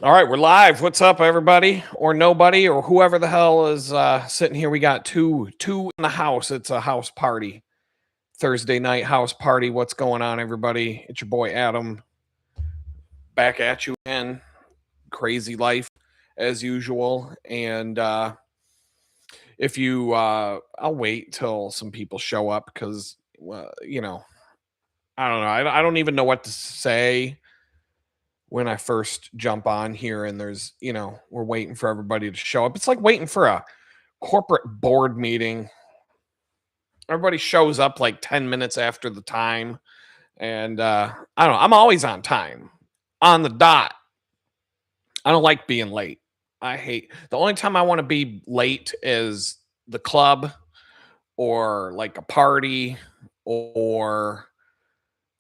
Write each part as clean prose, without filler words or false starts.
All right, we're live. What's up, everybody, or nobody, or whoever the hell is sitting here? We got two in the house. It's a house party, Thursday night house party. What's going on, everybody? It's your boy Adam, back at you again. Crazy life as usual. And if you, I'll wait till some people show up because, I don't know. I don't even know what to say when I first jump on here and we're waiting for everybody to show up. It's like waiting for a corporate board meeting. Everybody shows up like 10 minutes after the time. And I don't know. I'm always on time, on the dot. I don't like being late. I hate the only time I want to be late is the club or like a party or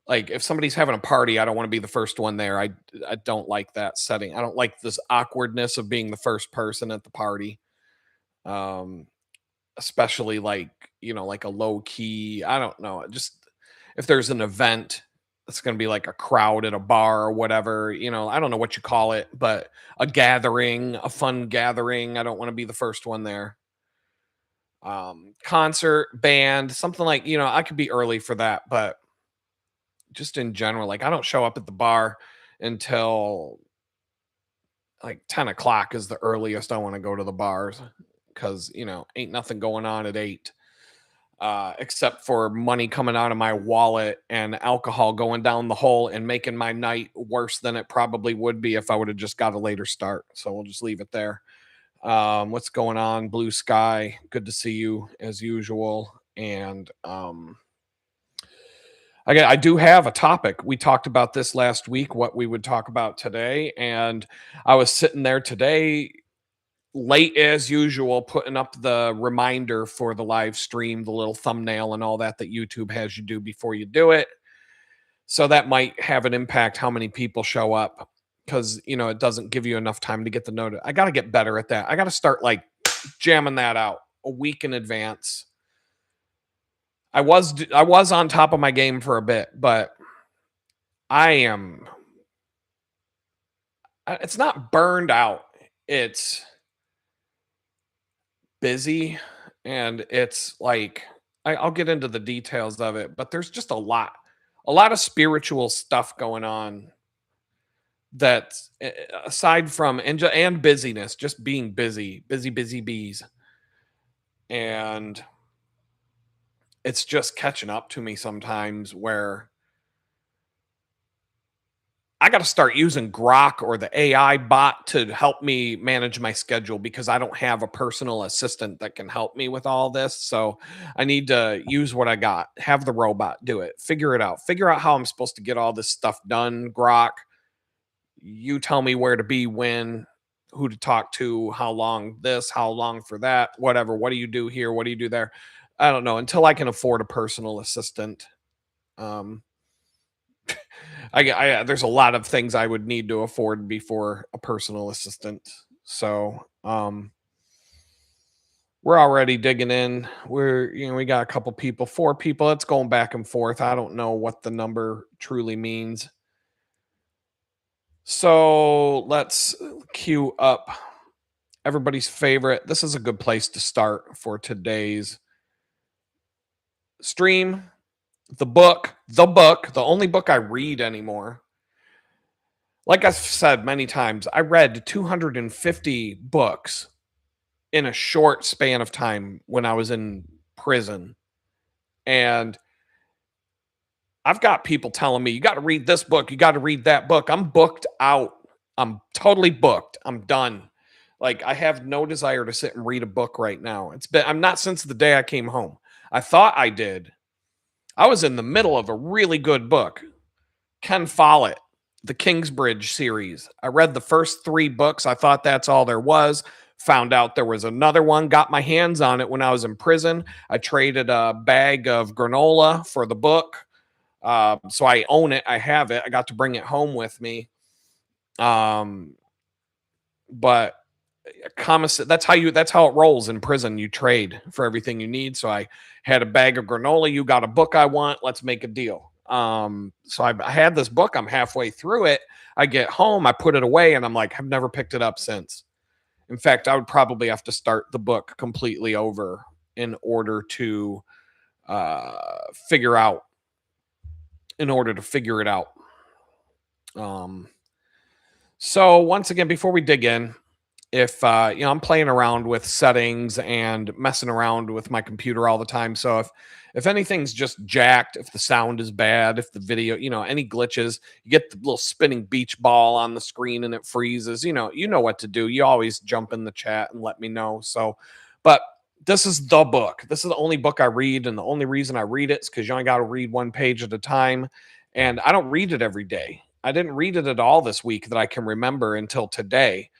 like if somebody's having a party, I don't want to be the first one there. I don't like that setting. I don't like this awkwardness of being the first person at the party. Um, especially like, like a low key, I don't know, just if there's an event, it's going to be like a crowd at a bar or whatever, I don't know what you call it, but a gathering, a fun gathering. I don't want to be the first one there. Concert, band, something like, I could be early for that, but just in general, like I don't show up at the bar until like 10 o'clock is the earliest I want to go to the bars because, ain't nothing going on at 8 except for money coming out of my wallet and alcohol going down the hole and making my night worse than it probably would be if I would have just got a later start. So we'll just leave it there. What's going on? Blue sky. Good to see you as usual. And I do have a topic. We talked about this last week, what we would talk about today. And I was sitting there today, late as usual, putting up the reminder for the live stream, the little thumbnail and all that YouTube has you do before you do it. So that might have an impact how many people show up because, it doesn't give you enough time to get the notice. I got to get better at that. I got to start like jamming that out a week in advance. I was on top of my game for a bit, but I am it's not burned out. It's busy and it's like I'll get into the details of it, but there's just a lot of spiritual stuff going on that aside from and busyness, just being busy bees. And it's just catching up to me sometimes where I got to start using Grok or the AI bot to help me manage my schedule because I don't have a personal assistant that can help me with all this. So I need to use what I got, have the robot do it, figure it out, figure out how I'm supposed to get all this stuff done. Grok, you tell me where to be, when, who to talk to, how long this, how long for that, whatever. What do you do here? What do you do there? I don't know until I can afford a personal assistant. Um, there's a lot of things I would need to afford before a personal assistant. So, we're already digging in. We got a couple people, 4 people. It's going back and forth. I don't know what the number truly means. So let's queue up everybody's favorite. This is a good place to start for today's stream. The book, the only book I read anymore. Like I've said many times, I read 250 books in a short span of time when I was in prison. And I've got people telling me, you got to read this book, you got to read that book. I'm booked out. I'm totally booked. I'm done. Like I have no desire to sit and read a book right now. I'm not since the day I came home. I thought I did. I was in the middle of a really good book. Ken Follett, the Kingsbridge series. I read the first 3 books. I thought that's all there was. Found out there was another one. Got my hands on it when I was in prison. I traded a bag of granola for the book. So I own it. I have it. I got to bring it home with me. But that's how it rolls in prison. You trade for everything you need. So I had a bag of granola. You got a book I want. Let's make a deal. So I had this book, I'm halfway through it. I get home, I put it away, and I'm like, I've never picked it up since. In fact, I would probably have to start the book completely over in order to figure out in order to figure it out. Um, so once again, before we dig in, if I'm playing around with settings and messing around with my computer all the time, so if anything's just jacked, if the sound is bad, if the video, any glitches, you get the little spinning beach ball on the screen and it freezes, you know what to do. You always jump in the chat and let me know. So, but this is the book. This is the only book I read, and the only reason I read it is because you only got to read one page at a time, and I don't read it every day. I didn't read it at all this week that I can remember until today,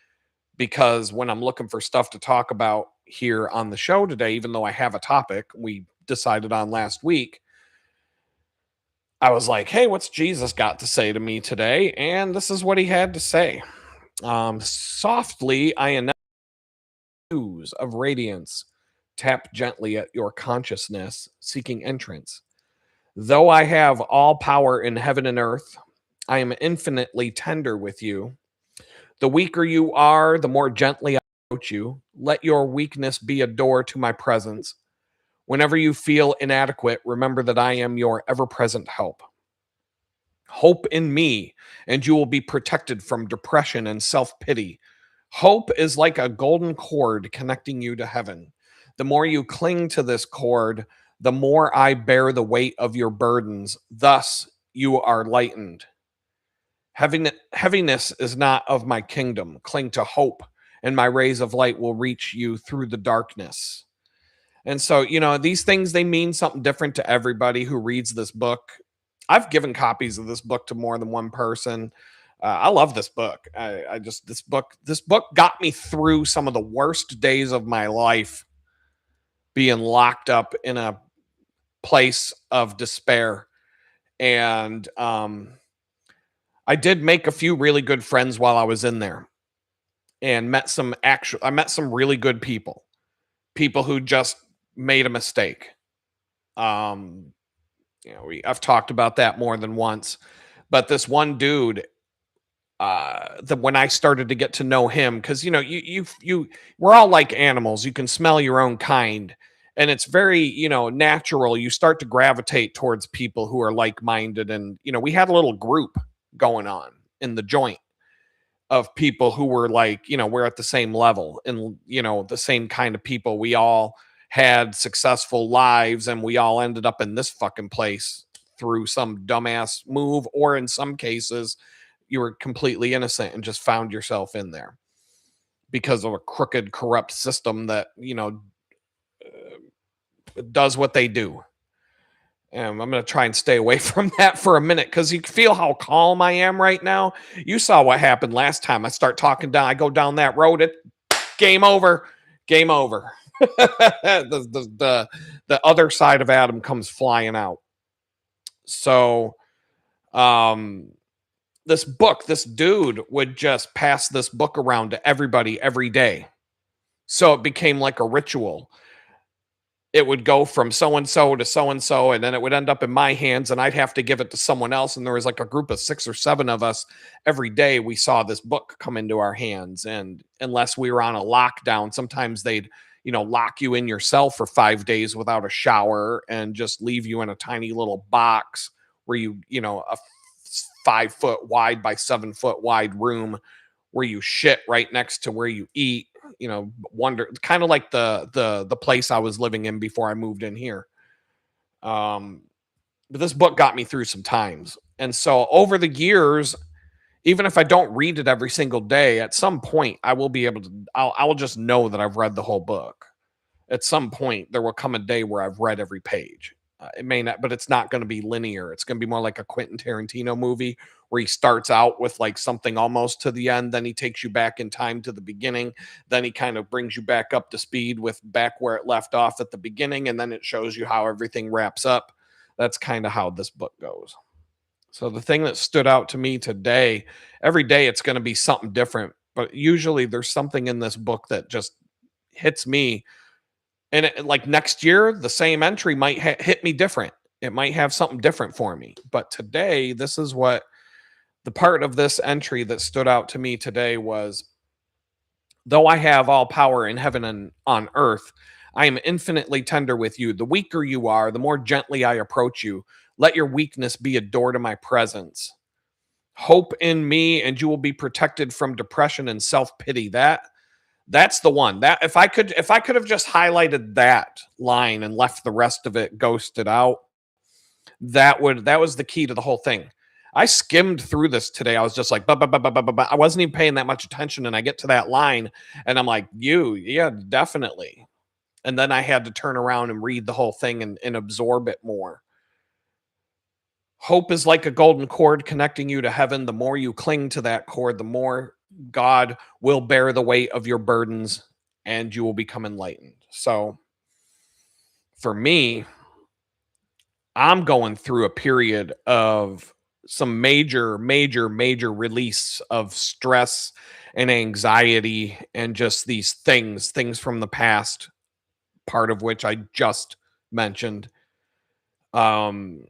because when I'm looking for stuff to talk about here on the show today, even though I have a topic we decided on last week, I was like, hey, what's Jesus got to say to me today? And this is what he had to say. Softly, I announce news of radiance. Tap gently at your consciousness, seeking entrance. Though I have all power in heaven and earth, I am infinitely tender with you. The weaker you are, the more gently I approach you. Let your weakness be a door to my presence. Whenever you feel inadequate, remember that I am your ever present help. Hope in me, and you will be protected from depression and self pity. Hope is like a golden cord connecting you to heaven. The more you cling to this cord, the more I bear the weight of your burdens. Thus, you are lightened. Heaviness is not of my kingdom. Cling to hope, and my rays of light will reach you through the darkness. And so, these things, they mean something different to everybody who reads this book. I've given copies of this book to more than one person. I love this book. I just, this book got me through some of the worst days of my life, being locked up in a place of despair. And I did make a few really good friends while I was in there, and I met some really good people who just made a mistake. Um, I've talked about that more than once, but this one dude, when I started to get to know him, because we're all like animals. You can smell your own kind, and it's very natural. You start to gravitate towards people who are like minded, and we had a little group going on in the joint of people who were like, we're at the same level, and the same kind of people. We all had successful lives, and we all ended up in this fucking place through some dumbass move, or in some cases you were completely innocent and just found yourself in there because of a crooked, corrupt system that does what they do. And I'm going to try and stay away from that for a minute, because you feel how calm I am right now. You saw what happened last time. I start talking down, I go down that road, game over, game over. The other side of Adam comes flying out. So, this dude would just pass this book around to everybody every day. So it became like a ritual. It would go from so-and-so to so-and-so, and then it would end up in my hands, and I'd have to give it to someone else. And there was like a group of 6 or 7 of us. Every day we saw this book come into our hands. And unless we were on a lockdown, sometimes they'd, lock you in your cell for 5 days without a shower and just leave you in a tiny little box where a 5-foot wide by 7-foot wide room where you shit right next to where you eat. Wonder, kind of like the place I was living in before I moved in here. But this book got me through some times. And so over the years, even if I don't read it every single day, at some point I will be able to, I will just know that I've read the whole book. At some point there will come a day where I've read every page. It may not, but it's not going to be linear. It's going to be more like a Quentin Tarantino movie, where he starts out with like something almost to the end, then he takes you back in time to the beginning, then he kind of brings you back up to speed with back where it left off at the beginning, and then it shows you how everything wraps up. That's kind of how this book goes. So the thing that stood out to me today, every day it's going to be something different, but usually there's something in this book that just hits me. And like next year, the same entry might hit me different. It might have something different for me. But today, this is what the part of this entry that stood out to me today was, though I have all power in heaven and on earth, I am infinitely tender with you. The weaker you are, the more gently I approach you. Let your weakness be a door to my presence. Hope in me, and you will be protected from depression and self-pity. That's the one. That if I could have just highlighted that line and left the rest of it ghosted out, that was the key to the whole thing. I skimmed through this today. I was just like, I wasn't even paying that much attention. And I get to that line and I'm like, yeah, definitely. And then I had to turn around and read the whole thing and absorb it more. Hope is like a golden cord connecting you to heaven. The more you cling to that cord, the more God will bear the weight of your burdens and you will become enlightened. So for me, I'm going through a period of some major release of stress and anxiety and just these things from the past, part of which I just mentioned. Um,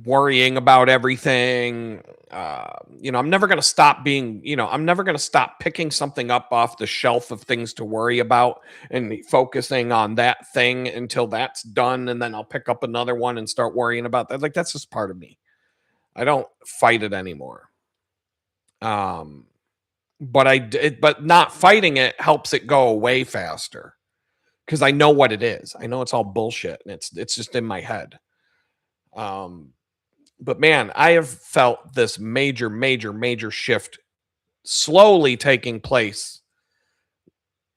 Worrying about everything. I'm never going to stop being, I'm never going to stop picking something up off the shelf of things to worry about and focusing on that thing until that's done. And then I'll pick up another one and start worrying about that. Like, that's just part of me. I don't fight it anymore. Um, but not fighting it helps it go away faster because I know what it is. I know it's all bullshit and it's just in my head. But man, I have felt this major shift slowly taking place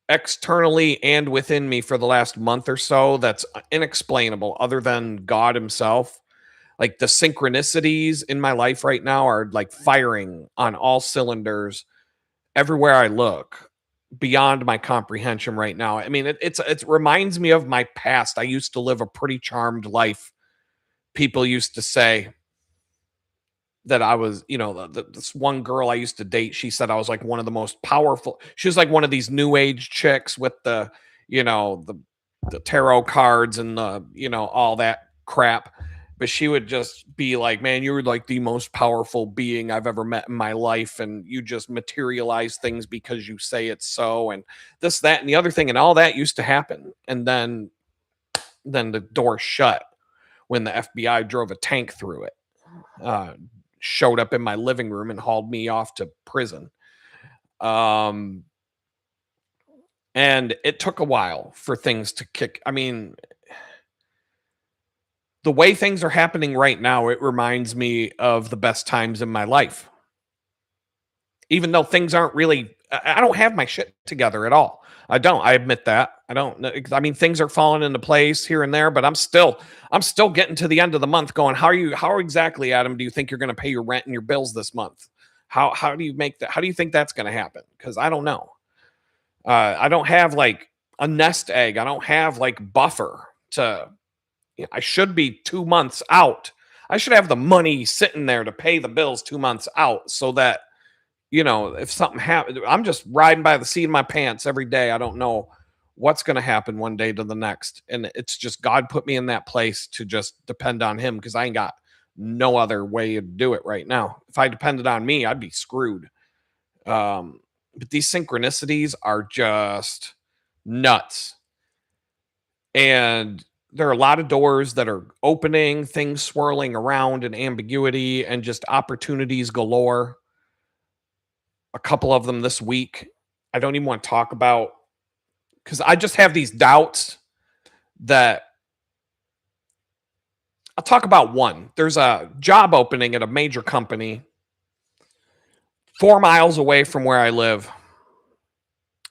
externally and within me for the last month or so. That's inexplainable, other than God Himself. Like the synchronicities in my life right now are like firing on all cylinders everywhere I look, beyond my comprehension right now. I mean, it reminds me of my past. I used to live a pretty charmed life. People used to say that I was, this one girl I used to date, she said I was like one of the most powerful. She was like one of these new age chicks with the, you know, the tarot cards and the, all that crap. But she would just be like, man, you're like the most powerful being I've ever met in my life. And you just materialize things because you say it's so, and this, that, and the other thing. And all that used to happen. And then the door shut when the FBI drove a tank through it. Showed up in my living room and hauled me off to prison. And it took a while for things to kick. I mean, the way things are happening right now, it reminds me of the best times in my life. Even though things aren't really, I don't have my shit together at all. I don't. I admit that. I don't know. I mean, things are falling into place here and there, but I'm still getting to the end of the month going, how exactly, Adam, do you think you're going to pay your rent and your bills this month? How do you make that? How do you think that's going to happen? Because I don't know. I don't have like a nest egg. I don't have like buffer to, I should be 2 months out. I should have the money sitting there to pay the bills 2 months out so that, if something happens, I'm just riding by the seat of my pants every day. I don't know what's going to happen one day to the next. And it's just God put me in that place to just depend on Him because I ain't got no other way to do it right now. If I depended on me, I'd be screwed. But these synchronicities are just nuts. And there are a lot of doors that are opening, things swirling around in ambiguity and just opportunities galore. A couple of them this week I don't even want to talk about because I just have these doubts that I'll talk about one. There's a job opening at a major company 4 miles away from where I live.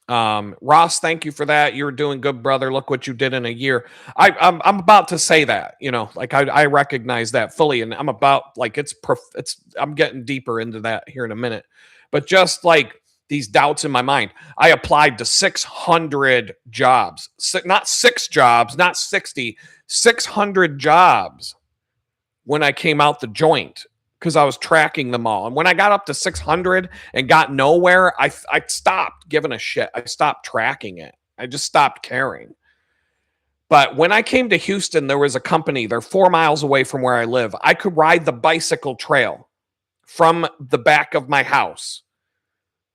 Ross, thank you for that. You're doing good, brother. Look what you did in a year. I'm about to say that, like I recognize that fully, and I'm about like I'm getting deeper into that here in a minute. But just like these doubts in my mind, I applied to 600 jobs, not 6 jobs, not 60, 600 jobs when I came out the joint because I was tracking them all. And when I got up to 600 and got nowhere, I stopped giving a shit. I stopped tracking it. I just stopped caring. But when I came to Houston, there was a company, they're 4 miles away from where I live. I could ride the bicycle trail from the back of my house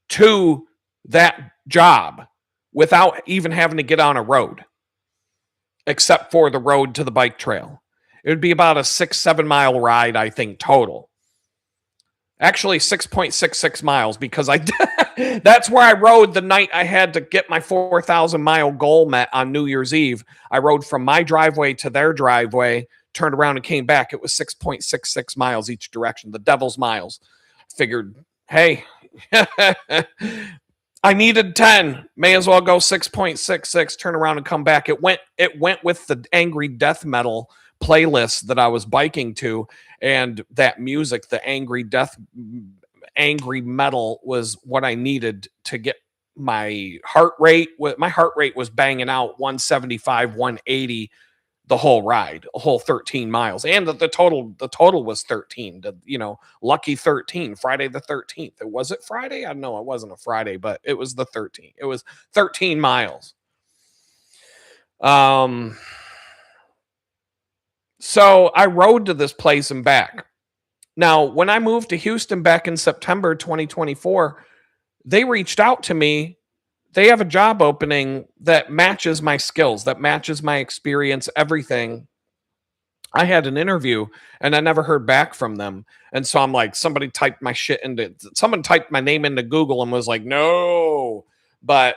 to that job without even having to get on a road, except for the road to the bike trail. It would be about a 6-7 mile ride, I think, total. Actually, 6.66 miles, because that's where I rode the night I had to get my 4,000 mile goal met on New Year's Eve. I rode from my driveway to their driveway, turned around and came back. It was 6.66 miles each direction, the devil's miles. Figured, hey, I needed 10. May as well go 6.66, turn around and come back. It went with the angry death metal playlist that I was biking to, and that music, the angry metal, was what I needed to get my heart rate. My heart rate was banging out 175, 180 the whole ride, a whole 13 miles. And the total was 13, lucky 13, Friday the 13th. Was it Friday? I know it wasn't a Friday, but it was the 13th. It was 13 miles. So I rode to this place and back. Now, when I moved to Houston back in September 2024, they reached out to me. They have a job opening that matches my skills, that matches my experience, everything. I had an interview and I never heard back from them. And so I'm like, someone typed my name into Google and was like, no, but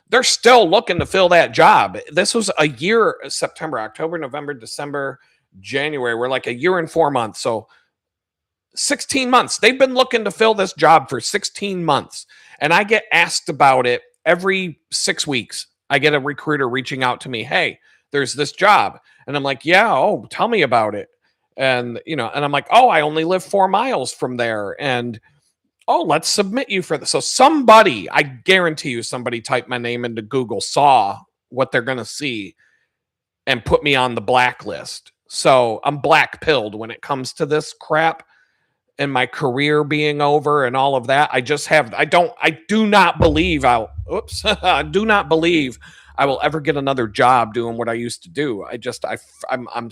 they're still looking to fill that job. This was a year, September, October, November, December, January. We're like a year and 4 months. So 16 months. They've been looking to fill this job for 16 months. And I get asked about it every 6 weeks. I get a recruiter reaching out to me. Hey, there's this job. And I'm like, yeah, oh, tell me about it. And, and I'm like, oh, I only live 4 miles from there. And, oh, let's submit you for this. So somebody, I guarantee you, somebody typed my name into Google, saw what they're going to see, and put me on the blacklist. So I'm black pilled when it comes to this crap and my career being over and all of that. I do not believe I do not believe I will ever get another job doing what I used to do. I'm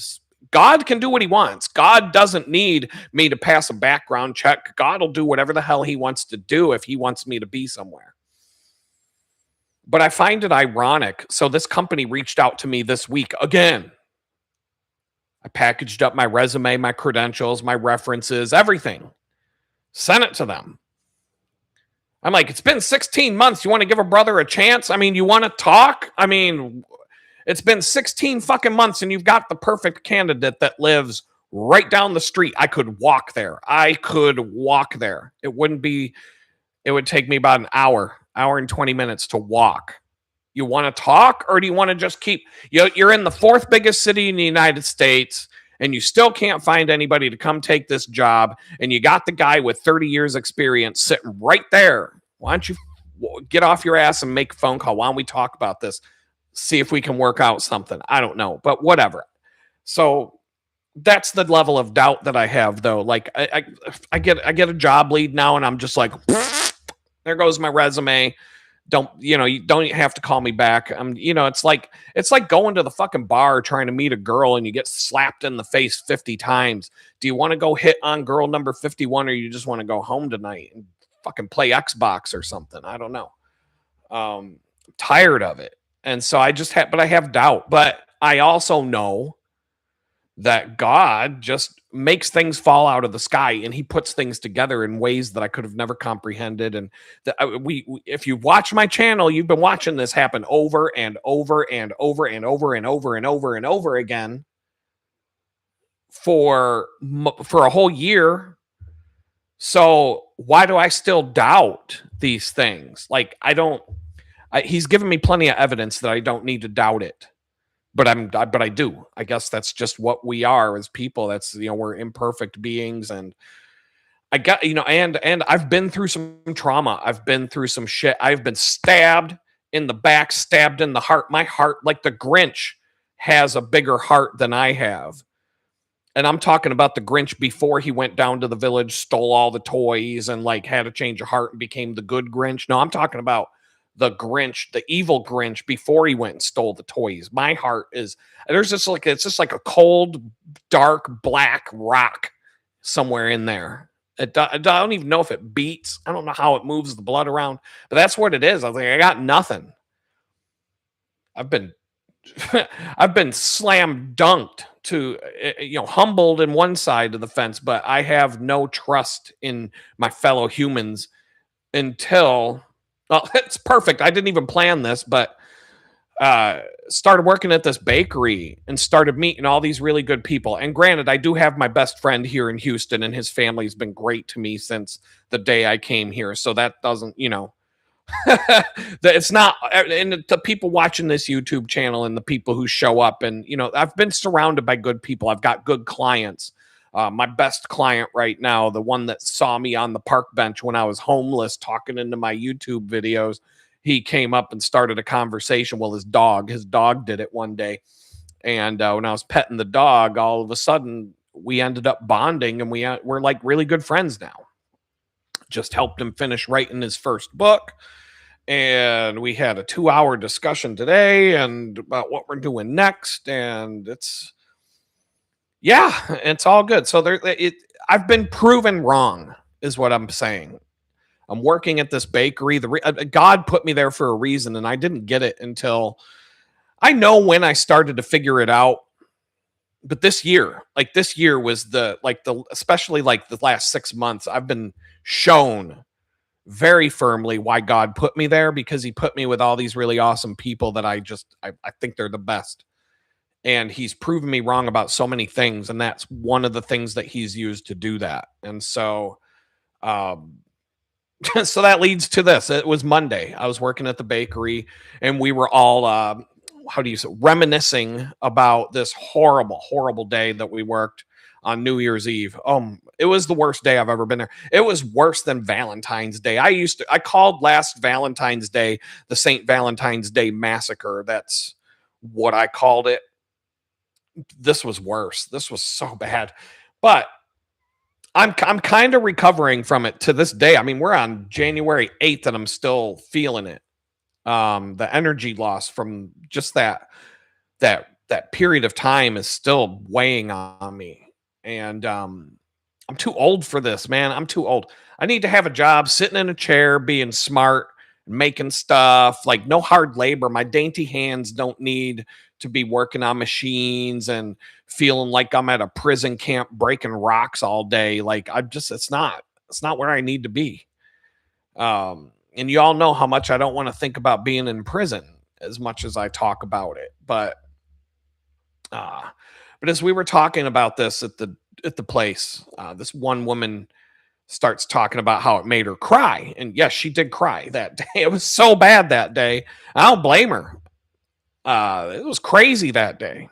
God can do what he wants. God doesn't need me to pass a background check. God will do whatever the hell he wants to do if he wants me to be somewhere. But I find it ironic. So this company reached out to me this week again. I packaged up my resume, my credentials, my references, everything. Sent it to them. I'm like, it's been 16 months. You want to give a brother a chance? I mean, you want to talk? I mean, it's been 16 fucking months and you've got the perfect candidate that lives right down the street. I could walk there. It would take me about an hour and 20 minutes to walk. You want to talk, or do you want to just you're in the 4th biggest city in the United States and you still can't find anybody to come take this job, and you got the guy with 30 years experience sitting right there. Why don't you get off your ass and make a phone call? Why don't we talk about this? See if we can work out something. I don't know, but whatever. So that's the level of doubt that I have, though. Like I get a job lead now, and I'm just like, there goes my resume. You don't have to call me back. It's like going to the fucking bar trying to meet a girl and you get slapped in the face 50 times. Do you want to go hit on girl number 51, or you just want to go home tonight and fucking play Xbox or something? I don't know. Tired of it. And so I have doubt, but I also know that God just makes things fall out of the sky, and he puts things together in ways that I could have never comprehended. And if you watch my channel, you've been watching this happen over and over and over and over and over and over and over again for a whole year. So why do I still doubt these things? Like, he's given me plenty of evidence that I don't need to doubt it. But I do. I guess that's just what we are as people. That's, we're imperfect beings, and I got, and I've been through some trauma. I've been through some shit. I've been stabbed in the back, stabbed in the heart. My heart, like the Grinch, has a bigger heart than I have. And I'm talking about the Grinch before he went down to the village, stole all the toys, and like had a change of heart and became the good Grinch. No, I'm talking about the Grinch, the evil Grinch, before he went and stole the toys. My heart is there's just like it's just like a cold, dark, black rock somewhere in there. I don't even know if it beats. I don't know how it moves the blood around, but that's what it is. I was like, I got nothing. I've been I've been slam dunked to humbled in one side of the fence, but I have no trust in my fellow humans until well, it's perfect. I didn't even plan this, but started working at this bakery and started meeting all these really good people. And granted, I do have my best friend here in Houston, and his family's been great to me since the day I came here. So that doesn't, it's not, and the people watching this YouTube channel and the people who show up, and I've been surrounded by good people. I've got good clients. My best client right now, the one that saw me on the park bench when I was homeless talking into my YouTube videos, he came up and started a conversation. Well, his dog did it one day. And when I was petting the dog, all of a sudden we ended up bonding, and we're like really good friends now. Just helped him finish writing his first book. And we had a 2-hour discussion today and about what we're doing next. And it's all good. So I've been proven wrong is what I'm saying. I'm working at this bakery. God put me there for a reason, and I didn't get it until I know when I started to figure it out. But this year was especially like the last 6 months, I've been shown very firmly why God put me there, because he put me with all these really awesome people that I think they're the best. And he's proven me wrong about so many things. And that's one of the things that he's used to do that. And so, so that leads to this. It was Monday. I was working at the bakery, and we were all, reminiscing about this horrible, horrible day that we worked on New Year's Eve. It was the worst day I've ever been there. It was worse than Valentine's Day. I called last Valentine's Day the St. Valentine's Day Massacre. That's what I called it. This was worse. This was so bad. But I'm kind of recovering from it to this day. I mean, we're on January 8th and I'm still feeling it. The energy loss from just that period of time is still weighing on me. And I'm too old for this, man. I'm too old. I need to have a job, sitting in a chair, being smart, making stuff, like no hard labor. My dainty hands don't need to be working on machines and feeling like I'm at a prison camp breaking rocks all day. Like it's not where I need to be. And you all know how much I don't want to think about being in prison as much as I talk about it. But as we were talking about this at the place, this one woman starts talking about how it made her cry. And yes, she did cry that day. It was so bad that day. I don't blame her. It was crazy that day.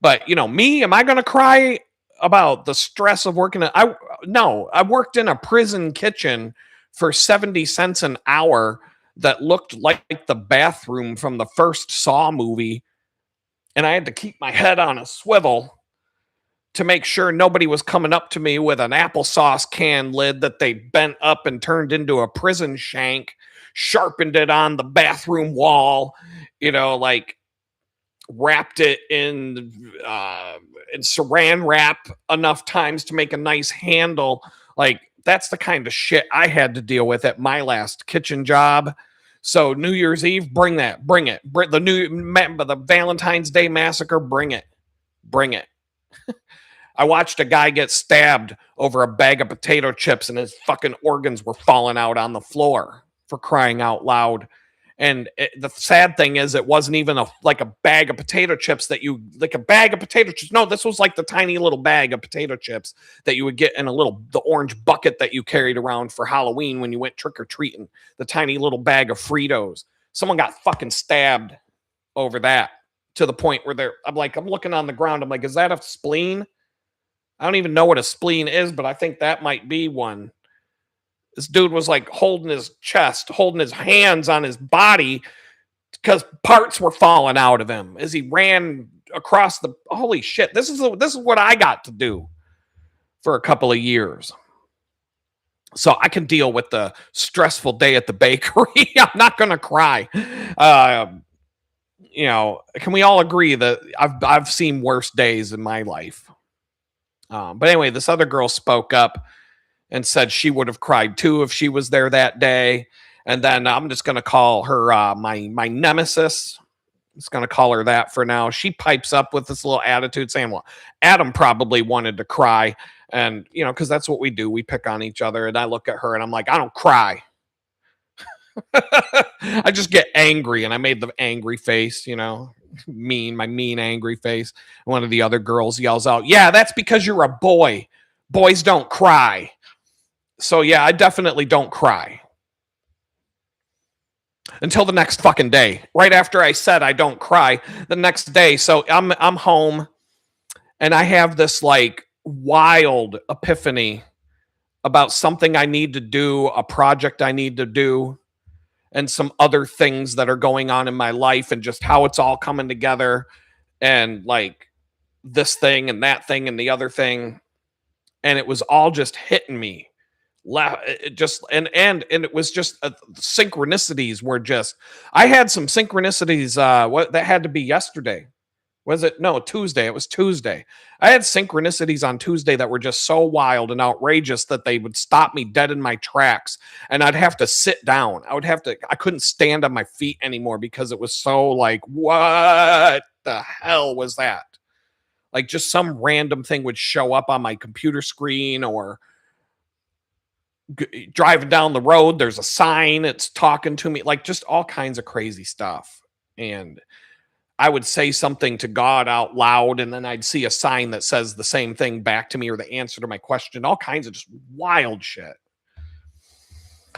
But me, am I going to cry about the stress of working? No, I worked in a prison kitchen for 70 cents an hour that looked like the bathroom from the first Saw movie. And I had to keep my head on a swivel to make sure nobody was coming up to me with an applesauce can lid that they bent up and turned into a prison shank, sharpened it on the bathroom wall, wrapped it in saran wrap enough times to make a nice handle. Like, that's the kind of shit I had to deal with at my last kitchen job. So New Year's Eve, bring it. The Valentine's Day Massacre, bring it. I watched a guy get stabbed over a bag of potato chips, and his fucking organs were falling out on the floor, for crying out loud. And the sad thing is, it wasn't even a bag of potato chips No, this was like the tiny little bag of potato chips that you would get in the orange bucket that you carried around for Halloween when you went trick-or-treating. The tiny little bag of Fritos. Someone got fucking stabbed over that, to the point where I'm looking on the ground. I'm like, is that a spleen? I don't even know what a spleen is, but I think that might be one. This dude was like holding his chest, holding his hands on his body because parts were falling out of him as he ran across the. Holy shit! This is what I got to do for a couple of years. So I can deal with the stressful day at the bakery. I'm not going to cry. Um, can we all agree that I've seen worse days in my life? But anyway, this other girl spoke up and said she would have cried too if she was there that day. And then I'm just going to call her my nemesis. I'm just going to call her that for now. She pipes up with this little attitude saying, well, Adam probably wanted to cry. And, because that's what we do. We pick on each other. And I look at her and I'm like, I don't cry. I just get angry. And I made the angry face, my mean, angry face. One of the other girls yells out, yeah, that's because you're a boy. Boys don't cry. So, yeah, I definitely don't cry. Until the next fucking day. Right after I said I don't cry, the next day. So I'm home and I have this like wild epiphany about something I need to do, a project I need to do, and some other things that are going on in my life and just how it's all coming together and like this thing and that thing and the other thing. And it was all just hitting me. It just and it was just synchronicities were just I had some synchronicities what that had to be yesterday. Was it? No, Tuesday. It was Tuesday. I had synchronicities on Tuesday that were just so wild and outrageous that they would stop me dead in my tracks and I'd have to sit down. I couldn't stand on my feet anymore because it was so like, what the hell was that? Like just some random thing would show up on my computer screen or driving down the road. There's a sign. It's talking to me, like just all kinds of crazy stuff. And I would say something to God out loud, and then I'd see a sign that says the same thing back to me or the answer to my question, all kinds of just wild shit.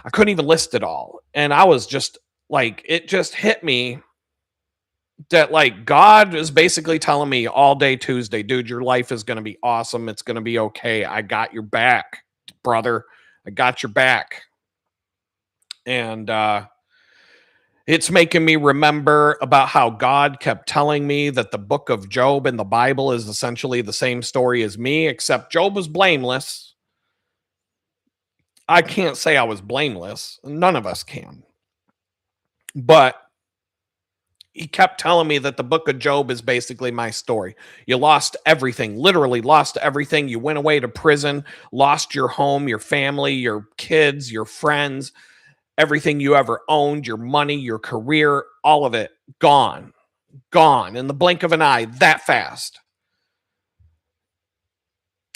I couldn't even list it all. And I was just like, it just hit me that like God is basically telling me all day Tuesday, dude, your life is going to be awesome. It's going to be okay. I got your back, brother. I got your back. And, it's making me remember about how God kept telling me that the book of Job in the Bible is essentially the same story as me, except Job was blameless. I can't say I was blameless. None of us can. But he kept telling me that the book of Job is basically my story. You lost everything, literally lost everything. You went away to prison, lost your home, your family, your kids, your friends, everything you ever owned, your money, your career, all of it gone in the blink of an eye, that fast.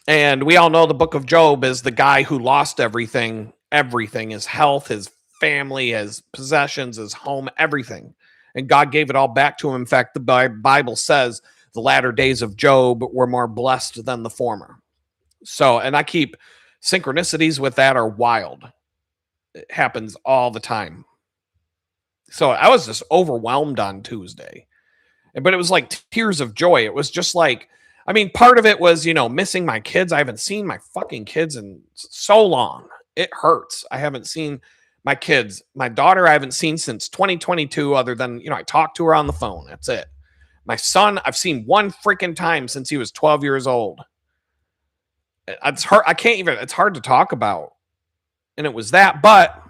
And we all know the book of Job is the guy who lost everything, his health, his family, his possessions, his home, everything. And God gave it all back to him. In fact, the Bible says the latter days of Job were more blessed than the former. So, and I keep synchronicities with that are wild. It happens all the time. So I was just overwhelmed on Tuesday, but it was like tears of joy. It was just like, I mean, part of it was, missing my kids. I haven't seen my fucking kids in so long. It hurts. I haven't seen my kids. My daughter, I haven't seen since 2022, other than, I talked to her on the phone. That's it. My son, I've seen one freaking time since he was 12 years old. It's hard. It's hard to talk about. And it was that, but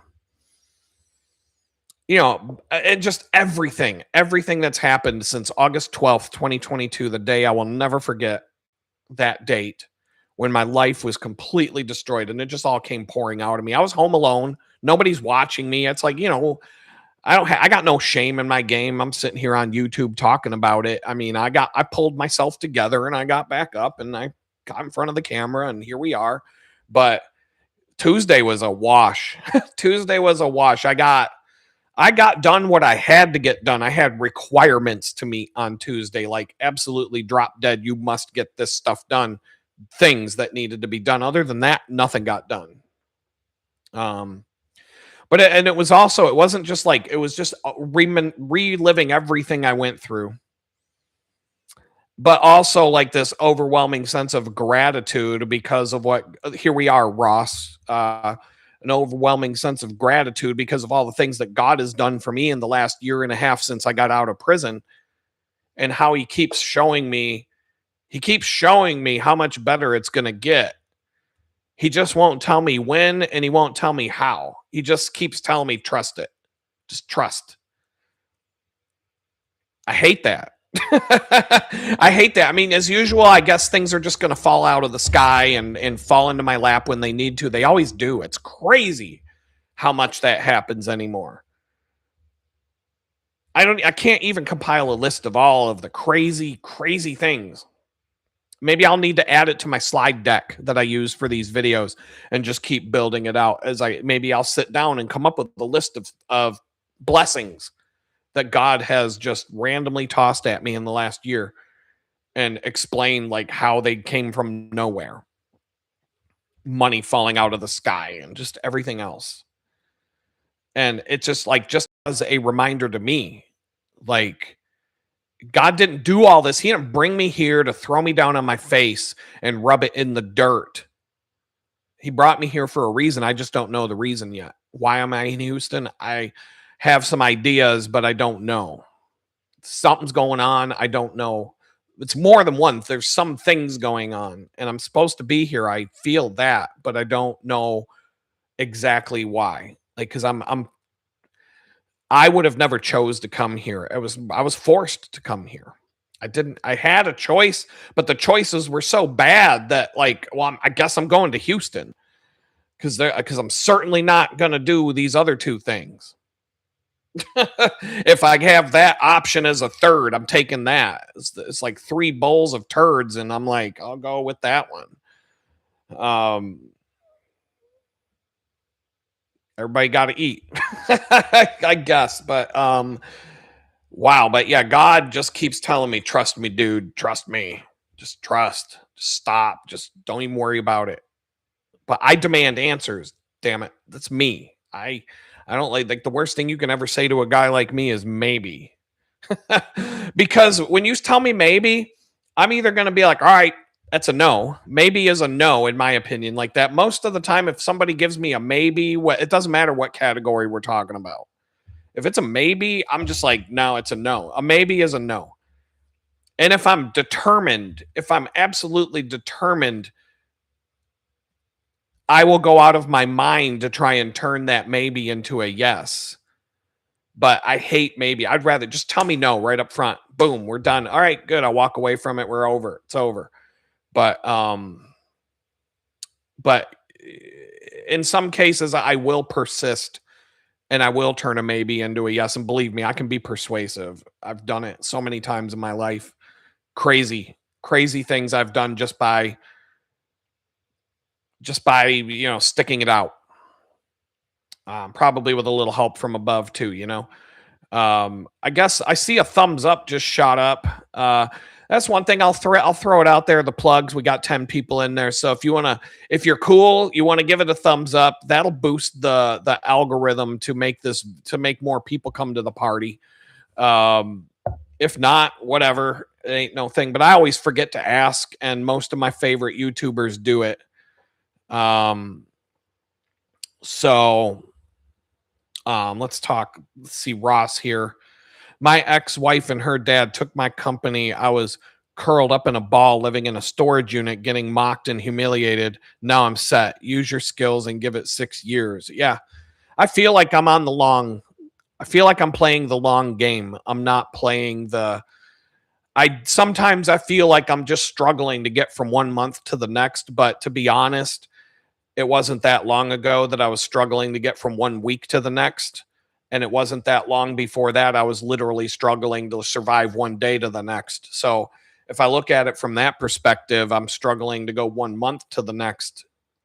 and just everything that's happened since August 12th, 2022, the day I will never forget, that date when my life was completely destroyed and it just all came pouring out of me. I was home alone. Nobody's watching me. It's like, I got no shame in my game. I'm sitting here on YouTube talking about it. I mean, I pulled myself together and I got back up and I got in front of the camera and here we are. But Tuesday was a wash. Tuesday was a wash. I got done what I had to get done. I had requirements to meet on Tuesday, like absolutely drop dead. You must get this stuff done. Things that needed to be done. Other than that, nothing got done. But it was also, it wasn't just like, it was just reliving everything I went through. But also like this overwhelming sense of gratitude because of here we are, Ross. An overwhelming sense of gratitude because of all the things that God has done for me in the last year and a half since I got out of prison, and how he keeps showing me how much better it's going to get. He just won't tell me when, and he won't tell me how. He just keeps telling me, trust it. Just trust. I hate that. I hate that. I mean, as usual, I guess things are just going to fall out of the sky and fall into my lap when they need to. They always do. It's crazy how much that happens anymore. I can't even compile a list of all of the crazy, crazy things. Maybe I'll need to add it to my slide deck that I use for these videos and just keep building it out as maybe I'll sit down and come up with a list of blessings that God has just randomly tossed at me in the last year and explain like how they came from nowhere. Money falling out of the sky and just everything else. And it's just as a reminder to me, like God didn't do all this. He didn't bring me here to throw me down on my face and rub it in the dirt. He brought me here for a reason. I just don't know the reason yet. Why am I in Houston? I have some ideas, but I don't know. Something's going on. I don't know. It's more than one. There's some things going on, and I'm supposed to be here. I feel that, but I don't know exactly why. Like, because I would have never chose to come here. I was forced to come here. I had a choice, but the choices were so bad that like, well, I guess I'm going to Houston because I'm certainly not going to do these other two things. If I have that option as a third, I'm taking that. It's like 3 bowls of turds, and I'm like, I'll go with that one. Everybody got to eat, I guess. But wow. But yeah, God just keeps telling me, trust me, dude. Trust me. Just trust. Just stop. Just don't even worry about it. But I demand answers. Damn it. That's me. I don't like the worst thing you can ever say to a guy like me is maybe. Because when you tell me maybe, I'm either going to be like, all right, that's a no. Maybe is a no, in my opinion. Like that, most of the time, if somebody gives me a maybe, it doesn't matter what category we're talking about. If it's a maybe, I'm just like, no, it's a no. A maybe is a no. And if I'm determined, if I'm absolutely determined, I will go out of my mind to try and turn that maybe into a yes. But I hate maybe. I'd rather just tell me no right up front. Boom, we're done. All right, good. I'll walk away from it. We're over. It's over. But in some cases I will persist and I will turn a maybe into a yes. And believe me, I can be persuasive. I've done it so many times in my life. Crazy things I've done just by sticking it out. Probably with a little help from above too. I guess I see a thumbs up just shot up. That's one thing I'll throw it out there. The plugs, we got 10 people in there. So if you're cool, you want to give it a thumbs up, that'll boost the algorithm to make more people come to the party. If not, whatever, it ain't no thing. But I always forget to ask, and most of my favorite YouTubers do it. Let's see Ross here. My ex-wife and her dad took my company. I was curled up in a ball living in a storage unit, getting mocked and humiliated. Now I'm set. Use your skills and give it 6 years. Yeah. I feel like I'm playing the long game. I'm not playing sometimes I feel like I'm just struggling to get from 1 month to the next, but to be honest, it wasn't that long ago that I was struggling to get from 1 week to the next. And it wasn't that long before that I was literally struggling to survive 1 day to the next. So if I look at it from that perspective, I'm struggling to go 1 month to the next.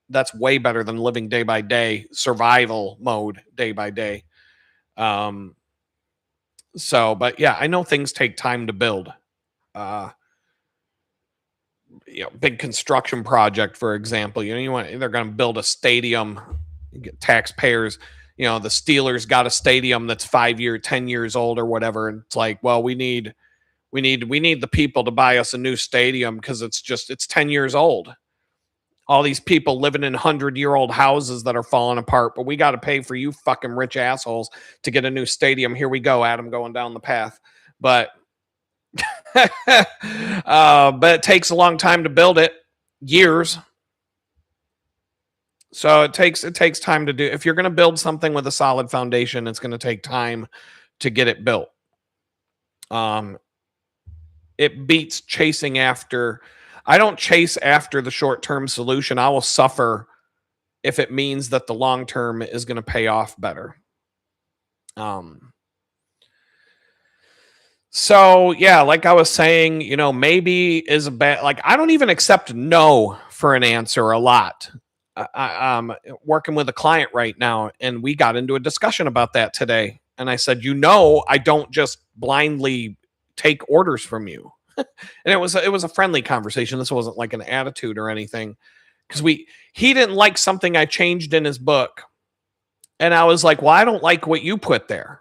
That's way better than living day by day, survival mode day by day. But yeah, I know things take time to build. Big construction project, for example, they're going to build a stadium, get taxpayers, the Steelers got a stadium that's 10 years old or whatever. And it's like, well, we need the people to buy us a new stadium because it's 10 years old. All these people living in 100-year-old houses that are falling apart, but we got to pay for you fucking rich assholes to get a new stadium. Here we go, Adam, going down the path. But but it takes a long time to build it. Years. So it takes time to do. If you're going to build something with a solid foundation, it's going to take time to get it built. Um, it beats chasing after. I don't chase after the short term solution. I will suffer if it means that the long term is going to pay off better. Um, so yeah, like I was saying, maybe is a bad. Like I don't even accept no for an answer a lot. I'm working with a client right now, and we got into a discussion about that today. And I said, I don't just blindly take orders from you. And it was a friendly conversation. This wasn't like an attitude or anything, because he didn't like something I changed in his book, and I was like, well, I don't like what you put there.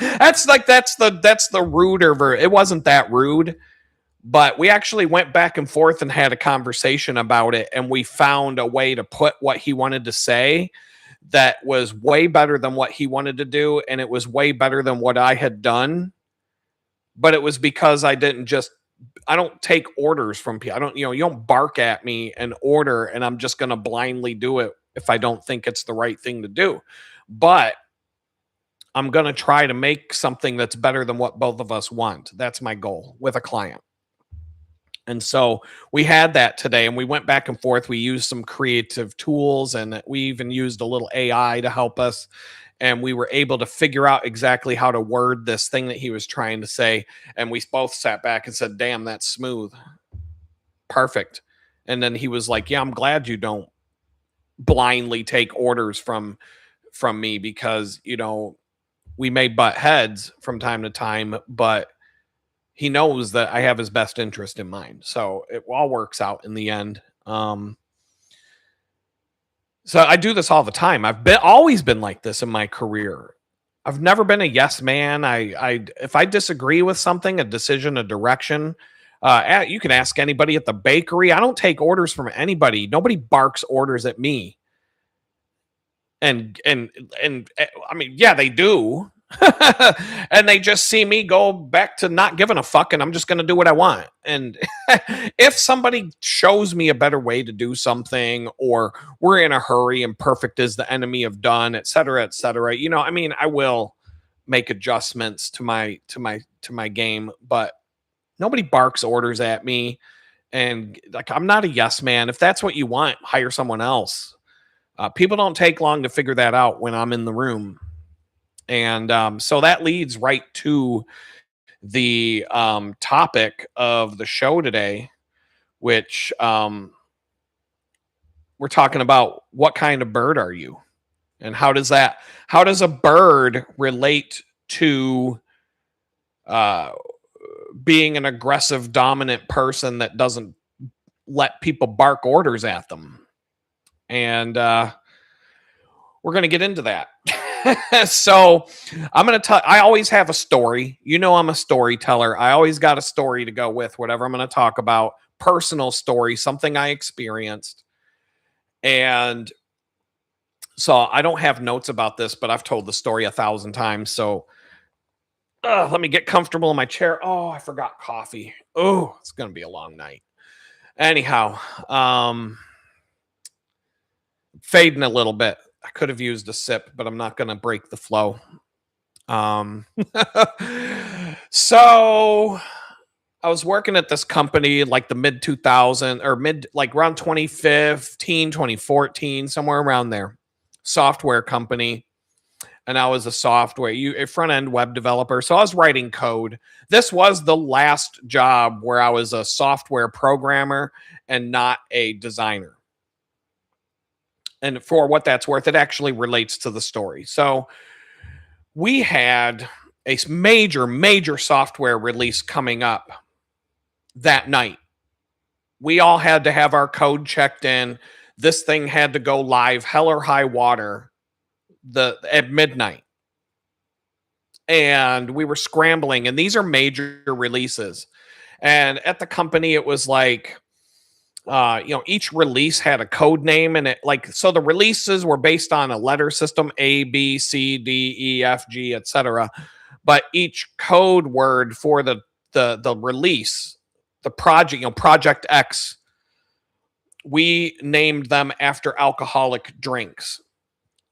That's the ruder version. It wasn't that rude, but we actually went back and forth and had a conversation about it, and we found a way to put what he wanted to say that was way better than what he wanted to do, and it was way better than what I had done. But it was because I don't take orders from people. I don't, you don't bark at me and order, and I'm just going to blindly do it if I don't think it's the right thing to do. But I'm going to try to make something that's better than what both of us want. That's my goal with a client. And so we had that today, and we went back and forth. We used some creative tools, and we even used a little AI to help us. And we were able to figure out exactly how to word this thing that he was trying to say. And we both sat back and said, damn, that's smooth. Perfect. And then he was like, yeah, I'm glad you don't blindly take orders from me, because, we may butt heads from time to time, but he knows that I have his best interest in mind. So it all works out in the end. So I do this all the time. I've always been like this in my career. I've never been a yes man. If I disagree with something, a decision, a direction, you can ask anybody at the bakery. I don't take orders from anybody. Nobody barks orders at me. And I mean, yeah, they do. And they just see me go back to not giving a fuck, and I'm just going to do what I want. And if somebody shows me a better way to do something, or we're in a hurry and perfect is the enemy of done, et cetera, I mean, I will make adjustments to my game, but nobody barks orders at me. And like, I'm not a yes man. If that's what you want, hire someone else. People don't take long to figure that out when I'm in the room. And so that leads right to the topic of the show today, which we're talking about what kind of bird are you? And how does a bird relate to being an aggressive, dominant person that doesn't let people bark orders at them? And we're going to get into that. So I'm going to tell, I always have a story. I'm a storyteller. I always got a story to go with whatever I'm going to talk about. Personal story, something I experienced. And so I don't have notes about this, but I've told the story 1,000 times. So let me get comfortable in my chair. Oh, I forgot coffee. Oh, it's going to be a long night. Anyhow, fading a little bit. I could have used a sip, but I'm not going to break the flow. So I was working at this company like the mid 2000 or like around 2015, 2014, somewhere around there. Software company. And I was a front end web developer. So I was writing code. This was the last job where I was a software programmer and not a designer. And for what that's worth, it actually relates to the story. So we had a major software release coming up that night. We all had to have our code checked in. This thing had to go live, hell or high water, at midnight. And we were scrambling, and these are major releases. And at the company, it was like, each release had a code name, and so the releases were based on a letter system, A, B, C, D, E, F, G, etc. But each code word for the release, the project, Project X, we named them after alcoholic drinks.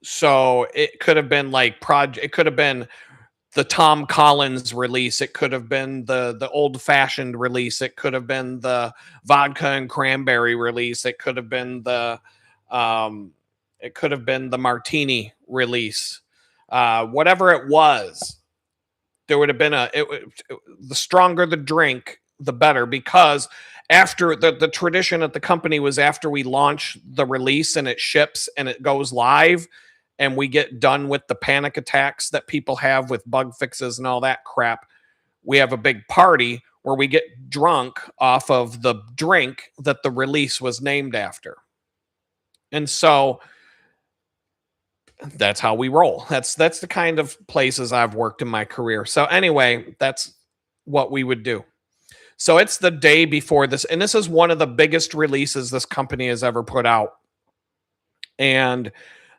So it could have been like it could have been the Tom Collins release. It could have been the old fashioned release. It could have been the vodka and cranberry release. It could have been um, the martini release. Whatever it was, there would have been the stronger the drink, the better, because after the tradition at the company was after we launch the release and it ships and it goes live and we get done with the panic attacks that people have with bug fixes and all that crap, we have a big party where we get drunk off of the drink that the release was named after. And so that's how we roll. That's the kind of places I've worked in my career. So anyway, that's what we would do. So it's the day before this, and this is one of the biggest releases this company has ever put out. And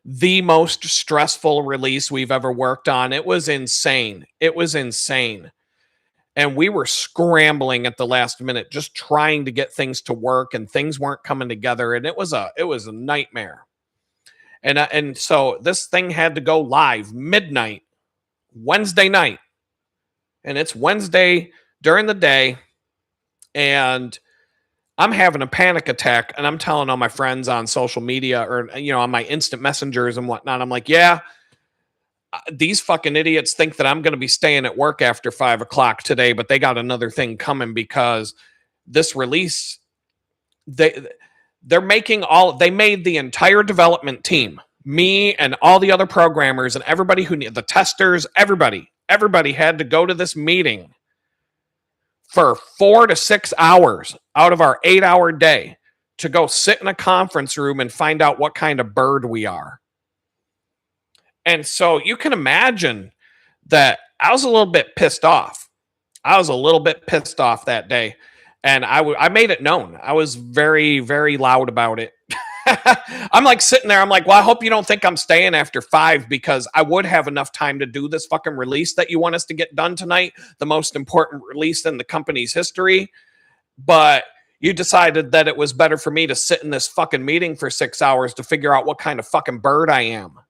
the most stressful release we've ever worked on. It was insane. And we were scrambling at the last minute, just trying to get things to work, and things weren't coming together. And it was a nightmare. And so this thing had to go live midnight, Wednesday night. And it's Wednesday during the day. And I'm having a panic attack, and I'm telling all my friends on social media or, on my instant messengers and whatnot. I'm like, yeah, these fucking idiots think that I'm going to be staying at work after 5 o'clock today, but they got another thing coming because this release, they made the entire development team, me and all the other programmers and everybody the testers, everybody had to go to this meeting for 4 to 6 hours out of our 8-hour day to go sit in a conference room and find out what kind of bird we are. And so you can imagine that I was a little bit pissed off. That day. And I made it known. I was very, very loud about it. I'm like sitting there. I'm like, well, I hope you don't think I'm staying after 5, because I would have enough time to do this fucking release that you want us to get done tonight. The most important release in the company's history. But you decided that it was better for me to sit in this fucking meeting for 6 hours to figure out what kind of fucking bird I am.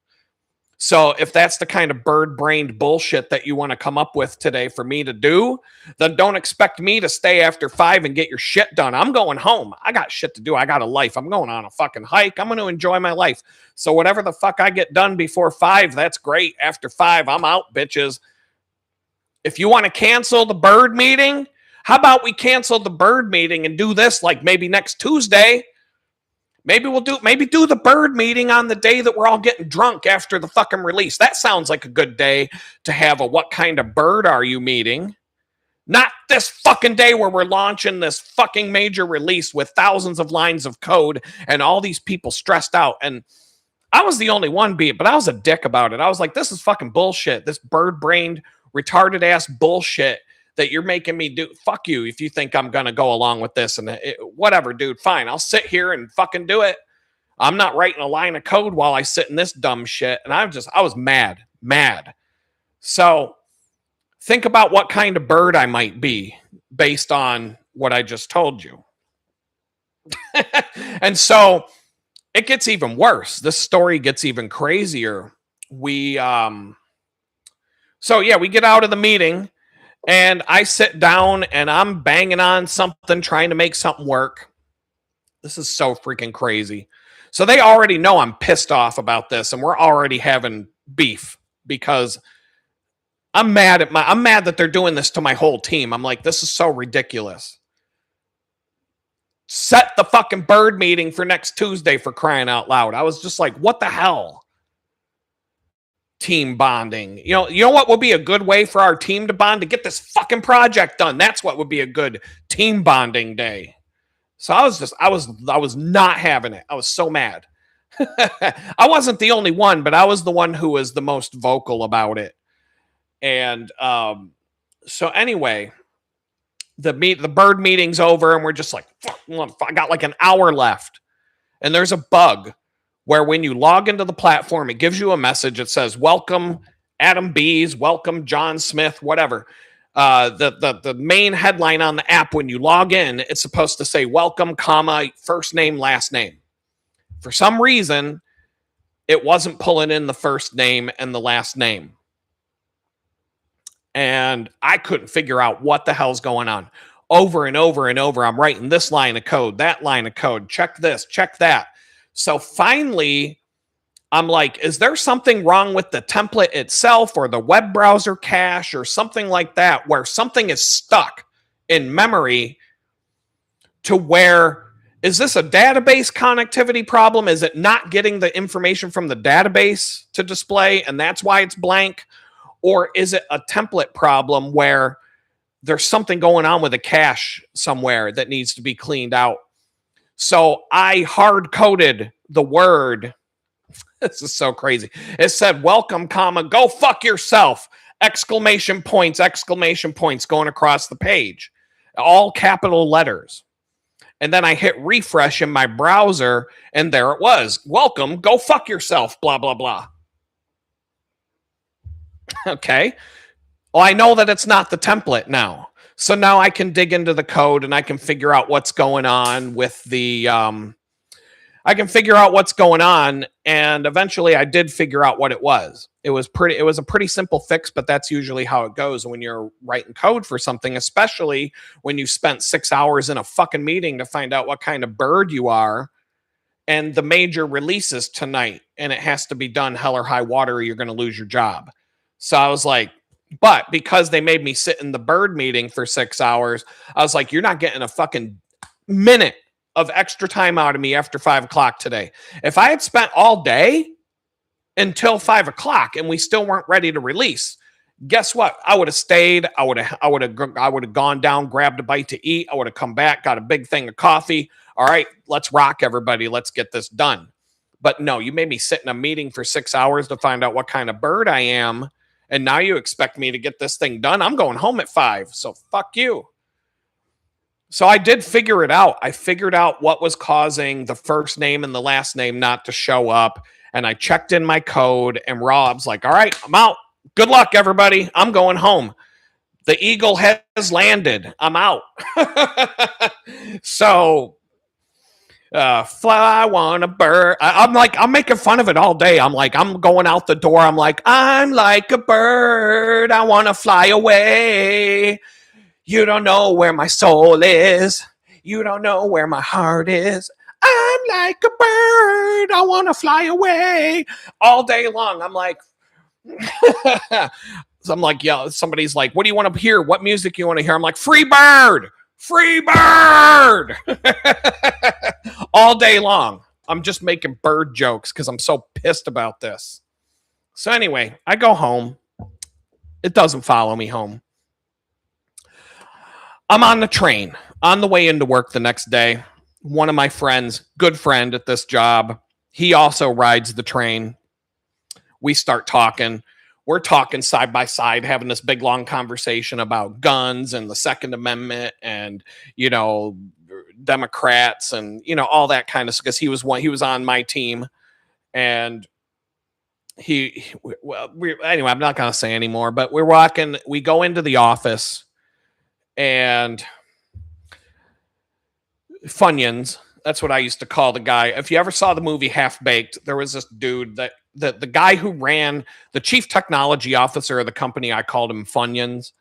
So if that's the kind of bird-brained bullshit that you want to come up with today for me to do, then don't expect me to stay after 5 and get your shit done. I'm going home. I got shit to do. I got a life. I'm going on a fucking hike. I'm going to enjoy my life. So whatever the fuck I get done before 5, that's great. After 5, I'm out, bitches. If you want to cancel the bird meeting, how about we cancel the bird meeting and do this like maybe next Tuesday? Maybe do the bird meeting on the day that we're all getting drunk after the fucking release. That sounds like a good day to have a what kind of bird are you meeting? Not this fucking day where we're launching this fucking major release with thousands of lines of code and all these people stressed out. And I was the only one but I was a dick about it. I was like, this is fucking bullshit. This bird-brained, retarded ass bullshit that you're making me do. Fuck you if you think I'm going to go along with this. And whatever, dude, fine. I'll sit here and fucking do it. I'm not writing a line of code while I sit in this dumb shit. And I was mad. So think about what kind of bird I might be based on what I just told you. And so it gets even worse. This story gets even crazier. We get out of the meeting. And I sit down and I'm banging on something, trying to make something work. This is so freaking crazy. So they already know I'm pissed off about this, and we're already having beef because I'm mad that they're doing this to my whole team. I'm like, this is so ridiculous. Set the fucking bird meeting for next Tuesday, for crying out loud. I was just like, what the hell? Team bonding. You know what would be a good way for our team to bond? To get this fucking project done. That's what would be a good team bonding day. So I was not having it. I was so mad. I wasn't the only one, but I was the one who was the most vocal about it. And so anyway, the bird meeting's over, and we're just like, fuck, I got like an hour left. And there's a bug where when you log into the platform, it gives you a message. It says, welcome Adam Bees, welcome John Smith, whatever. The main headline on the app when you log in, it's supposed to say welcome, comma, first name, last name. For some reason, it wasn't pulling in the first name and the last name. And I couldn't figure out what the hell's going on. Over and over and over, I'm writing this line of code, that line of code, check this, check that. So finally, I'm like, is there something wrong with the template itself or the web browser cache or something like that where something is stuck in memory to where, is this a database connectivity problem? Is it not getting the information from the database to display and that's why it's blank? Or is it a template problem where there's something going on with a cache somewhere that needs to be cleaned out? So I hard coded the word. This is so crazy. It said, welcome, comma, go fuck yourself, exclamation points, going across the page, all capital letters. And then I hit refresh in my browser, and there it was. Welcome, go fuck yourself, blah, blah, blah. Okay. Well, I know that it's not the template now. So now I can dig into the code and I can figure out what's going on with the, I can figure out what's going on. And eventually I did figure out what it was. It was a pretty simple fix, but that's usually how it goes when you're writing code for something, especially when you spent 6 hours in a fucking meeting to find out what kind of bird you are. And the major releases tonight, and it has to be done hell or high water, or you're going to lose your job. So I was like, but because they made me sit in the bird meeting for 6 hours, I was like, you're not getting a fucking minute of extra time out of me after 5 o'clock today. If I had spent all day until 5 o'clock and we still weren't ready to release, guess what? I would have stayed. I would have gone down, grabbed a bite to eat. I would have come back, got a big thing of coffee. All right, let's rock, everybody. Let's get this done. But no, you made me sit in a meeting for 6 hours to find out what kind of bird I am. And now you expect me to get this thing done. I'm going home at 5. So fuck you. So I did figure it out. I figured out what was causing the first name and the last name not to show up. And I checked in my code, and Rob's like, all right, I'm out. Good luck, everybody. I'm going home. The eagle has landed. I'm out. So, fly, I want a bird. I'm like, I'm making fun of it all day. I'm like, I'm going out the door. I'm like, I'm like a bird. I want to fly away. You don't know where my soul is. You don't know where my heart is. I'm like a bird. I want to fly away. All day long. I'm like, so I'm like, yeah, somebody's like, what do you want to hear? What music you want to hear? I'm like, free bird. Free bird. All day long. I'm just making bird jokes because I'm so pissed about this. So anyway, I go home. It doesn't follow me home. I'm on the train on the way into work the next day. One of my friends, good friend at this job, he also rides the train. We start talking. We're talking side by side, having this big, long conversation about guns and the Second Amendment and, you know, Democrats and, you know, all that kind of stuff. Because he was on my team. And anyway, I'm not going to say anymore, but we're walking. We go into the office. And Funyuns, that's what I used to call the guy. If you ever saw the movie Half Baked, there was this dude that the guy who ran, the chief technology officer of the company, I called him Funyuns.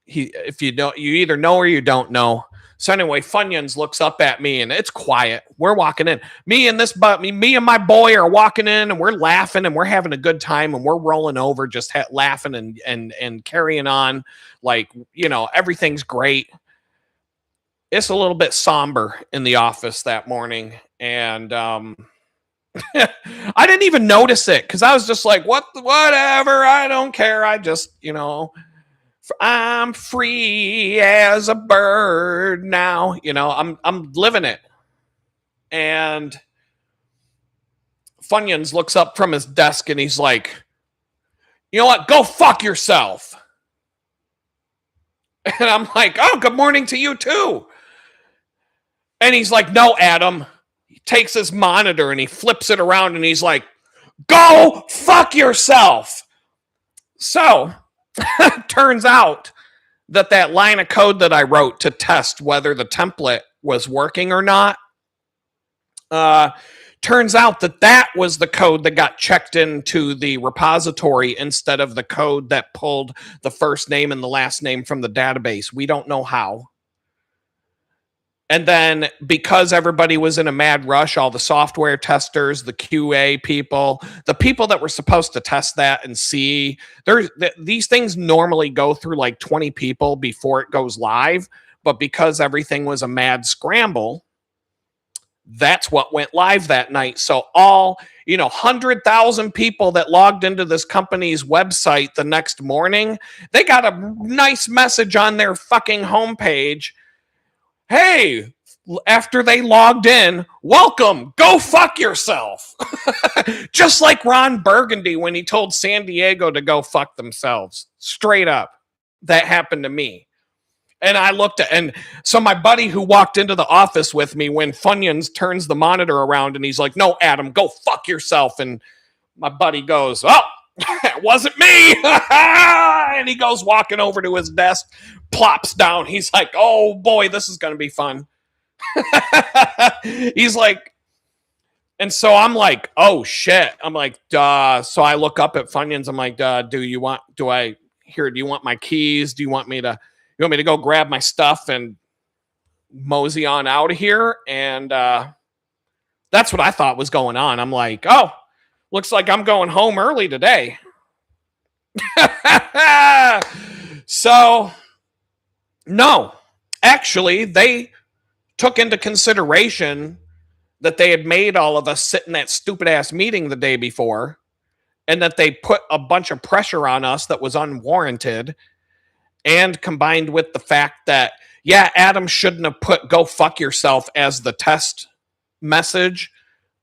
If you don't, you either know or you don't know. So anyway, Funyuns looks up at me and it's quiet. We're walking in. Me and my boy are walking in and we're laughing and we're having a good time and we're rolling over, just laughing and carrying on. Like, you know, everything's great. It's a little bit somber in the office that morning. And I didn't even notice it because I was just like, whatever, I don't care. I just, you know, I'm free as a bird now. You know, I'm living it. And Funyuns looks up from his desk and he's like, you know what? Go fuck yourself. And I'm like, oh, good morning to you too. And he's like, no, Adam. He takes his monitor and he flips it around and he's like, go fuck yourself. So Turns out that line of code that I wrote to test whether the template was working or not, turns out that was the code that got checked into the repository instead of the code that pulled the first name and the last name from the database. We don't know how. And then because everybody was in a mad rush, all the software testers, the QA people, the people that were supposed to test that and see, these things normally go through like 20 people before it goes live. But because everything was a mad scramble, that's what went live that night. So all, 100,000 people that logged into this company's website the next morning, they got a nice message on their fucking homepage. Hey, after they logged in, welcome, go fuck yourself. Just like Ron Burgundy when he told San Diego to go fuck themselves. Straight up. That happened to me. And I looked at, and so my buddy who walked into the office with me when Funyuns turns the monitor around and he's like, no, Adam, go fuck yourself. And my buddy goes, oh, it wasn't me. And he goes walking over to his desk, plops down. He's like, oh boy, this is going to be fun. He's like, and so I'm like, oh shit. I'm like, duh. So I look up at Funyuns. I'm like, do you want my keys? Do you want me to go grab my stuff and mosey on out of here? And that's what I thought was going on. I'm like, oh, looks like I'm going home early today. So, no, actually, they took into consideration that they had made all of us sit in that stupid ass meeting the day before, and that they put a bunch of pressure on us that was unwarranted. And combined with the fact that, yeah, Adam shouldn't have put go fuck yourself as the test message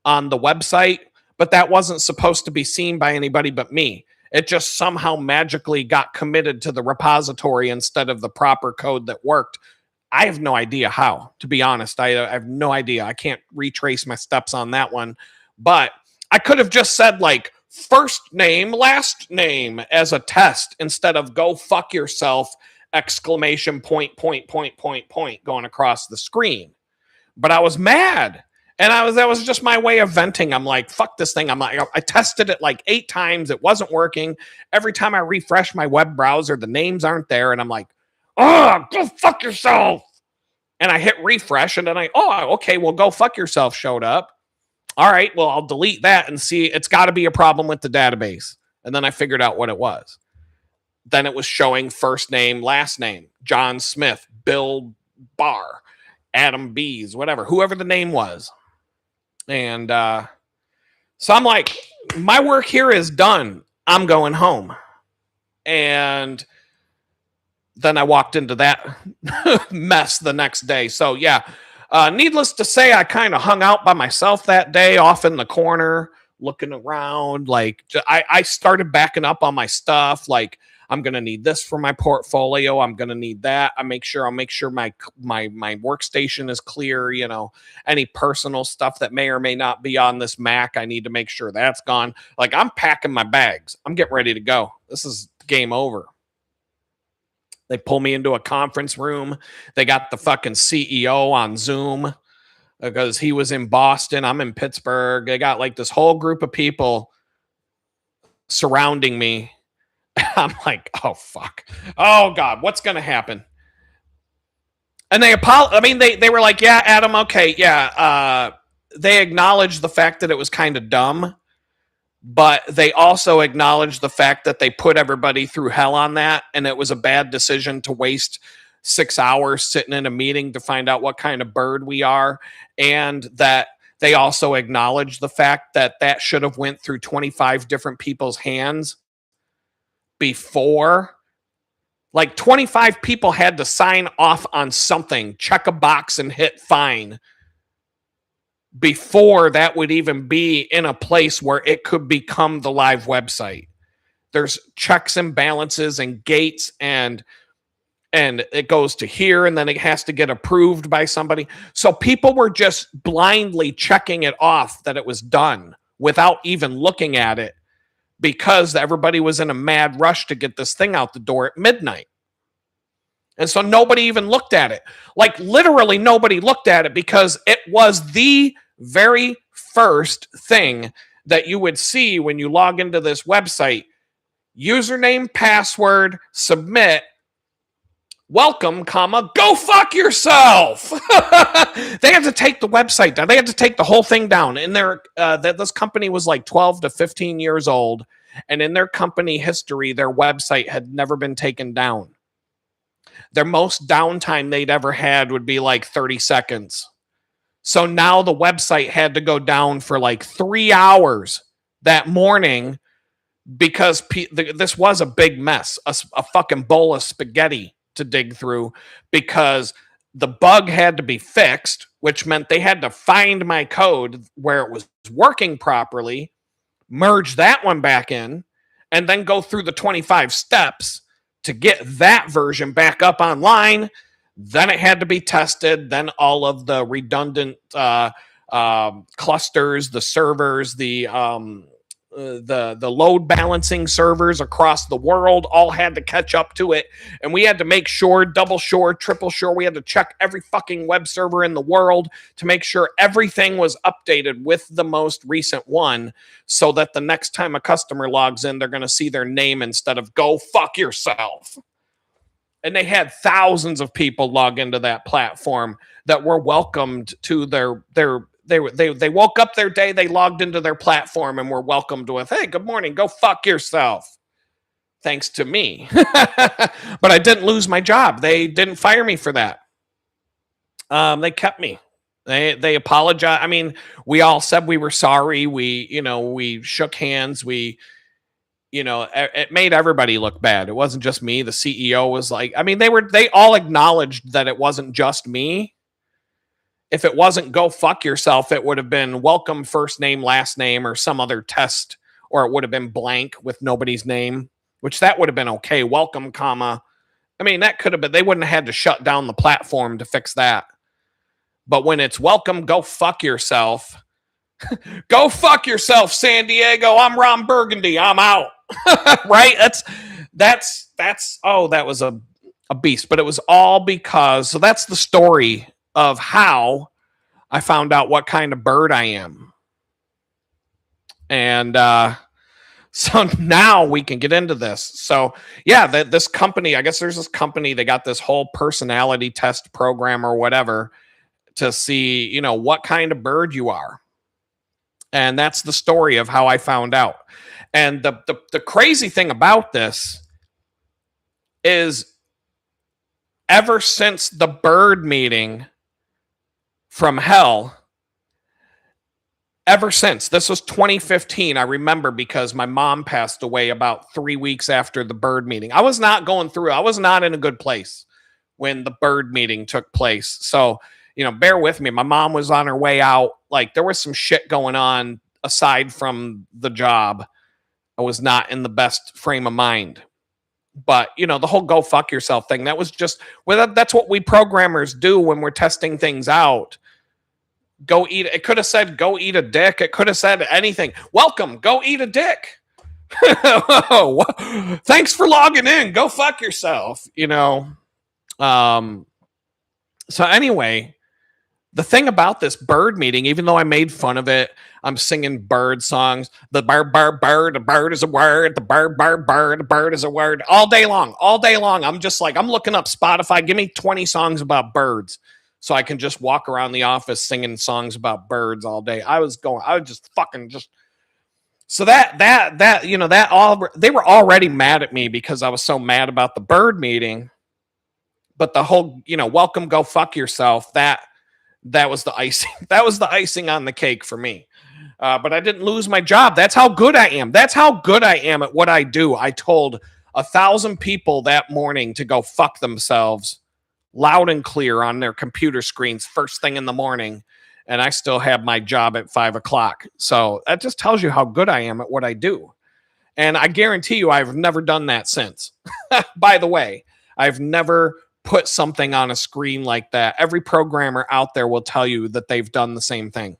on the website, but that wasn't supposed to be seen by anybody but me. It just somehow magically got committed to the repository instead of the proper code that worked. I have no idea how, to be honest. I have no idea. I can't retrace my steps on that one. But I could have just said, like, first name, last name as a test instead of go fuck yourself, exclamation point, going across the screen. But I was mad. And that was just my way of venting. I'm like, fuck this thing. I'm like, I tested it like 8 times. It wasn't working. Every time I refresh my web browser, the names aren't there. And I'm like, oh, go fuck yourself. And I hit refresh and then okay, well, go fuck yourself showed up. All right, well, I'll delete that and see. It's got to be a problem with the database. And then I figured out what it was. Then it was showing first name, last name, John Smith, Bill Barr, Adam Bees, whatever, whoever the name was. And so I'm like, my work here is done. I'm going home. And then I walked into that mess the next day. So, yeah. Needless to say, I kind of hung out by myself that day, off in the corner, looking around. Like, I started backing up on my stuff. Like, I'm gonna need this for my portfolio. I'm gonna need that. I'll make sure my workstation is clear. Any personal stuff that may or may not be on this Mac, I need to make sure that's gone. Like, I'm packing my bags. I'm getting ready to go. This is game over. They pull me into a conference room. They got the fucking CEO on Zoom because he was in Boston. I'm in Pittsburgh. They got like this whole group of people surrounding me. I'm like, oh, fuck. Oh, God, what's going to happen? And they were like, yeah, Adam, okay, yeah. They acknowledged the fact that it was kind of dumb. But they also acknowledged the fact that they put everybody through hell on that, and it was a bad decision to waste 6 hours sitting in a meeting to find out what kind of bird we are, and that they also acknowledged the fact that should have went through 25 different people's hands before. Like 25 people had to sign off on something, check a box and hit fine before that would even be in a place where it could become the live website. There's checks and balances and gates and it goes to here and then it has to get approved by somebody. So people were just blindly checking it off that it was done without even looking at it because everybody was in a mad rush to get this thing out the door at midnight. And so nobody even looked at it. Like literally nobody looked at it because it was the very first thing that you would see when you log into this website. Username, password, submit, welcome, comma, go fuck yourself. They had to take the website down. They had to take the whole thing down. And this company was like 12 to 15 years old. And in their company history, their website had never been taken down. Their most downtime they'd ever had would be like 30 seconds. So now the website had to go down for like 3 hours that morning because this was a big mess, a fucking bowl of spaghetti to dig through, because the bug had to be fixed, which meant they had to find my code where it was working properly, merge that one back in, and then go through the 25 steps to get that version back up online. Then it had to be tested. Then all of the redundant clusters, the servers, the load balancing servers across the world all had to catch up to it. And we had to make sure, double sure, triple sure, we had to check every fucking web server in the world to make sure everything was updated with the most recent one, so that the next time a customer logs in, they're going to see their name instead of go fuck yourself. And they had thousands of people log into that platform that were welcomed to they woke up their day, they logged into their platform and were welcomed with, hey, good morning, go fuck yourself. Thanks to me. But I didn't lose my job. They didn't fire me for that. They kept me. They apologized. I mean, we all said we were sorry. We shook hands. It made everybody look bad. It wasn't just me. The CEO was like, I mean, they all acknowledged that it wasn't just me. If it wasn't go fuck yourself, it would have been welcome first name, last name, or some other test, or it would have been blank with nobody's name, which that would have been okay. Welcome, comma. I mean, that could have been, they wouldn't have had to shut down the platform to fix that. But when it's welcome, go fuck yourself. Go fuck yourself, San Diego. I'm Ron Burgundy. I'm out. Right? That was a beast. But it was all because, so that's the story of how I found out what kind of bird I am. And so now we can get into this. So yeah, this company, I guess there's this company, they got this whole personality test program or whatever to see, what kind of bird you are. And that's the story of how I found out. And the crazy thing about this is, ever since the bird meeting from hell, ever since, this was 2015, I remember, because my mom passed away about 3 weeks after the bird meeting. I was not in a good place when the bird meeting took place. So, bear with me. My mom was on her way out. Like, there was some shit going on aside from the job. I was not in the best frame of mind. But, the whole go fuck yourself thing, that was just, that's what we programmers do when we're testing things out. It could have said, go eat a dick. It could have said anything. Welcome, go eat a dick. Thanks for logging in. Go fuck yourself, So anyway, the thing about this bird meeting, even though I made fun of it, I'm singing bird songs. The bird, the bird is a word. The bird, the bird is a word. All day long. I'm just like, I'm looking up Spotify. Give me 20 songs about birds so I can just walk around the office singing songs about birds all day. So they were already mad at me because I was so mad about the bird meeting. But the whole, welcome, go fuck yourself, that was the icing. That was the icing on the cake for me. But I didn't lose my job. That's how good I am. That's how good I am at what I do. I told 1,000 people that morning to go fuck themselves, loud and clear on their computer screens, first thing in the morning. And I still have my job at 5 o'clock. So that just tells you how good I am at what I do. And I guarantee you, I've never done that since. By the way, I've never put something on a screen like that. Every programmer out there will tell you that they've done the same thing.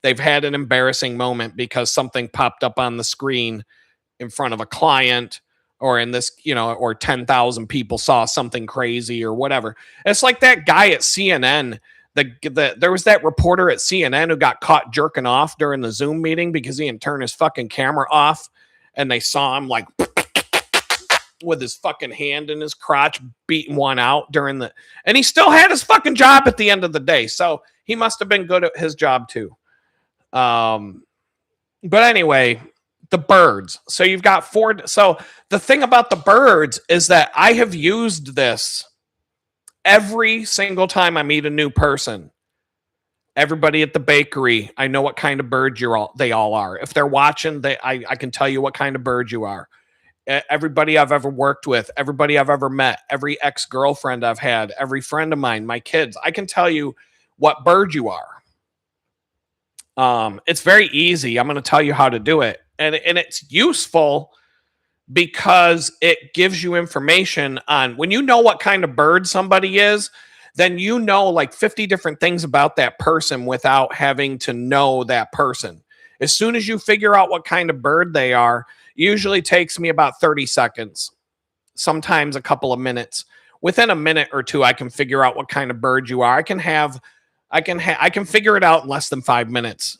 They've had an embarrassing moment because something popped up on the screen in front of a client, or in this, or 10,000 people saw something crazy or whatever. It's like that guy at CNN. There was that reporter at CNN who got caught jerking off during the Zoom meeting because he didn't turn his fucking camera off, and they saw him like with his fucking hand in his crotch beating one out and he still had his fucking job at the end of the day. So he must have been good at his job too. But anyway, the birds. So you've got 4. So the thing about the birds is that I have used this every single time I meet a new person. Everybody at the bakery, I know what kind of bird they all are. If they're watching, I can tell you what kind of bird you are. Everybody I've ever worked with, everybody I've ever met, every ex-girlfriend I've had, every friend of mine, my kids, I can tell you what bird you are. It's very easy. I'm going to tell you how to do it. And it's useful because it gives you information on when you know what kind of bird somebody is, then you know like 50 different things about that person without having to know that person. As soon as you figure out what kind of bird they are, usually takes me about 30 seconds, sometimes a couple of minutes. Within a minute or two, I can figure out what kind of bird you are. I can figure it out in less than 5 minutes.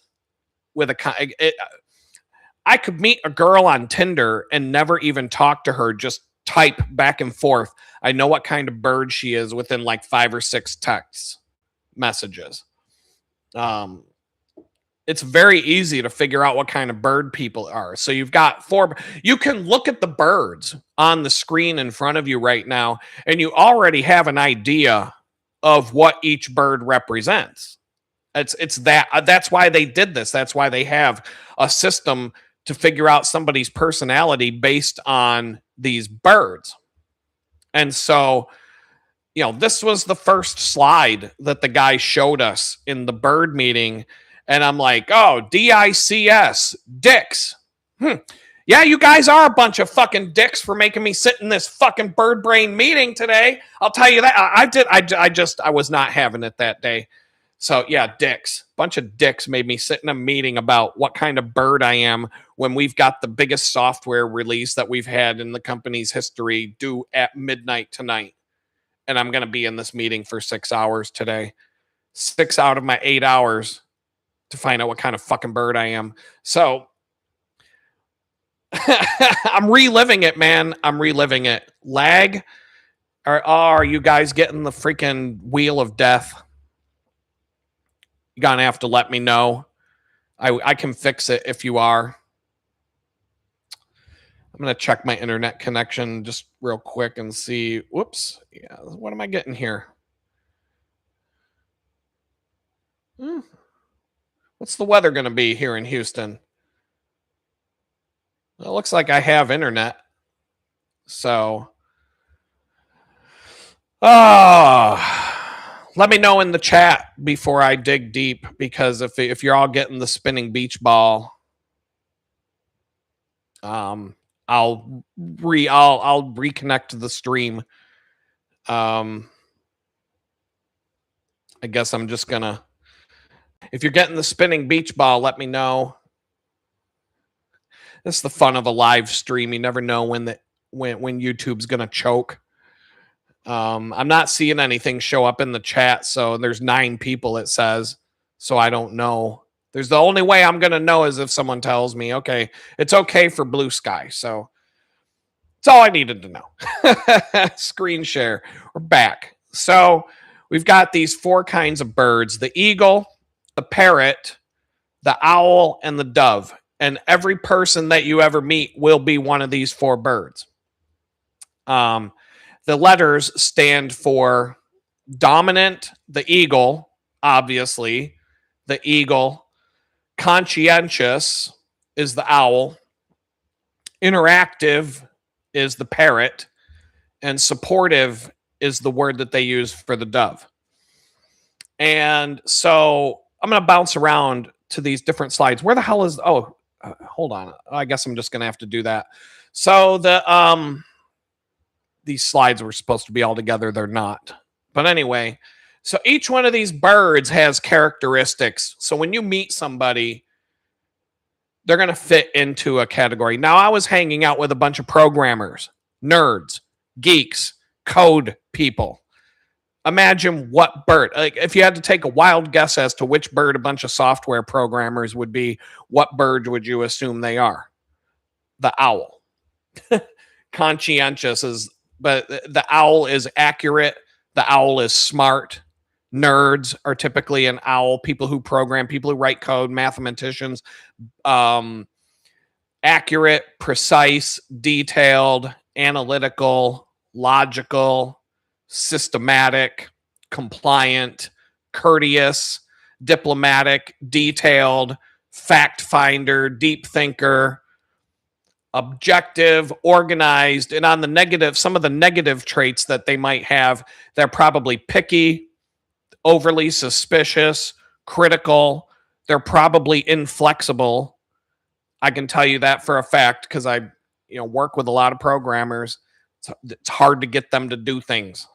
I could meet a girl on Tinder and never even talk to her, just type back and forth. I know what kind of bird she is within like 5 or 6 text messages. It's very easy to figure out what kind of bird people are. So you've got 4. You can look at the birds on the screen in front of you right now, and you already have an idea of what each bird represents. That's why they did this. That's why they have a system to figure out somebody's personality based on these birds. And so, this was the first slide that the guy showed us in the bird meeting. And I'm like, oh, DICS, dicks. Yeah, you guys are a bunch of fucking dicks for making me sit in this fucking bird brain meeting today. I'll tell you that. I was not having it that day. So yeah, dicks. Bunch of dicks made me sit in a meeting about what kind of bird I am when we've got the biggest software release that we've had in the company's history due at midnight tonight. And I'm going to be in this meeting for 6 hours today. 6 out of my 8 hours to find out what kind of fucking bird I am. So I'm reliving it, man. I'm reliving it. Lag? Are you guys getting the freaking wheel of death? You're going to have to let me know. I can fix it if you are. I'm going to check my internet connection just real quick and see. Whoops. Yeah, what am I getting here? What's the weather going to be here in Houston? Well, it looks like I have internet. So, let me know in the chat before I dig deep, because if you're all getting the spinning beach ball, I'll reconnect to the stream. I guess I'm just gonna. If you're getting the spinning beach ball, let me know. This is the fun of a live stream. You never know when YouTube's gonna choke. I'm not seeing anything show up in the chat, so there's 9 people, it says. So I don't know. There's the only way I'm gonna know is if someone tells me, okay, it's okay for Blue Sky. So that's all I needed to know. Screen share. We're back. So we've got these 4 kinds of birds: the eagle, the parrot, the owl, and the dove. And every person that you ever meet will be one of these 4 birds. The letters stand for dominant, the eagle, obviously, the eagle. Conscientious is the owl. Interactive is the parrot. And supportive is the word that they use for the dove. And so I'm going to bounce around to these different slides. Where the hell is... hold on. I guess I'm just going to have to do that. So these slides were supposed to be all together. They're not. But anyway, so each one of these birds has characteristics. So when you meet somebody, they're going to fit into a category. Now, I was hanging out with a bunch of programmers, nerds, geeks, code people. Imagine what bird, like if you had to take a wild guess as to which bird a bunch of software programmers would be, what bird would you assume they are? The owl. Conscientious is, but the owl is accurate. The owl is smart. Nerds are typically an owl. People who program, people who write code, mathematicians. Accurate, precise, detailed, analytical, logical, systematic, compliant, courteous, diplomatic, detailed, fact finder, deep thinker, objective, organized. And on the negative, some of the negative traits that they might have, they're probably picky, overly suspicious, critical. They're probably inflexible. I can tell you that for a fact because I, work with a lot of programmers. It's hard to get them to do things,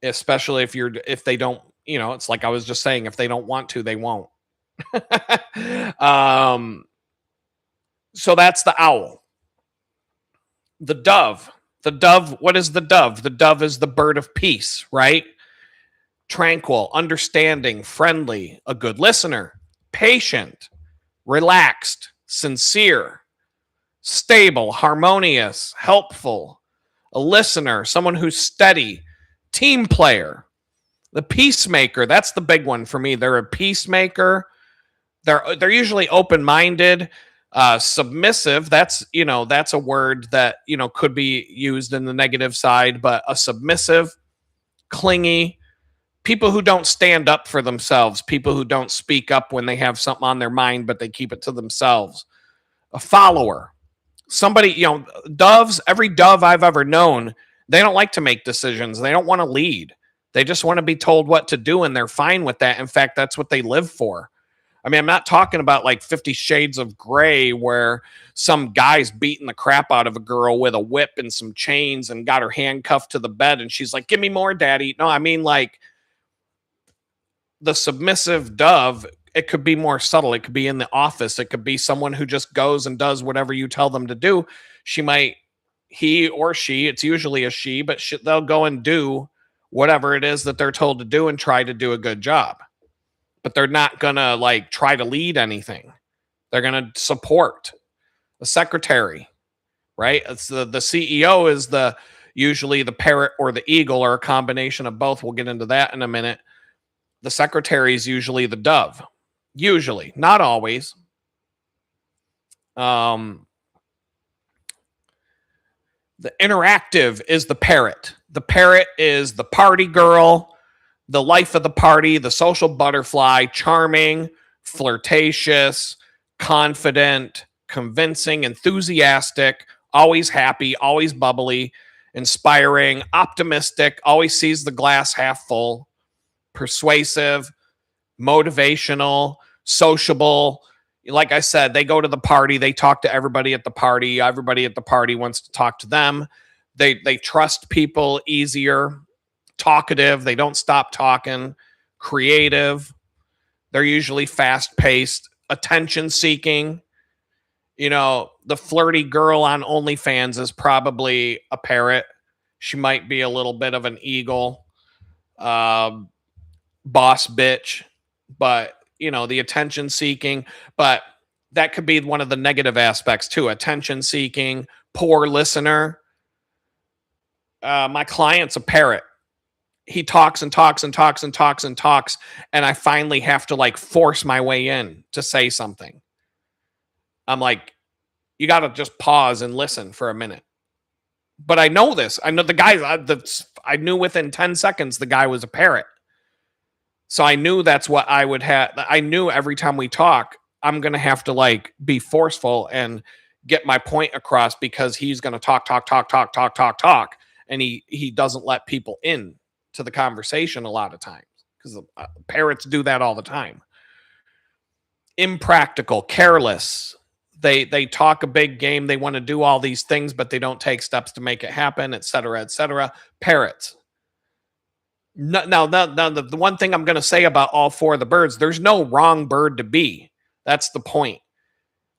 especially if they don't. It's like I was just saying, if they don't want to, they won't. So that's the owl. The dove. The dove. What is the dove? The dove is the bird of peace, right? Tranquil, understanding, friendly, a good listener, patient, relaxed, sincere, stable, harmonious, helpful, a listener, someone who's steady, team player, the peacemaker. That's the big one for me. They're a peacemaker. They're usually open-minded, submissive. That's a word that could be used in the negative side, but a submissive, clingy, people who don't stand up for themselves, people who don't speak up when they have something on their mind, but they keep it to themselves. A follower, somebody, doves, every dove I've ever known, they don't like to make decisions. They don't want to lead. They just want to be told what to do, and they're fine with that. In fact, that's what they live for. I mean, I'm not talking about like 50 Shades of Grey where some guy's beating the crap out of a girl with a whip and some chains and got her handcuffed to the bed and she's like, give me more, daddy. No, I mean like the submissive dove, it could be more subtle. It could be in the office. It could be someone who just goes and does whatever you tell them to do. He or she, it's usually a she, but they'll go and do whatever it is that they're told to do and try to do a good job. But they're not going to like try to lead anything. They're going to support a secretary, right? It's the CEO is usually the parrot or the eagle or a combination of both. We'll get into that in a minute. The secretary is usually the dove. Usually, not always. The interactive is the parrot. The parrot is the party girl, the life of the party, the social butterfly, charming, flirtatious, confident, convincing, enthusiastic, always happy, always bubbly, inspiring, optimistic, always sees the glass half full, persuasive, motivational, sociable. Like I said, they go to the party, they talk to everybody at the party. Everybody at the party wants to talk to them. They trust people easier, talkative, they don't stop talking, creative. They're usually fast-paced, attention-seeking. The flirty girl on OnlyFans is probably a parrot. She might be a little bit of an eagle, boss bitch, but the attention seeking, but that could be one of the negative aspects too. Attention seeking, poor listener. My client's a parrot. He talks and talks and talks and talks and talks, and I finally have to like force my way in to say something. I'm like, you got to just pause and listen for a minute. But I know this. I know the guy. I knew within 10 seconds the guy was a parrot. So I knew that's what I would have. I knew every time we talk, I'm going to have to like be forceful and get my point across because he's going to talk. And he doesn't let people in to the conversation a lot of times because parrots do that all the time. Impractical, careless. They talk a big game. They want to do all these things, but they don't take steps to make it happen, et cetera, et cetera. Parrots. Now, the one thing I'm going to say about all four of the birds, there's no wrong bird to be. That's the point.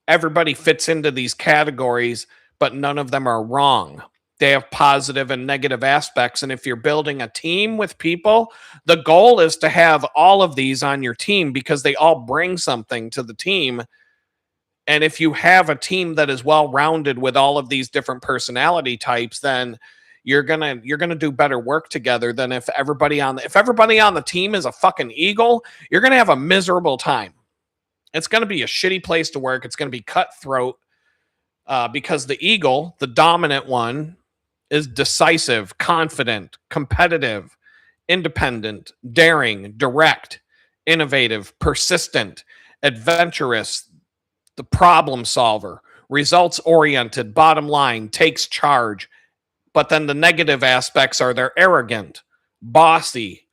everybody fits into these categories, but none of them are wrong. They have positive and negative aspects. And if you're building a team with people, the goal is to have all of these on your team because they all bring something to the team. And if you have a team that is well rounded with all of these different personality types, then you're gonna do better work together than if everybody on the team is a fucking eagle. You're gonna have a miserable time. It's gonna be a shitty place to work. It's gonna be cutthroat because the eagle, the dominant one, is decisive, confident, competitive, independent, daring, direct, innovative, persistent, adventurous, the problem solver, results oriented, bottom line, takes charge. But then the negative aspects are they're arrogant, bossy,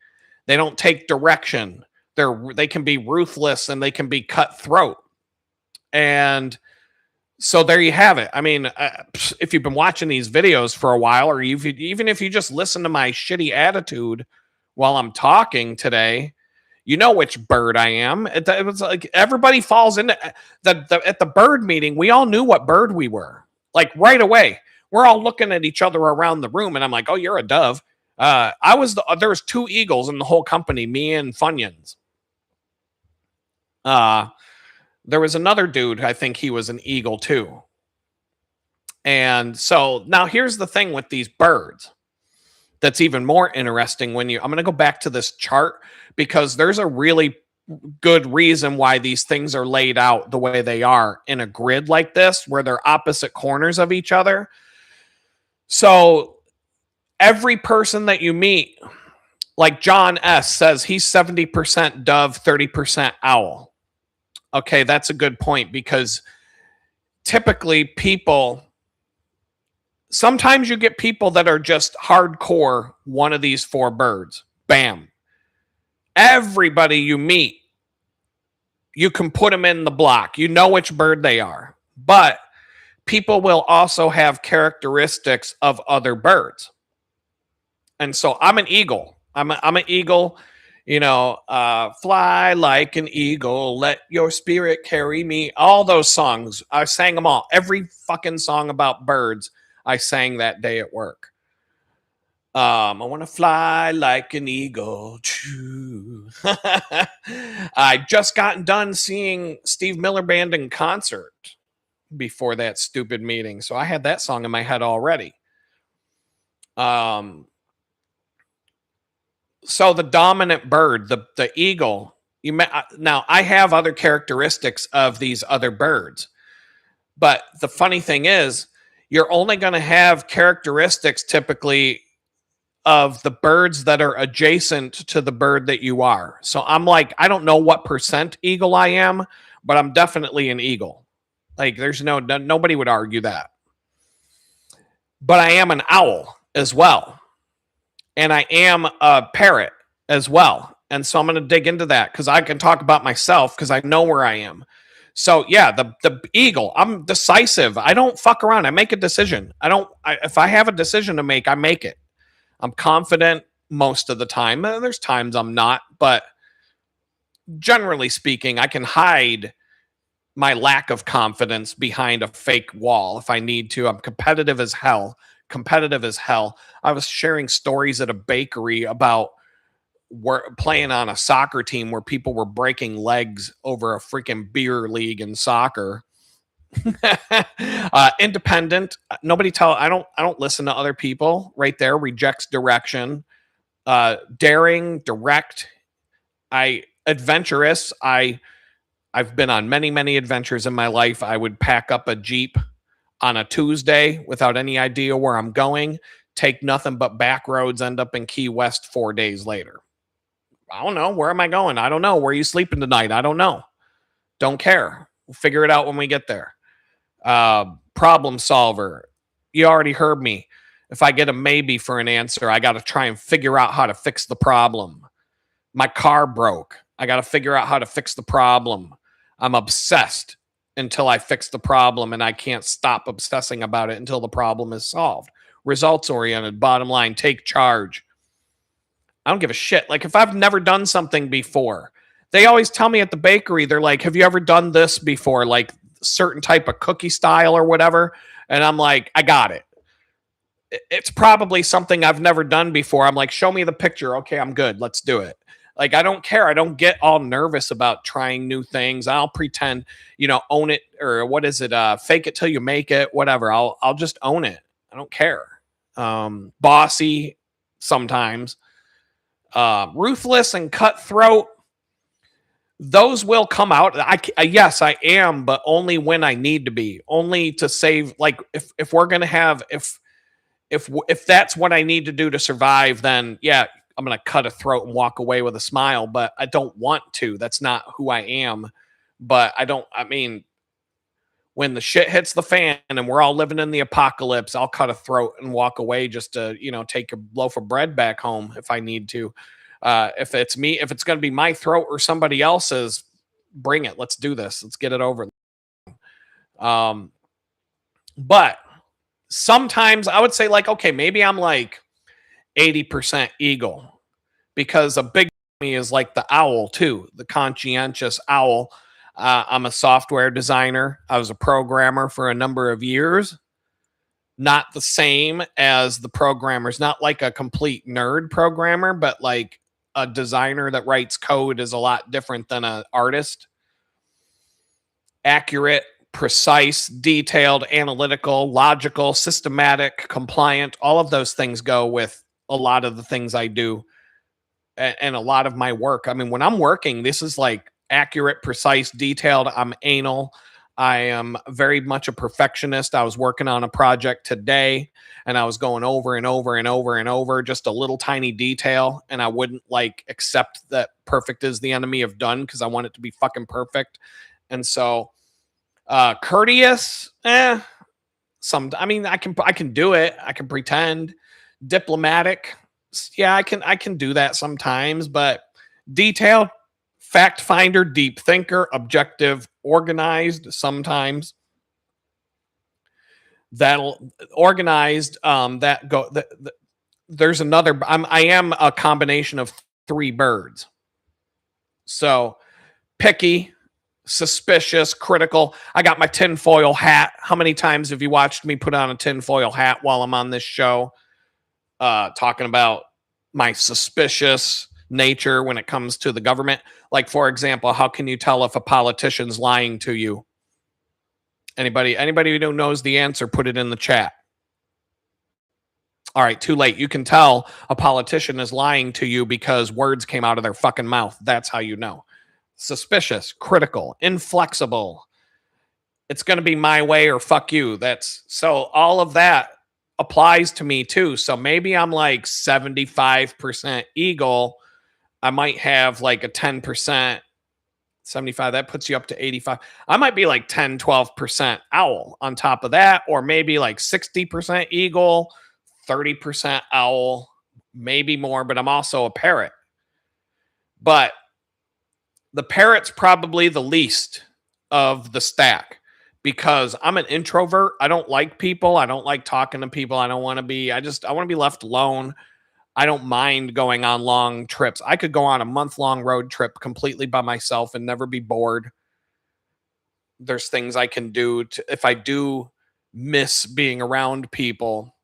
they don't take direction, they can be ruthless and they can be cutthroat. And so there you have it. I mean, if you've been watching these videos for a while, or even if you just listen to my shitty attitude while I'm talking today, you know which bird I am. It was like everybody falls into at the bird meeting. We all knew what bird we were, like right away. We're all looking at each other around the room, and I'm like, "Oh, you're a dove." There was 2 eagles in the whole company, me and Funyuns. There was another dude, I think he was an eagle too. And so now here's the thing with these birds that's even more interesting I'm going to go back to this chart because there's a really good reason why these things are laid out the way they are in a grid like this, where they're opposite corners of each other. So every person that you meet, like John S. says he's 70% dove, 30% owl. Okay, that's a good point because typically sometimes you get people that are just hardcore one of these 4 birds. Bam. Everybody you meet, you can put them in the block. You know which bird they are. But people will also have characteristics of other birds. And so I'm an eagle. I'm an eagle. Fly like an eagle, let your spirit carry me. All those songs, I sang them all. Every fucking song about birds, I sang that day at work. I want to fly like an eagle. I just gotten done seeing Steve Miller Band in concert before that stupid meeting, so I had that song in my head already. So the dominant bird, the eagle, now I have other characteristics of these other birds. But the funny thing is, you're only going to have characteristics typically of the birds that are adjacent to the bird that you are. So I'm like, I don't know what percent eagle I am, but I'm definitely an eagle. Like there's nobody would argue that. But I am an owl as well. And I am a parrot as well. And so I'm going to dig into that because I can talk about myself because I know where I am. So yeah, the eagle, I'm decisive. I don't fuck around. I make a decision. If I have a decision to make, I make it. I'm confident most of the time. There's times I'm not, but generally speaking, I can hide my lack of confidence behind a fake wall if I need to. I'm competitive as hell. I was sharing stories at a bakery about playing on a soccer team where people were breaking legs over a freaking beer league in soccer. Independent. I don't listen to other people. Right there, rejects direction. Daring, direct. Adventurous. I've been on many adventures in my life. I would pack up a Jeep on a Tuesday without any idea where I'm going, take nothing but back roads, end up in Key West 4 days later. I don't know. Where am I going? I don't know. Where are you sleeping tonight? I don't know. Don't care. We'll figure it out when we get there. Problem solver. You already heard me. If I get a maybe for an answer, I got to try and figure out how to fix the problem. My car broke. I got to figure out how to fix the problem. I'm obsessed until I fix the problem, and I can't stop obsessing about it until the problem is solved. Results oriented, bottom line, take charge. I don't give a shit. Like if I've never done something before, they always tell me at the bakery, they're like, have you ever done this before? Like certain type of cookie style or whatever. And I'm like, I got it. It's probably something I've never done before. I'm like, show me the picture. Okay, I'm good. Let's do it. Like, I don't care. I don't get all nervous about trying new things. I'll pretend, own it, or what is it? Fake it till you make it, whatever. I'll just own it. I don't care. Bossy sometimes. Ruthless and cutthroat. Those will come out. Yes, I am, but only when I need to be. Only to save. Like, if we're gonna have if that's what I need to do to survive, then yeah, I'm gonna cut a throat and walk away with a smile. But I don't want to. That's not who I am. But I mean, when the shit hits the fan and we're all living in the apocalypse, I'll cut a throat and walk away just to take a loaf of bread back home if I need to. If it's going to be my throat or somebody else's, bring it. Let's do this. Let's get it over. But sometimes I would say, like, okay, maybe I'm like 80% eagle, because a big me is like the owl too, the conscientious owl. I'm a software designer. I was a programmer for a number of years. Not the same as the programmers, not like a complete nerd programmer, but like a designer that writes code is a lot different than an artist. Accurate, precise, detailed, analytical, logical, systematic, compliant, all of those things go with a lot of the things I do and a lot of my work. I mean, when I'm working, this is like accurate, precise, detailed. I'm anal. I am very much a perfectionist. I was working on a project today and I was going over and over and over and over just a little tiny detail. And I wouldn't like accept that perfect is the enemy of done, because I want it to be fucking perfect. And so courteous, I mean, I can do it. I can pretend. Diplomatic, yeah, I can do that sometimes, but detailed, fact finder, deep thinker, objective, organized sometimes. That'll organized that go there's another. I am a combination of three birds. So picky, suspicious, critical. I got my tinfoil hat. How many times have you watched me put on a tinfoil hat while I'm on this show? Talking about my suspicious nature when it comes to the government. Like, for example, how can you tell if a politician's lying to you? Anybody who knows the answer, put it in the chat. All right, too late. You can tell a politician is lying to you because words came out of their fucking mouth. That's how you know. Suspicious, critical, inflexible. It's going to be my way or fuck you. That's so all of that applies to me too. So maybe I'm like 75% eagle. I might have like a 10%, 75. That puts you up to 85. I might be like 10, 12% owl on top of that, or maybe like 60% eagle, 30% owl, maybe more, but I'm also a parrot. But the parrot's probably the least of the stack, because I'm an introvert. I don't like people. I don't like talking to people. I want to be left alone. I don't mind going on long trips. I could go on a month-long road trip completely by myself and never be bored. There's things I can do if I do miss being around people.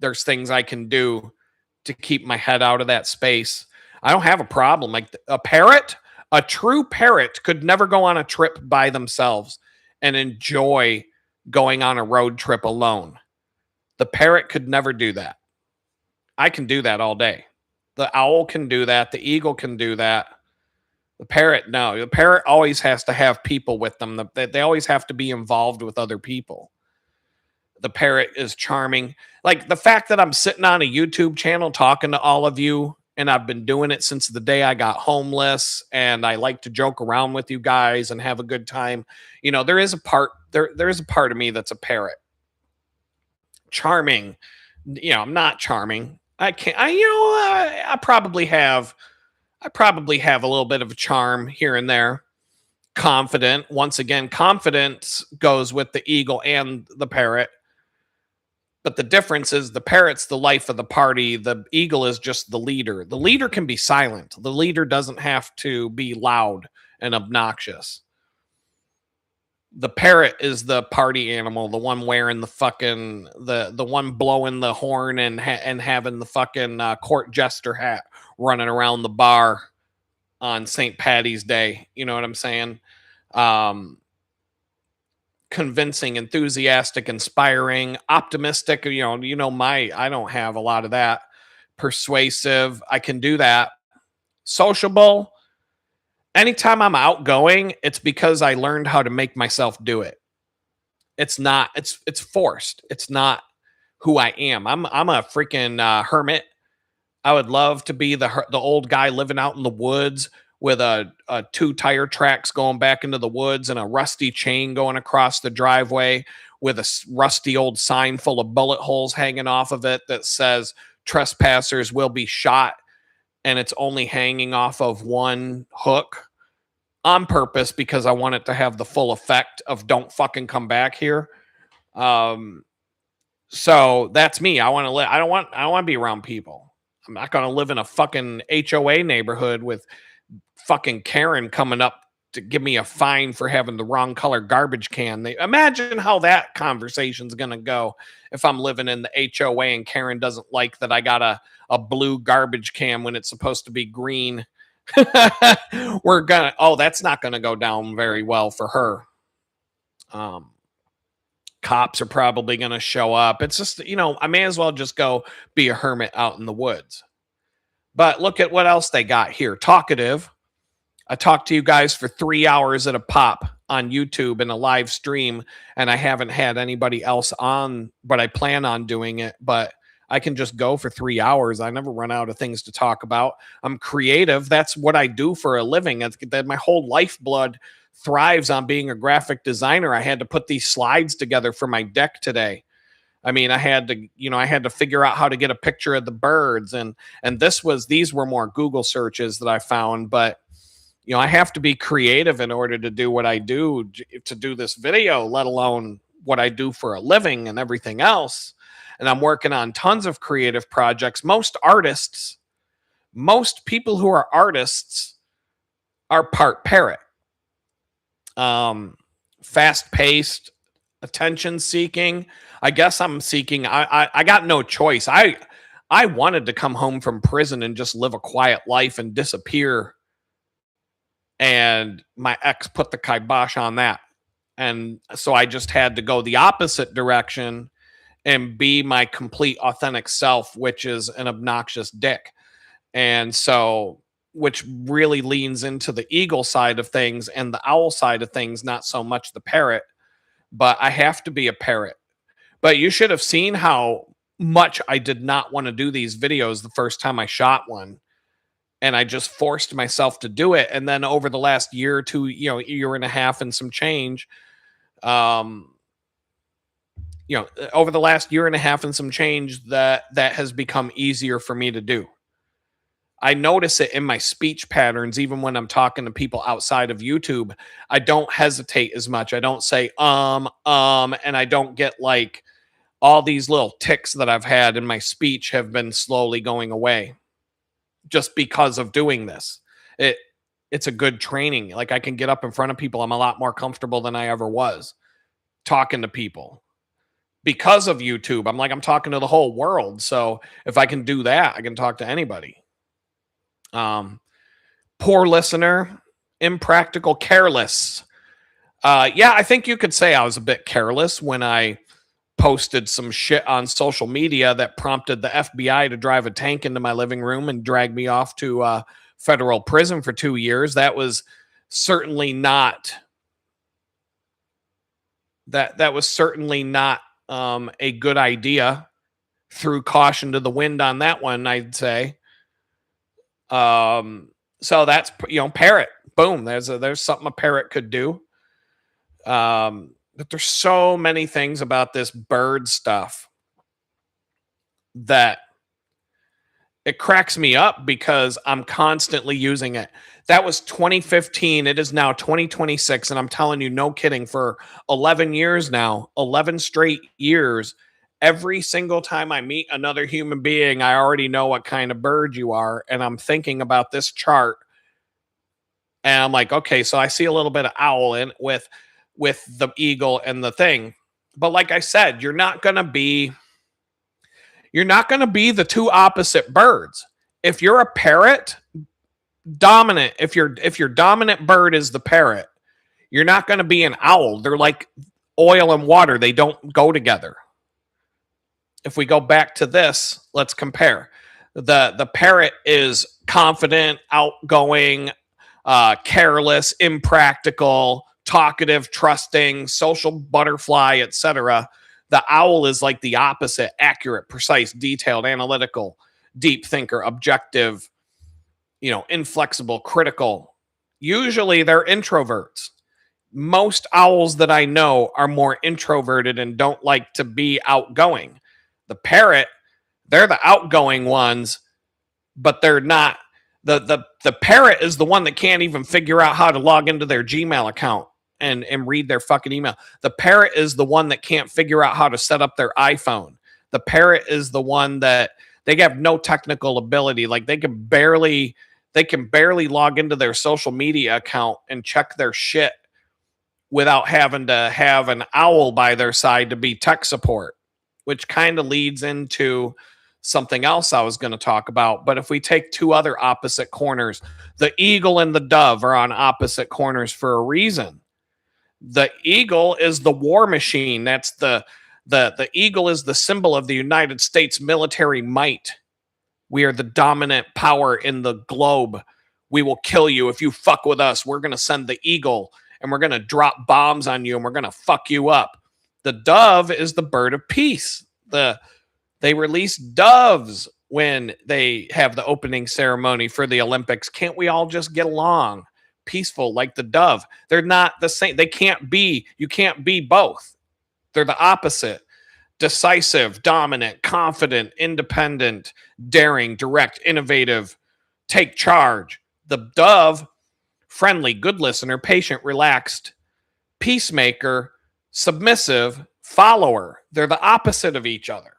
There's things I can do to keep my head out of that space. I don't have a problem. Like a parrot, a true parrot could never go on a trip by themselves and enjoy going on a road trip alone. The parrot could never do that. I can do that all day. The owl can do that. The eagle can do that. The parrot, no. The parrot always has to have people with them. They always have to be involved with other people. The parrot is charming. Like the fact that I'm sitting on a YouTube channel talking to all of you, and I've been doing it since the day I got homeless, and I like to joke around with you guys and have a good time. There is a part of me that's a parrot. Charming. I'm not charming. I can't. I probably have a little bit of a charm here and there. Confident. Once again, confidence goes with the eagle and the parrot. But the difference is the parrot's the life of the party. The eagle is just the leader. The leader can be silent. The leader doesn't have to be loud and obnoxious. The parrot is the party animal, the one wearing the fucking the one blowing the horn and and having the fucking court jester hat running around the bar on St. Patty's Day. You know what I'm saying? Um, Convincing, enthusiastic, inspiring, optimistic. My I don't have a lot of that. Persuasive, I can do that. Sociable. Anytime I'm outgoing, it's because I learned how to make myself do it. It's not. It's forced. It's not who I am. I'm a freaking hermit. I would love to be the old guy living out in the woods with a two tire tracks going back into the woods and a rusty chain going across the driveway with a rusty old sign full of bullet holes hanging off of it that says trespassers will be shot, and it's only hanging off of one hook on purpose because I want it to have the full effect of don't fucking come back here. Um, so that's me. I want to live. I don't want to be around people. I'm not going to live in a fucking HOA neighborhood with fucking Karen coming up to give me a fine for having the wrong color garbage can. Imagine how that conversation's going to go if I'm living in the HOA and Karen doesn't like that I got a blue garbage can when it's supposed to be green. That's not going to go down very well for her. Cops are probably going to show up. It's just, I may as well just go be a hermit out in the woods. But look at what else they got here. Talkative. I talked to you guys for 3 hours at a pop on YouTube in a live stream, and I haven't had anybody else on, but I plan on doing it. But I can just go for 3 hours. I never run out of things to talk about. I'm creative. That's what I do for a living. That my whole lifeblood thrives on being a graphic designer. I had to put these slides together for my deck today. I mean, I had to figure out how to get a picture of the birds, and these were more Google searches that I found, but I have to be creative in order to do what I do, to do this video, let alone what I do for a living and everything else. And I'm working on tons of creative projects. Most people who are artists are part parrot. Fast paced, attention seeking. I guess I'm seeking. I got no choice. I wanted to come home from prison and just live a quiet life and disappear. And my ex put the kibosh on that. And so I just had to go the opposite direction and be my complete authentic self, which is an obnoxious dick. And so, which really leans into the eagle side of things and the owl side of things, not so much the parrot, but I have to be a parrot. But you should have seen how much I did not want to do these videos the first time I shot one. And I just forced myself to do it. And then over the last year or two, year and a half and some change, over the last year and a half and some change, that has become easier for me to do. I notice it in my speech patterns, even when I'm talking to people outside of YouTube. I don't hesitate as much. I don't say, and I don't get like all these little tics that I've had in my speech have been slowly going away just because of doing this. It's a good training. Like, I can get up in front of people. I'm a lot more comfortable than I ever was talking to people because of YouTube. I'm talking to the whole world. So if I can do that, I can talk to anybody. Poor listener, impractical, careless. Yeah, I think you could say I was a bit careless when I posted some shit on social media that prompted the FBI to drive a tank into my living room and drag me off to federal prison for 2 years. That was certainly not that was certainly not a good idea. Threw caution to the wind on that one, I'd say. So that's parrot. Boom. There's something a parrot could do. But there's so many things about this bird stuff that it cracks me up because I'm constantly using it. That was 2015. It is now 2026. And I'm telling you, no kidding, for 11 years now, 11 straight years, every single time I meet another human being, I already know what kind of bird you are. And I'm thinking about this chart. And I'm like, okay, so I see a little bit of owl in with with the eagle and the thing. But like I said, you're not going to be the two opposite birds. If you're a parrot, dominant, if your dominant bird is the parrot, you're not going to be an owl. They're like oil and water. They don't go together. If we go back to this, let's compare. The parrot is confident, outgoing, careless, impractical, talkative, trusting, social butterfly, etc. The owl is like the opposite: accurate, precise, detailed, analytical, deep thinker, objective, inflexible, critical. Usually they're introverts. Most owls that I know are more introverted and don't like to be outgoing. The parrot, they're the outgoing ones, but they're not. The parrot is the one that can't even figure out how to log into their Gmail account and read their fucking email. The parrot is the one that can't figure out how to set up their iPhone. The parrot is the one that they have no technical ability. Like they can barely log into their social media account and check their shit without having to have an owl by their side to be tech support, which kind of leads into something else I was going to talk about. But if we take two other opposite corners, the eagle and the dove are on opposite corners for a reason. The eagle is the war machine. That's the eagle is the symbol of the United States military might. We are the dominant power in the globe. We will kill you if you fuck with us. We're going to send the eagle and we're going to drop bombs on you and we're going to fuck you up. The dove is the bird of peace. They release doves when they have the opening ceremony for the Olympics. Can't we all just get along? Peaceful like the dove. They're not the same. You can't be both. They're the opposite. Decisive, dominant, confident, independent, daring, direct, innovative, take charge. The dove, friendly, good listener, patient, relaxed, peacemaker, submissive, follower. They're the opposite of each other.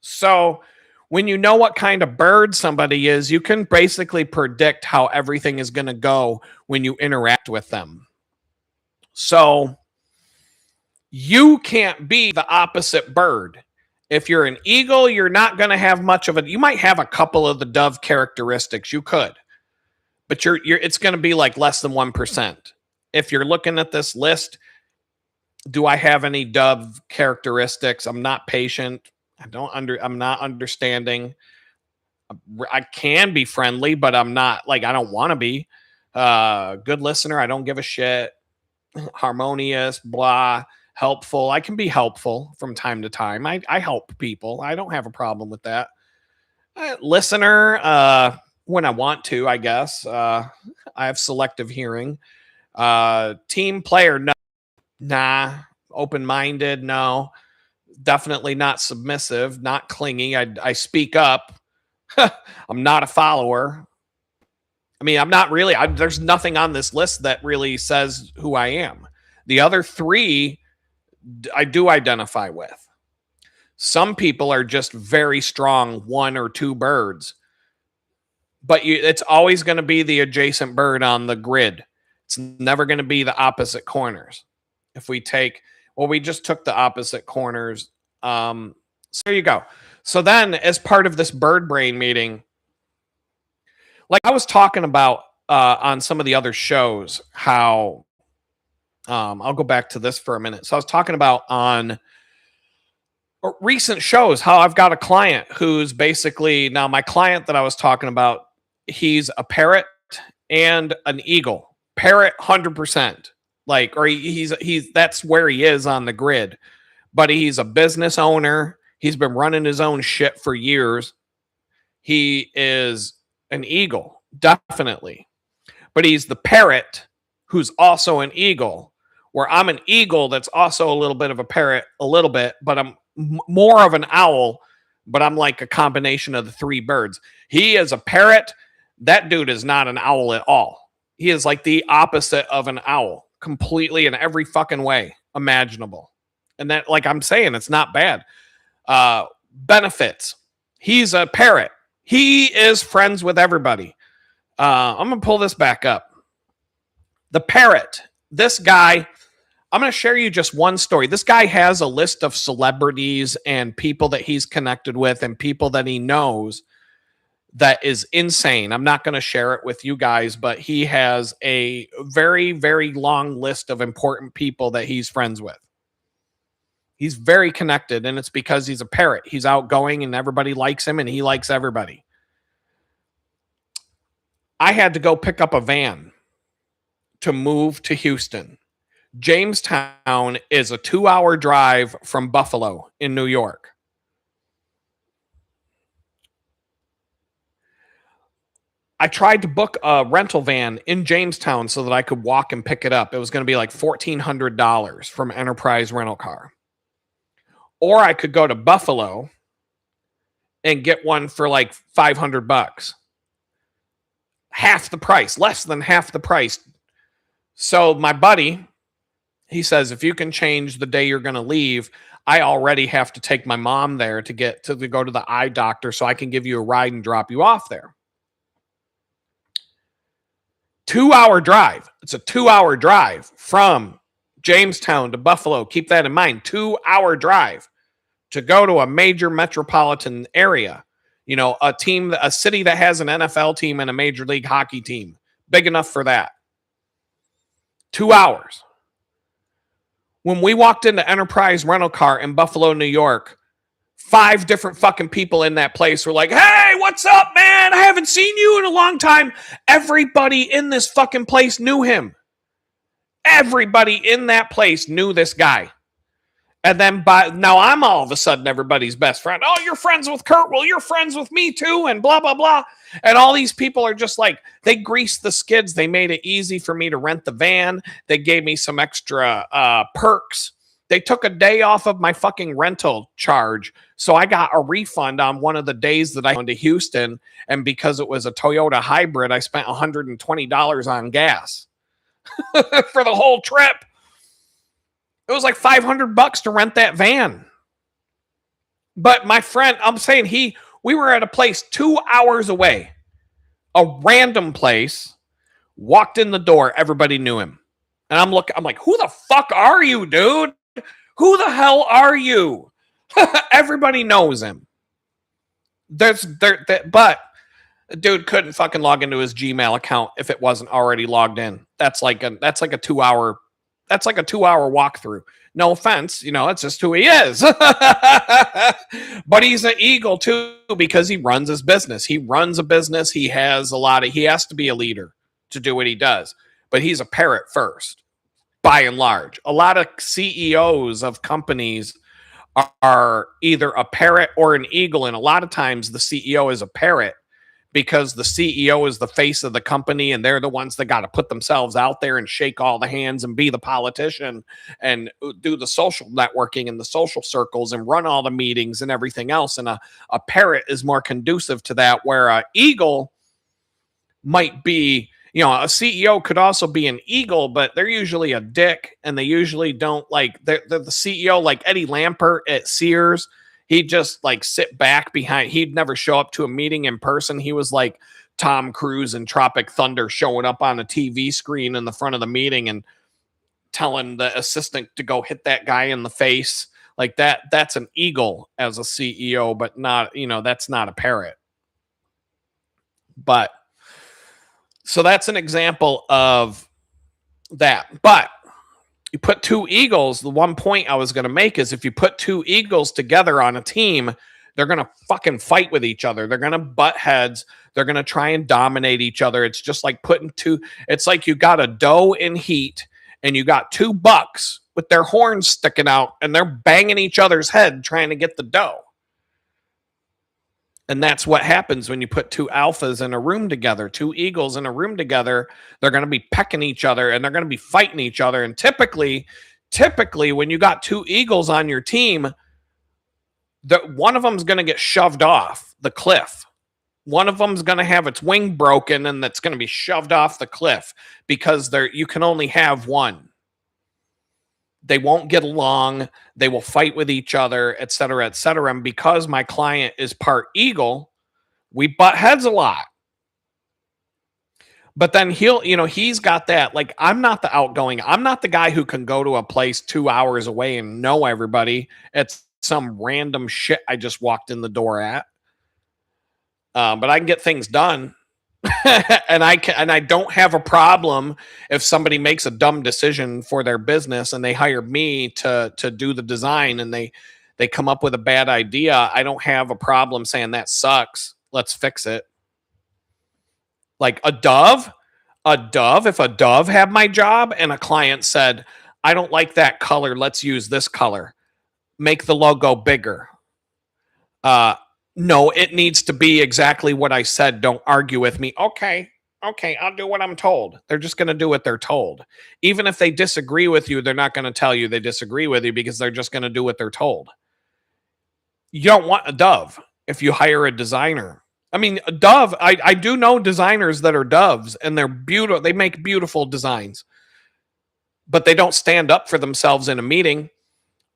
So when you know what kind of bird somebody is, you can basically predict how everything is going to go when you interact with them. So you can't be the opposite bird. If you're an eagle, you're not going to have much of it. You might have a couple of the dove characteristics. You could, but it's going to be like less than 1%. If you're looking at this list, do I have any dove characteristics? I'm not patient. I'm not understanding. I can be friendly, but I'm not, like, I don't want to be. Good listener. I don't give a shit. Harmonious, blah. Helpful. I can be helpful from time to time. I help people. I don't have a problem with that. Listener, when I want to, I guess. I have selective hearing. Team player, no. Nah. Open-minded, no. Definitely not submissive, not clingy. I speak up. I'm not a follower. I mean, I'm not really. There's nothing on this list that really says who I am. The other three, I do identify with. Some people are just very strong one or two birds, but it's always going to be the adjacent bird on the grid. It's never going to be the opposite corners. If we take, well, we just took the opposite corners. So there you go. So then, as part of this bird brain meeting, like I was talking about on some of the other shows, how I'll go back to this for a minute. So I was talking about on recent shows how I've got a client who's basically, now my client that I was talking about, he's a parrot and an eagle. Parrot 100%. Like, or he's that's where he is on the grid. But he's a business owner. He's been running his own shit for years. He is an eagle, definitely. But he's the parrot who's also an eagle, where I'm an eagle that's also a little bit of a parrot, a little bit, but I'm more of an owl, but I'm like a combination of the three birds. He is a parrot. That dude is not an owl at all. He is like the opposite of an owl, completely in every fucking way imaginable. And that, like I'm saying, it's not bad. Benefits. He's a parrot. He is friends with everybody. I'm going to pull this back up. The parrot. This guy, I'm going to share you just one story. This guy has a list of celebrities and people that he's connected with and people that he knows that is insane. I'm not going to share it with you guys, but he has a very, very long list of important people that he's friends with. He's very connected, and it's because he's a parrot. He's outgoing, and everybody likes him, and he likes everybody. I had to go pick up a van to move to Houston. Jamestown is a 2-hour drive from Buffalo in New York. I tried to book a rental van in Jamestown so that I could walk and pick it up. It was going to be like $1,400 from Enterprise Rental Car. Or I could go to Buffalo and get one for like $500. Half the price, less than half the price. So my buddy, he says, if you can change the day you're going to leave, I already have to take my mom there to go to the eye doctor so I can give you a ride and drop you off there. 2-hour drive. It's a 2-hour drive from Jamestown to Buffalo. Keep that in mind. 2-hour drive to go to a major metropolitan area. You know, a city that has an NFL team and a major league hockey team. Big enough for that. 2 hours. When we walked into Enterprise Rental Car in Buffalo, New York, 5 different fucking people in that place were like, hey, what's up, man? I haven't seen you in a long time. Everybody in this fucking place knew him. Everybody in that place knew this guy. And then now I'm all of a sudden everybody's best friend. Oh, you're friends with Kurt. Well, you're friends with me too. And blah, blah, blah. And all these people are just like, they greased the skids. They made it easy for me to rent the van. They gave me some extra perks. They took a day off of my fucking rental charge. So I got a refund on one of the days that I went to Houston. And because it was a Toyota hybrid, I spent $120 on gas for the whole trip. It was like $500 to rent that van. But my friend, I'm saying we were at a place 2 hours away, a random place, walked in the door. Everybody knew him. And I'm like, who the fuck are you, dude? Who the hell are you? Everybody knows him. But dude couldn't fucking log into his Gmail account if it wasn't already logged in. That's like a 2-hour walkthrough. No offense, it's just who he is. But he's an eagle too because he runs his business. He runs a business. He has he has to be a leader to do what he does. But he's a parrot first, by and large. A lot of CEOs of companies are either a parrot or an eagle, and a lot of times the CEO is a parrot because the CEO is the face of the company and they're the ones that got to put themselves out there and shake all the hands and be the politician and do the social networking and the social circles and run all the meetings and everything else. And a parrot is more conducive to that, where an eagle might be, a CEO could also be an eagle, but they're usually a dick and they usually don't they're the CEO, like Eddie Lampert at Sears. He'd just sit back behind. He'd never show up to a meeting in person. He was like Tom Cruise in Tropic Thunder, showing up on a TV screen in the front of the meeting and telling the assistant to go hit that guy in the face like that. That's an eagle as a CEO, but not, that's not a parrot. But so that's an example of that. But you put 2 eagles, the one point I was going to make is if you put 2 eagles together on a team, they're going to fucking fight with each other. They're going to butt heads. They're going to try and dominate each other. It's just like it's like you got a doe in heat and you got 2 bucks with their horns sticking out and they're banging each other's head trying to get the doe. And that's what happens when you put 2 alphas in a room together, 2 eagles in a room together. They're going to be pecking each other and they're going to be fighting each other. And typically when you got 2 eagles on your team, one of them's going to get shoved off the cliff. One of them's going to have its wing broken and that's going to be shoved off the cliff because you can only have one. They won't get along. They will fight with each other, et cetera, et cetera. And because my client is part eagle, we butt heads a lot. But then he's got that. Like, I'm not the outgoing. I'm not the guy who can go to a place 2 hours away and know everybody. It's some random shit I just walked in the door at. But I can get things done. and I don't have a problem if somebody makes a dumb decision for their business and they hire me to do the design, and they come up with a bad idea. I don't have a problem saying that sucks. Let's fix it. Like a dove, if a dove had my job and a client said, I don't like that color, let's use this color, make the logo bigger. No, it needs to be exactly what I said. Don't argue with me. Okay, I'll do what I'm told. They're just going to do what they're told. Even if they disagree with you, they're not going to tell you they disagree with you, because they're just going to do what they're told. You don't want a dove if you hire a designer. I mean, a dove, I do know designers that are doves, and they're beautiful. They make beautiful designs, but they don't stand up for themselves in a meeting.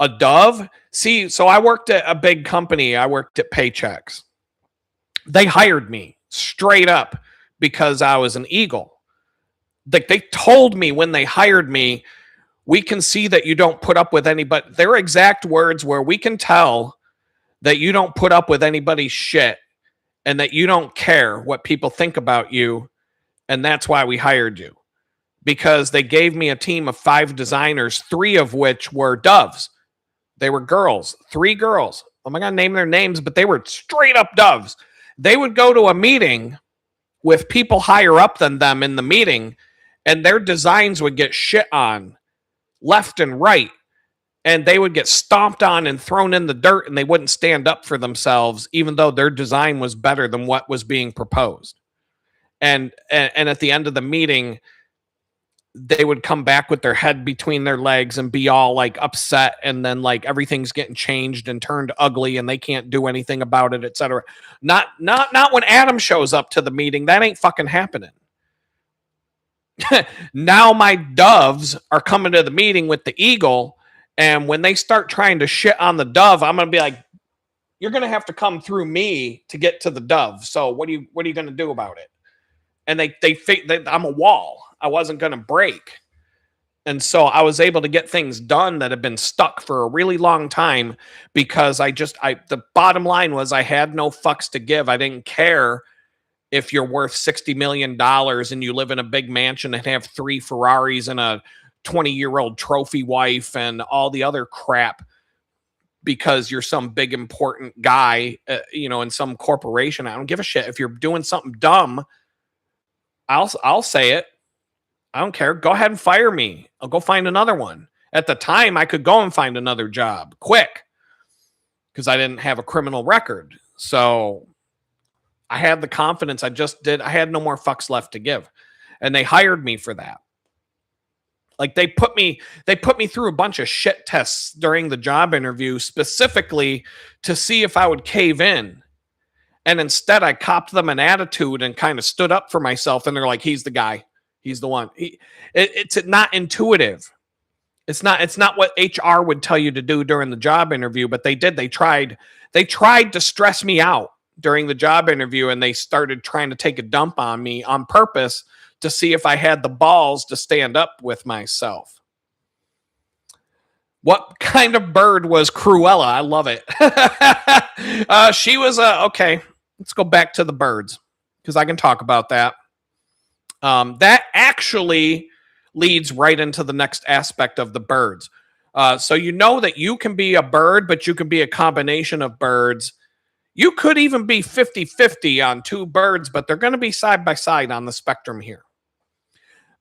A dove, see, so I worked at a big company. I worked at Paychecks. They hired me straight up because I was an eagle. Like, they told me when they hired me, we can see that you don't put up with anybody. Their exact words were, we can tell that you don't put up with anybody's shit, and that you don't care what people think about you, and that's why we hired you. Because they gave me a team of 5 designers, 3 of which were doves. They were girls, 3 girls. I'm not going to name their names, but they were straight up doves. They would go to a meeting with people higher up than them in the meeting, and their designs would get shit on left and right. And they would get stomped on and thrown in the dirt, and they wouldn't stand up for themselves, even though their design was better than what was being proposed. And at the end of the meeting, they would come back with their head between their legs and be all like upset, and then like everything's getting changed and turned ugly, and they can't do anything about it, etc. Not when Adam shows up to the meeting. That ain't fucking happening. Now my doves are coming to the meeting with the eagle. And when they start trying to shit on the dove, I'm going to be like, you're going to have to come through me to get to the dove. So what are you going to do about it? And I'm a wall. I wasn't going to break. And so I was able to get things done that have been stuck for a really long time, because the bottom line was, I had no fucks to give. I didn't care if you're worth $60 million and you live in a big mansion and have 3 Ferraris and a 20-year-old trophy wife and all the other crap, because you're some big important guy, in some corporation. I don't give a shit. If you're doing something dumb, I'll say it. I don't care. Go ahead and fire me. I'll go find another one. At the time, I could go and find another job quick, because I didn't have a criminal record. So I had the confidence. I had no more fucks left to give. And they hired me for that. Like, they put me through a bunch of shit tests during the job interview, specifically to see if I would cave in. And instead, I copped them an attitude and kind of stood up for myself. And they're like, he's the guy. He's the one. It's not intuitive. It's not what HR would tell you to do during the job interview, but they did. They tried to stress me out during the job interview, and they started trying to take a dump on me on purpose to see if I had the balls to stand up with myself. What kind of bird was Cruella? I love it. She was okay. Let's go back to the birds, because I can talk about that. That actually leads right into the next aspect of the birds. So you know that you can be a bird, but you can be a combination of birds. You could even be 50-50 on 2 birds, but they're going to be side by side on the spectrum here.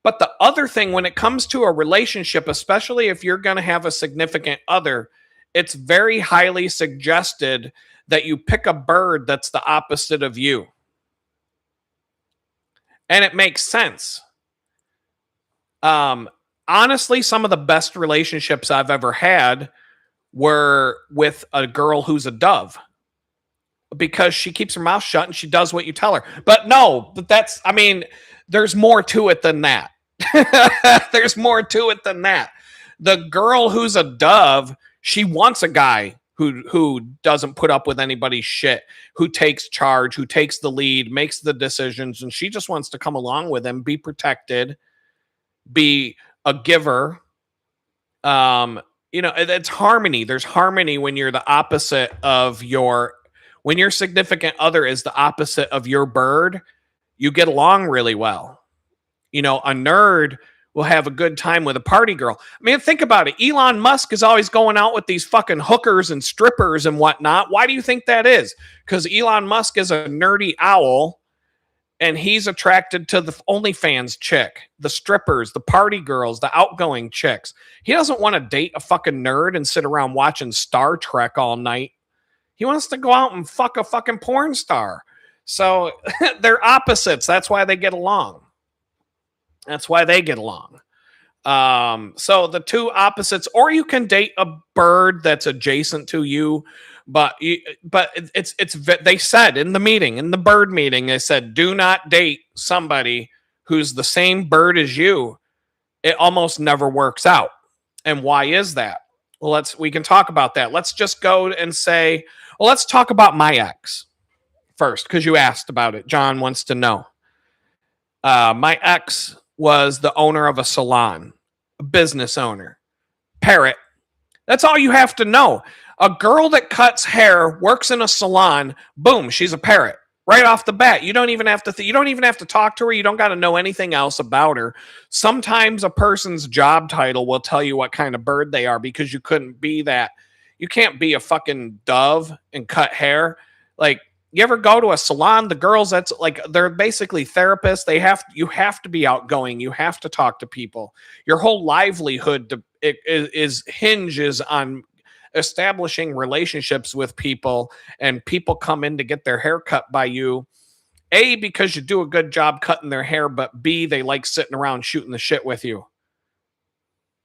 But the other thing, when it comes to a relationship, especially if you're going to have a significant other, it's very highly suggested that you pick a bird that's the opposite of you. And it makes sense. Honestly, some of the best relationships I've ever had were with a girl who's a dove, because she keeps her mouth shut and she does what you tell her. But no, there's more to it than that. There's more to it than that. The girl who's a dove, she wants a guy who doesn't put up with anybody's shit, who takes charge, who takes the lead, makes the decisions, and she just wants to come along with him, be protected, be a giver. It's harmony. There's harmony when you're the opposite of when your significant other is the opposite of your bird, you get along really well. A nerd will have a good time with a party girl. I mean, think about it. Elon Musk is always going out with these fucking hookers and strippers and whatnot. Why do you think that is? Because Elon Musk is a nerdy owl, and he's attracted to the OnlyFans chick, the strippers, the party girls, the outgoing chicks. He doesn't want to date a fucking nerd and sit around watching Star Trek all night. He wants to go out and fuck a fucking porn star. So they're opposites. That's why they get along. So the two opposites, or you can date a bird that's adjacent to you, but they said in the bird meeting, they said, do not date somebody who's the same bird as you. It almost never works out. And why is that? Well, we can talk about that. Let's just go and say, well, let's talk about my ex first, because you asked about it. John wants to know. My ex was the owner of a salon, a business owner. Parrot. That's all you have to know. A girl that cuts hair, works in a salon, boom, she's a parrot. Right off the bat. You don't even have to talk to her. You don't got to know anything else about her. Sometimes a person's job title will tell you what kind of bird they are, because you couldn't be that. You can't be a fucking dove and cut hair. Like, you ever go to a salon? The girls, that's like, they're basically therapists. You have to be outgoing. You have to talk to people. Your whole livelihood hinges on establishing relationships with people, and people come in to get their hair cut by you. A, because you do a good job cutting their hair, but B, they like sitting around shooting the shit with you.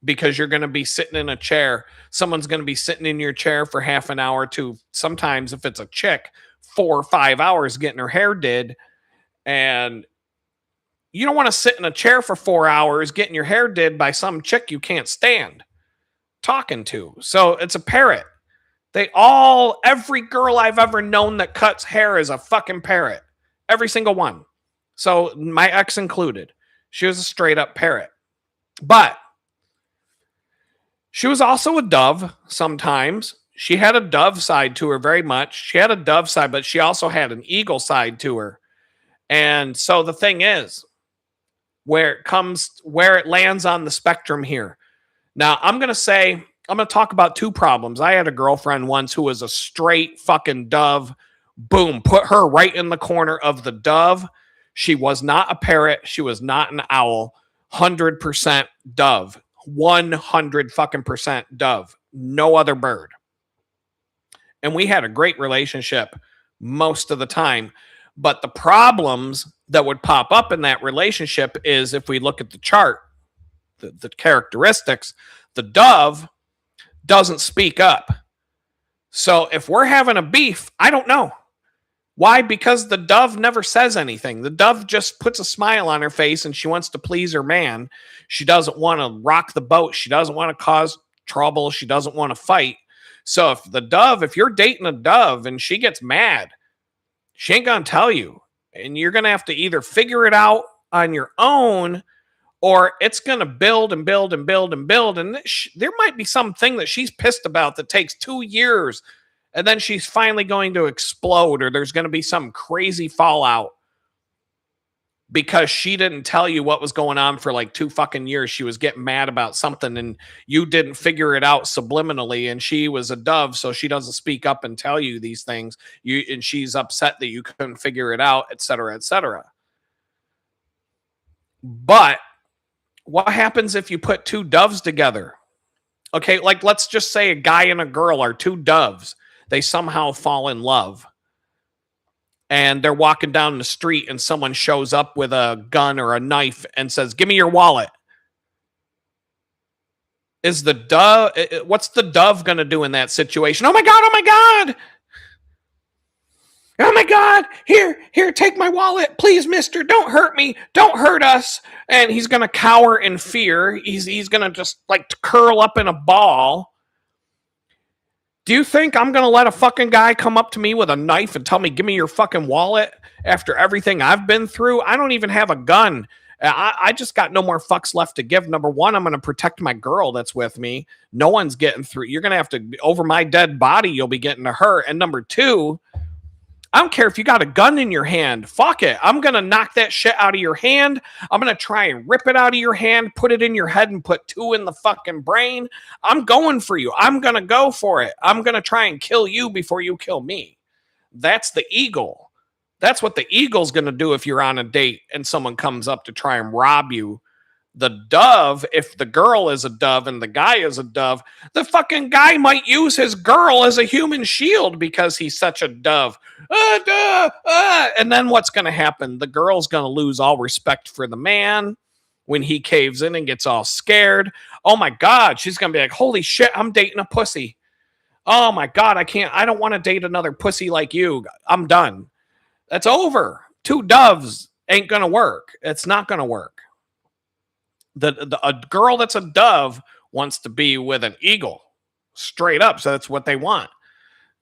Because you're going to be sitting in a chair. Someone's going to be sitting in your chair for half an hour to, sometimes if it's a chick, 4 or 5 hours getting her hair did. And you don't want to sit in a chair for 4 hours getting your hair did by some chick you can't stand talking to. So it's a parrot. Every girl I've ever known that cuts hair is a fucking parrot. Every single one. So my ex included. She was a straight up parrot. But she was also a dove sometimes. She had a dove side to her very much. She had a dove side, but she also had an eagle side to her. And so the thing is, where it lands on the spectrum here. Now, I'm going to talk about two problems. I had a girlfriend once who was a straight fucking dove. Boom, put her right in the corner of the dove. She was not a parrot. She was not an owl. 100% dove. 100 fucking percent dove. No other bird. And we had a great relationship most of the time. But the problems that would pop up in that relationship is, if we look at the chart, the characteristics, the dove doesn't speak up. So if we're having a beef, I don't know. Why? Because the dove never says anything. The dove just puts a smile on her face, and she wants to please her man. She doesn't want to rock the boat. She doesn't want to cause trouble. She doesn't want to fight. So if you're dating a dove and she gets mad, she ain't going to tell you. And you're going to have to either figure it out on your own, or it's going to build and build and build and build. And there might be something that she's pissed about that takes 2 years, and then she's finally going to explode, or there's going to be some crazy fallout because she didn't tell you what was going on for like 2 fucking years. She was getting mad about something, and you didn't figure it out subliminally. And she was a dove, so she doesn't speak up and tell you these things. And she's upset that you couldn't figure it out, et cetera, et cetera. But what happens if you put 2 doves together? Okay, like let's just say a guy and a girl are 2 doves. They somehow fall in love. And they're walking down the street, and someone shows up with a gun or a knife and says, "Give me your wallet." What's the dove going to do in that situation? Oh my God, oh my God. Oh my God, here, take my wallet. Please, mister, don't hurt me. Don't hurt us. And he's going to cower in fear. He's going to just like curl up in a ball. Do you think I'm going to let a fucking guy come up to me with a knife and tell me, give me your fucking wallet after everything I've been through? I don't even have a gun. I just got no more fucks left to give. Number one, I'm going to protect my girl that's with me. No one's getting through. You're going to have to, over my dead body, you'll be getting to her. And number two, I don't care if you got a gun in your hand. Fuck it. I'm going to knock that shit out of your hand. I'm going to try and rip it out of your hand, put it in your head, and put two in the fucking brain. I'm going for you. I'm going to go for it. I'm going to try and kill you before you kill me. That's the eagle. That's what the eagle's going to do if you're on a date and someone comes up to try and rob you. The dove, if the girl is a dove and the guy is a dove, the fucking guy might use his girl as a human shield because he's such a dove. And then what's going to happen? The girl's going to lose all respect for the man when he caves in and gets all scared. Oh my God, she's going to be like, holy shit, I'm dating a pussy. Oh my God, I don't want to date another pussy like you. I'm done. That's over. Two doves ain't going to work. It's not going to work. A girl that's a dove wants to be with an eagle, straight up. So that's what they want.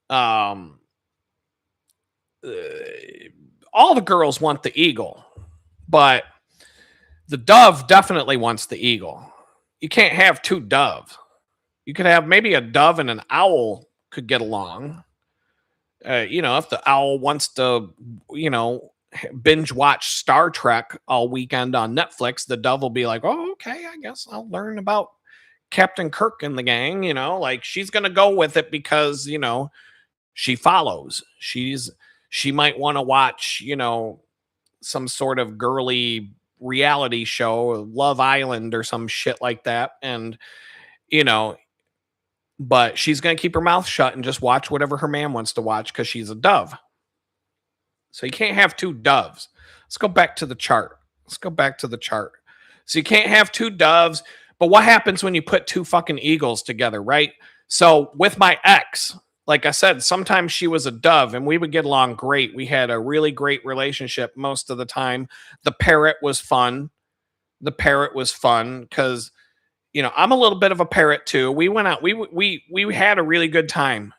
All the girls want the eagle, but the dove definitely wants the eagle. You can't have two doves. You could have maybe a dove and an owl could get along. If the owl wants to, binge watch Star Trek all weekend on Netflix, the dove will be like, oh, okay, I guess I'll learn about Captain Kirk and the gang, like she's going to go with it because, she follows. She might want to watch, some sort of girly reality show, Love Island or some shit like that. And, but she's going to keep her mouth shut and just watch whatever her man wants to watch because she's a dove. So you can't have two doves. Let's go back to the chart. So you can't have two doves. But what happens when you put two fucking eagles together, right? So with my ex, like I said, sometimes she was a dove and we would get along great. We had a really great relationship most of the time. The parrot was fun because, I'm a little bit of a parrot too. We went out. We had a really good time.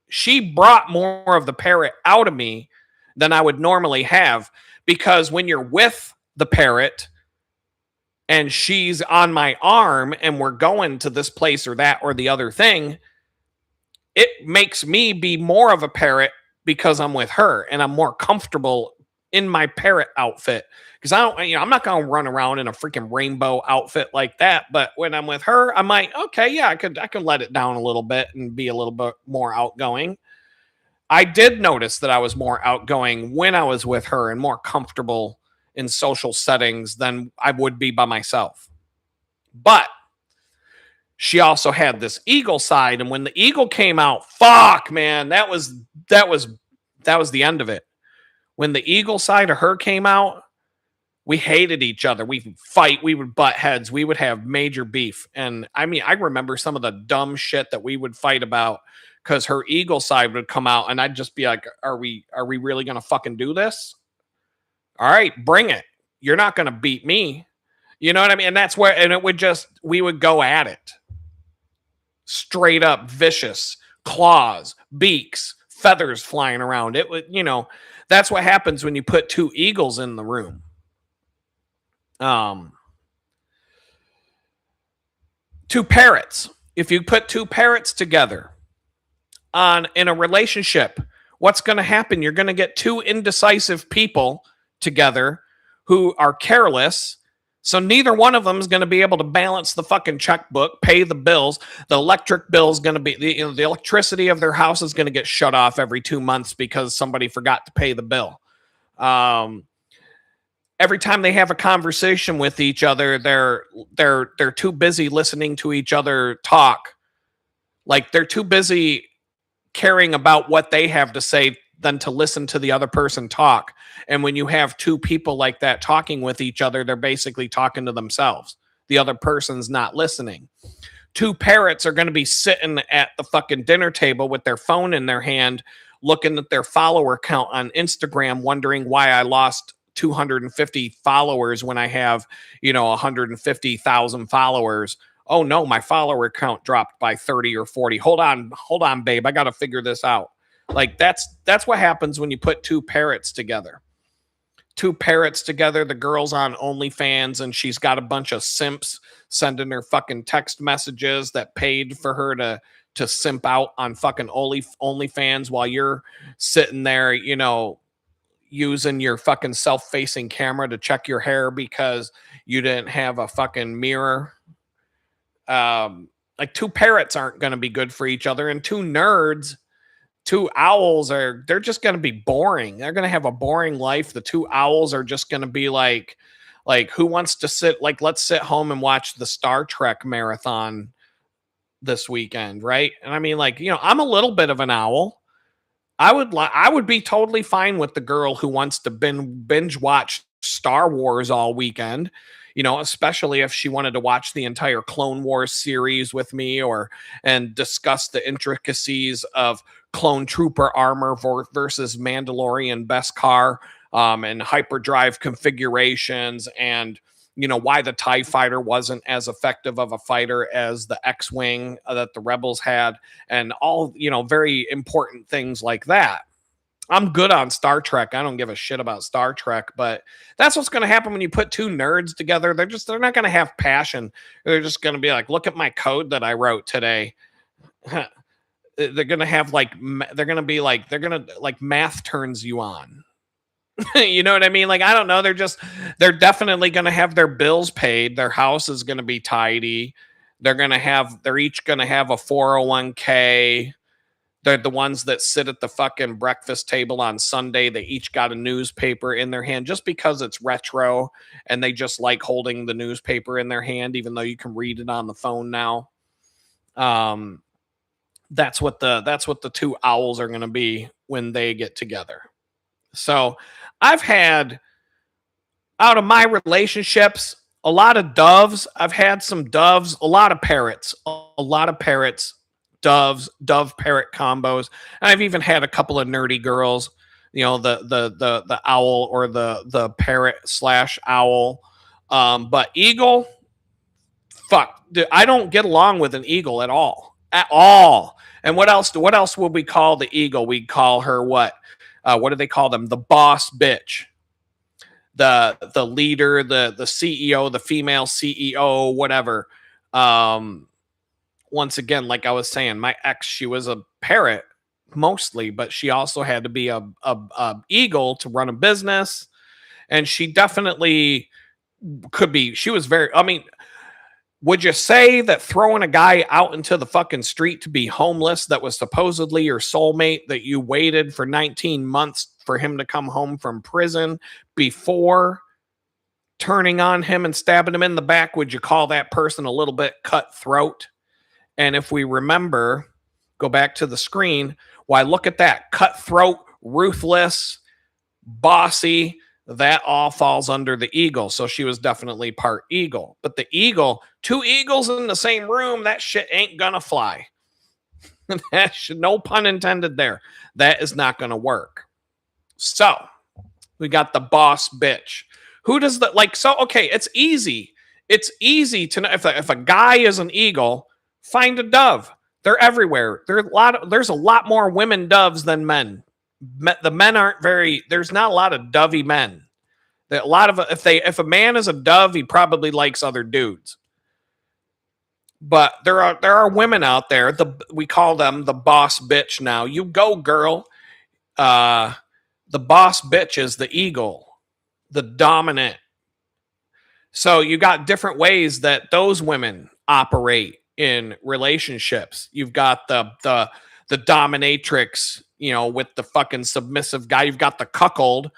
She brought more of the parrot out of me than I would normally have, because when you're with the parrot and she's on my arm and we're going to this place or that or the other thing, it makes me be more of a parrot because I'm with her and I'm more comfortable in my parrot outfit. Because I'm not going to run around in a freaking rainbow outfit like that. But when I'm with her, I might, okay, yeah, I could let it down a little bit and be a little bit more outgoing. I did notice that I was more outgoing when I was with her and more comfortable in social settings than I would be by myself. But she also had this eagle side, and when the eagle came out, fuck, man, that was the end of it. When the eagle side of her came out, we hated each other. We would fight. We would butt heads. We would have major beef. And I remember some of the dumb shit that we would fight about because her eagle side would come out and I'd just be like, are we really going to fucking do this? All right, bring it. You're not going to beat me. You know what I mean? And that's where, and we would go at it. Straight up vicious, claws, beaks, feathers flying around. It would, that's what happens when you put two eagles in the room. Two parrots. If you put two parrots together in a relationship, what's going to happen? You're going to get two indecisive people together who are careless. So neither one of them is going to be able to balance the fucking checkbook, pay the bills. The electric bill is going to be, the electricity of their house is going to get shut off every 2 months because somebody forgot to pay the bill. Every time they have a conversation with each other, they're too busy listening to each other talk. Like they're too busy caring about what they have to say than to listen to the other person talk. And when you have two people like that talking with each other, they're basically talking to themselves. The other person's not listening. Two parrots are going to be sitting at the fucking dinner table with their phone in their hand, looking at their follower count on Instagram, wondering why I lost 250 followers when I have, 150,000 followers Oh no, my follower count dropped by 30 or 40. Hold on, babe. I got to figure this out. Like that's what happens when you put two parrots together. Two parrots together. The girl's on OnlyFans and she's got a bunch of simps sending her fucking text messages that paid for her to simp out on fucking OnlyFans while you're sitting there, using your fucking self-facing camera to check your hair because you didn't have a fucking mirror. Like two parrots aren't going to be good for each other, and two owls they're just going to be boring. They're going to have a boring life. The two owls are just going to be like who wants to sit, like, let's sit home and watch the Star Trek marathon this weekend, right? And I mean, like, I'm a little bit of an owl. I would be totally fine with the girl who wants to binge watch Star Wars all weekend, especially if she wanted to watch the entire Clone Wars series with me and discuss the intricacies of clone trooper armor versus Mandalorian Beskar, and hyperdrive configurations, and why the TIE fighter wasn't as effective of a fighter as the X-Wing that the Rebels had, and all, very important things like that. I'm good on Star Trek. I don't give a shit about Star Trek, but that's what's going to happen when you put two nerds together. They're not going to have passion. They're just going to be like, look at my code that I wrote today. They're going to have math turns you on. You know what I mean? Like, I don't know. They're definitely going to have their bills paid. Their house is going to be tidy. They're each going to have a 401k. They're the ones that sit at the fucking breakfast table on Sunday. They each got a newspaper in their hand just because it's retro and they just like holding the newspaper in their hand, even though you can read it on the phone now. That's what the two owls are going to be when they get together. So I've had, out of my relationships, a lot of doves. I've had some doves, a lot of parrots, dove parrot combos. And I've even had a couple of nerdy girls, the owl or the parrot / owl. But eagle, fuck, dude, I don't get along with an eagle at all. And what else would we call the eagle? We'd call her what? What do they call them? The boss bitch, the leader, the CEO, the female CEO, whatever. Once again, like I was saying, my ex, she was a parrot mostly, but she also had to be a eagle to run a business, and she definitely could be. She was very. I mean, would you say that throwing a guy out into the fucking street to be homeless, that was supposedly your soulmate, that you waited for 19 months for him to come home from prison before turning on him and stabbing him in the back, would you call that person a little bit cutthroat? And if we remember, go back to the screen, why, look at that. Cutthroat, ruthless, bossy. That all falls under the eagle. So she was definitely part eagle. But the eagle, two eagles in the same room, that shit ain't gonna fly. No pun intended there. That is not gonna work. So we got the boss bitch. Who does that like? So, okay, it's easy. It's easy to know if a guy is an eagle, find a dove. They're everywhere. There's a lot more women doves than men. The men aren't very. There's not a lot of dovey men. A lot of if a man is a dove, he probably likes other dudes. But there are women out there. We call them the boss bitch now. You go, girl. The boss bitch is the eagle, the dominant. So you got different ways that those women operate in relationships. You've got the dominatrix, with the fucking submissive guy. You've got the cuckold,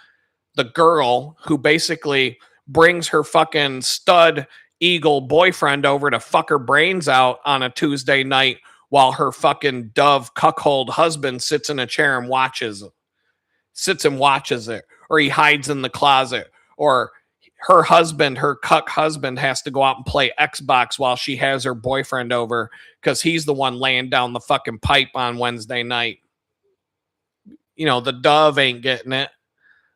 the girl who basically brings her fucking stud eagle boyfriend over to fuck her brains out on a Tuesday night while her fucking dove cuckold husband sits in a chair and watches it, or he hides in the closet, or her cuck husband has to go out and play Xbox while she has her boyfriend over because he's the one laying down the fucking pipe on Wednesday night. The dove ain't getting it.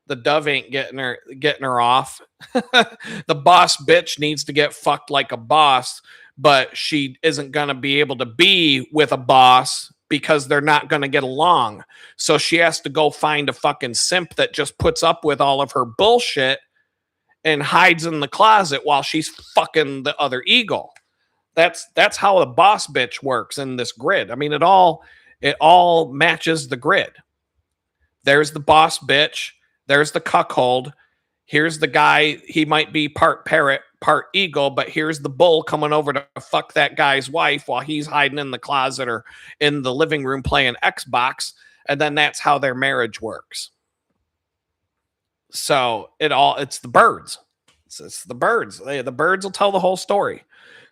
The dove ain't getting her off. The boss bitch needs to get fucked like a boss but she isn't going to be able to be with a boss because they're not going to get along. So she has to go find a fucking simp that just puts up with all of her bullshit and hides in the closet while she's fucking the other eagle. That's how a boss bitch works in this grid. I mean, it all matches the grid. There's the boss bitch. There's the cuckold. Here's the guy. He might be part parrot, part eagle, but here's the bull coming over to fuck that guy's wife while he's hiding in the closet or in the living room playing Xbox. And then that's how their marriage works. So it's the birds. It's the birds. The birds will tell the whole story.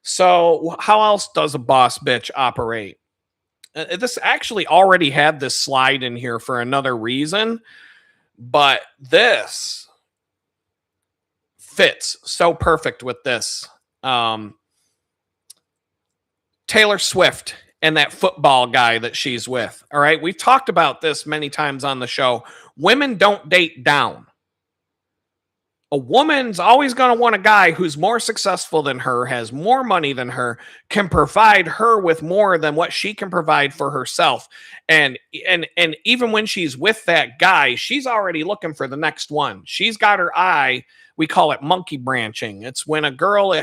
So how else does a boss bitch operate? This actually already had this slide in here for another reason, but this fits so perfect with this. Taylor Swift and that football guy that she's with. All right. We've talked about this many times on the show. Women don't date down. A woman's always going to want a guy who's more successful than her, has more money than her, can provide her with more than what she can provide for herself. And even when she's with that guy, she's already looking for the next one. She's got her eye. We call it monkey branching. It's when a girl,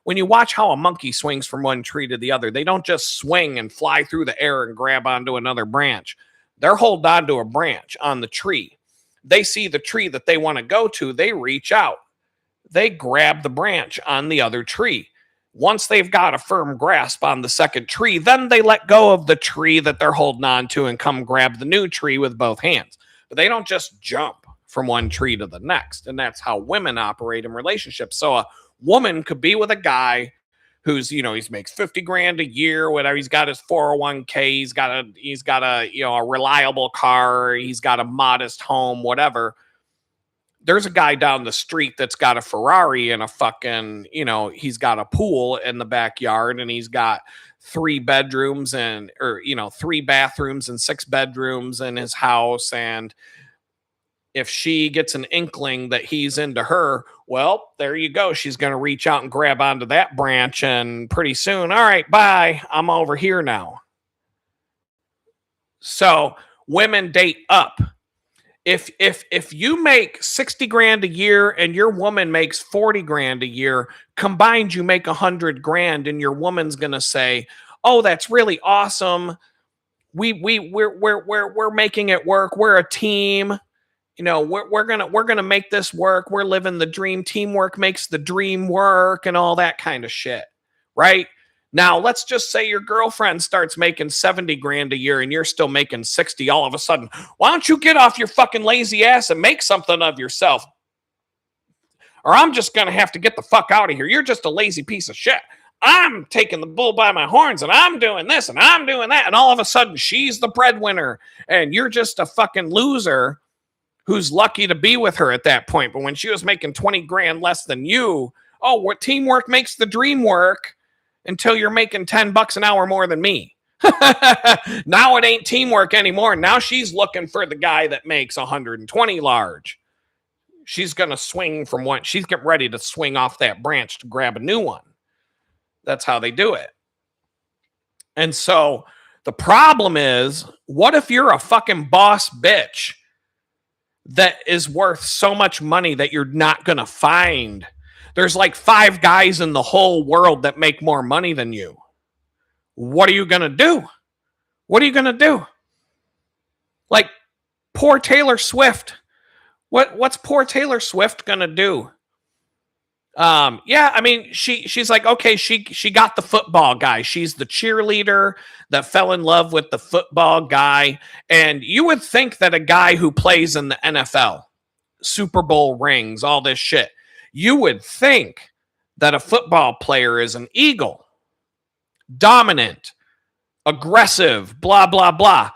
when you watch how a monkey swings from one tree to the other, they don't just swing and fly through the air and grab onto another branch. They're holding on to a branch on the tree. They see the tree that they want to go to, they reach out. They grab the branch on the other tree. Once they've got a firm grasp on the second tree, then they let go of the tree that they're holding on to and come grab the new tree with both hands. But they don't just jump from one tree to the next. And that's how women operate in relationships. So a woman could be with a guy who's, he makes 50 grand a year, whatever. He's got his 401k. He's got a reliable car. He's got a modest home, whatever. There's a guy down the street that's got a Ferrari and a fucking, he's got a pool in the backyard and he's got 3 bedrooms 3 bathrooms and 6 bedrooms in his house. And if she gets an inkling that he's into her, well, there you go. She's going to reach out and grab onto that branch. And pretty soon, all right, bye. I'm over here now. So women date up. If you make 60 grand a year and your woman makes 40 grand a year, combined, you make 100 grand and your woman's going to say, oh, that's really awesome. We're making it work. We're a team. We're gonna make this work. We're living the dream. Teamwork makes the dream work and all that kind of shit. Right? Now, let's just say your girlfriend starts making 70 grand a year and you're still making 60 all of a sudden. Why don't you get off your fucking lazy ass and make something of yourself? Or I'm just going to have to get the fuck out of here. You're just a lazy piece of shit. I'm taking the bull by my horns and I'm doing this and I'm doing that. And all of a sudden she's the breadwinner and you're just a fucking loser who's lucky to be with her at that point. But when she was making 20 grand less than you, what teamwork makes the dream work until you're making $10 an hour more than me. Now it ain't teamwork anymore. Now she's looking for the guy that makes 120 large. She's going to swing from one. She's getting ready to swing off that branch to grab a new one. That's how they do it. And so the problem is, what if you're a fucking boss bitch that is worth so much money that you're not going to find? There's like 5 guys in the whole world that make more money than you. What are you going to do? What are you going to do? Like poor Taylor Swift. What's poor Taylor Swift going to do? I mean, she's like, okay, she got the football guy. She's the cheerleader that fell in love with the football guy. And you would think that a guy who plays in the NFL, Super Bowl rings, all this shit, you would think that a football player is an eagle, dominant, aggressive, blah, blah, blah.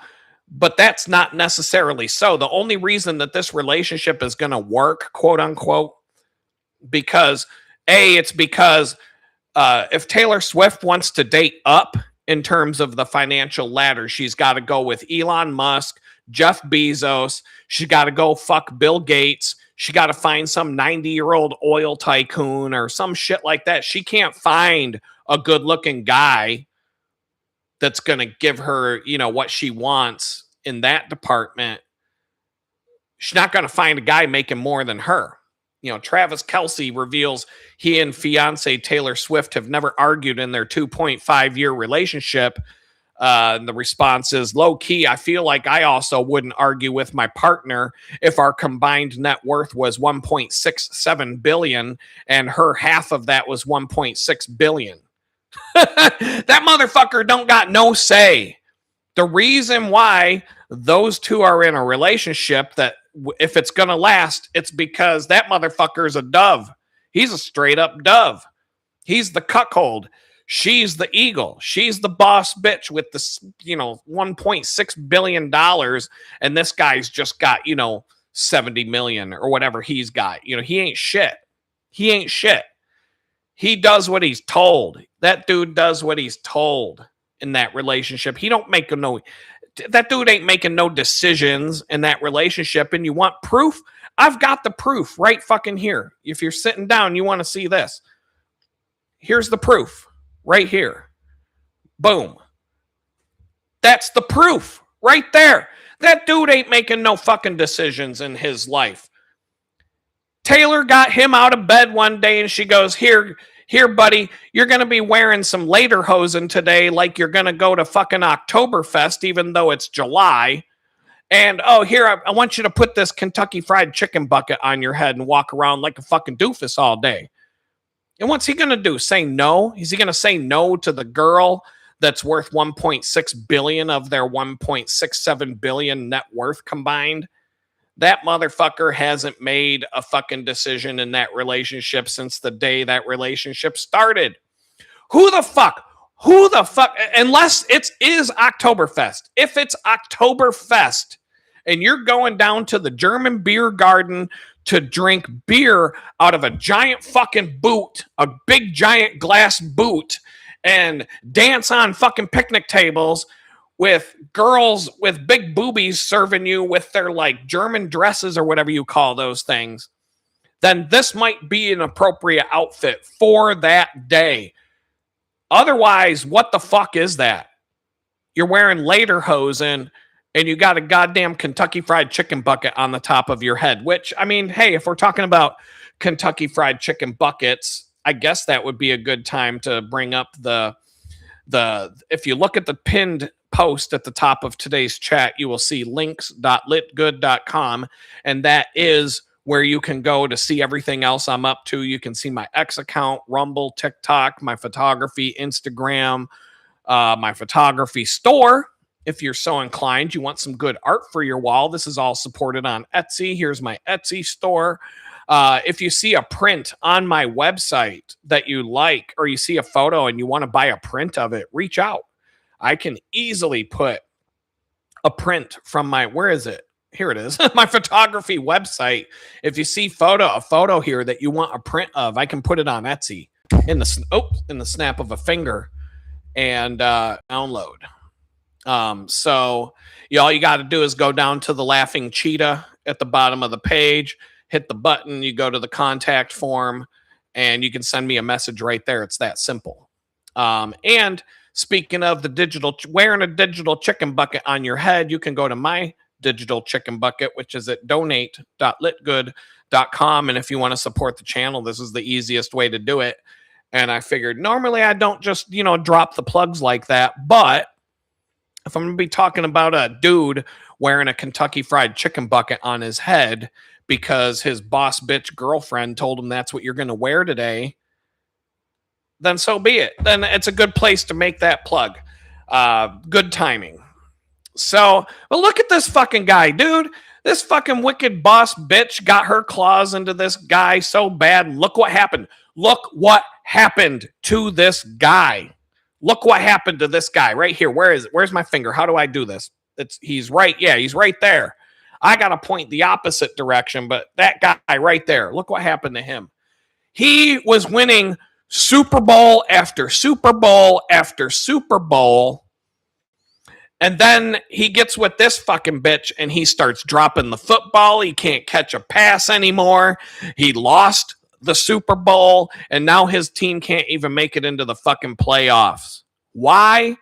But that's not necessarily so. The only reason that this relationship is going to work, quote unquote, because if Taylor Swift wants to date up in terms of the financial ladder, she's got to go with Elon Musk, Jeff Bezos. She's got to go fuck Bill Gates. She got to find some 90-year-old oil tycoon or some shit like that. She can't find a good-looking guy that's going to give her, what she wants in that department, she's not going to find a guy making more than her. Travis Kelce reveals he and fiance Taylor Swift have never argued in their 2.5-year relationship. And the response is, low key, I feel like I also wouldn't argue with my partner if our combined net worth was 1.67 billion and her half of that was 1.6 billion. That motherfucker don't got no say. The reason why those two are in a relationship, that if it's going to last, it's because that motherfucker is a dove. He's a straight up dove. He's the cuckold. She's the eagle. She's the boss bitch with the, $1.6 billion. And this guy's just got, 70 million or whatever he's got. He ain't shit. He ain't shit. He does what he's told. That dude does what he's told in that relationship. That dude ain't making no decisions in that relationship. And you want proof? I've got the proof right fucking here. If you're sitting down, you want to see this. Here's the proof right here. Boom. That's the proof right there. That dude ain't making no fucking decisions in his life. Taylor got him out of bed one day and she goes, here, buddy, you're going to be wearing some lederhosen today like you're going to go to fucking Oktoberfest, even though it's July. And, here, I want you to put this Kentucky Fried Chicken bucket on your head and walk around like a fucking doofus all day. And what's he going to do? Say no? Is he going to say no to the girl that's worth 1.6 billion of their 1.67 billion net worth combined? That motherfucker hasn't made a fucking decision in that relationship since the day that relationship started. Who the fuck, unless it is Oktoberfest. If it's Oktoberfest and you're going down to the German beer garden to drink beer out of a giant fucking boot, a big giant glass boot, and dance on fucking picnic tables with girls with big boobies serving you with their like German dresses or whatever you call those things, then this might be an appropriate outfit for that day. Otherwise, what the fuck is that? You're wearing lederhosen and you got a goddamn Kentucky Fried Chicken bucket on the top of your head, which, I mean, hey, if we're talking about Kentucky Fried Chicken buckets, I guess that would be a good time to bring up if you look at the pinned post at the top of today's chat, you will see links.litgood.com, and that is where you can go to see everything else I'm up to. You can see my X account, Rumble, TikTok, my photography, Instagram, my photography store. If you're so inclined, you want some good art for your wall, this is all supported on Etsy. Here's my Etsy store. If you see a print on my website that you like, or you see a photo and you want to buy a print of it, reach out. I can easily put a print from where is it? Here it is, my photography website. If you see a photo here that you want a print of, I can put it on Etsy in the snap of a finger and download. So all you got to do is go down to the laughing cheetah at the bottom of the page, hit the button, you go to the contact form, and you can send me a message right there. It's that simple. And speaking of wearing a digital chicken bucket on your head, you can go to my digital chicken bucket, which is at donate.litgood.com. And if you want to support the channel, this is the easiest way to do it. And I figured normally I don't just, drop the plugs like that. But if I'm going to be talking about a dude wearing a Kentucky Fried Chicken bucket on his head because his boss bitch girlfriend told him that's what you're going to wear today, then so be it. Then it's a good place to make that plug. Good timing. So, but look at this fucking guy, dude. This fucking wicked boss bitch got her claws into this guy so bad. And look what happened. Look what happened to this guy. Look what happened to this guy right here. Where is it? Where's my finger? How do I do this? He's right. Yeah, he's right there. I got to point the opposite direction, but that guy right there, look what happened to him. He was winning Super Bowl after Super Bowl after Super Bowl. And then he gets with this fucking bitch and he starts dropping the football. He can't catch a pass anymore. He lost the Super Bowl, and now his team can't even make it into the fucking playoffs. Why?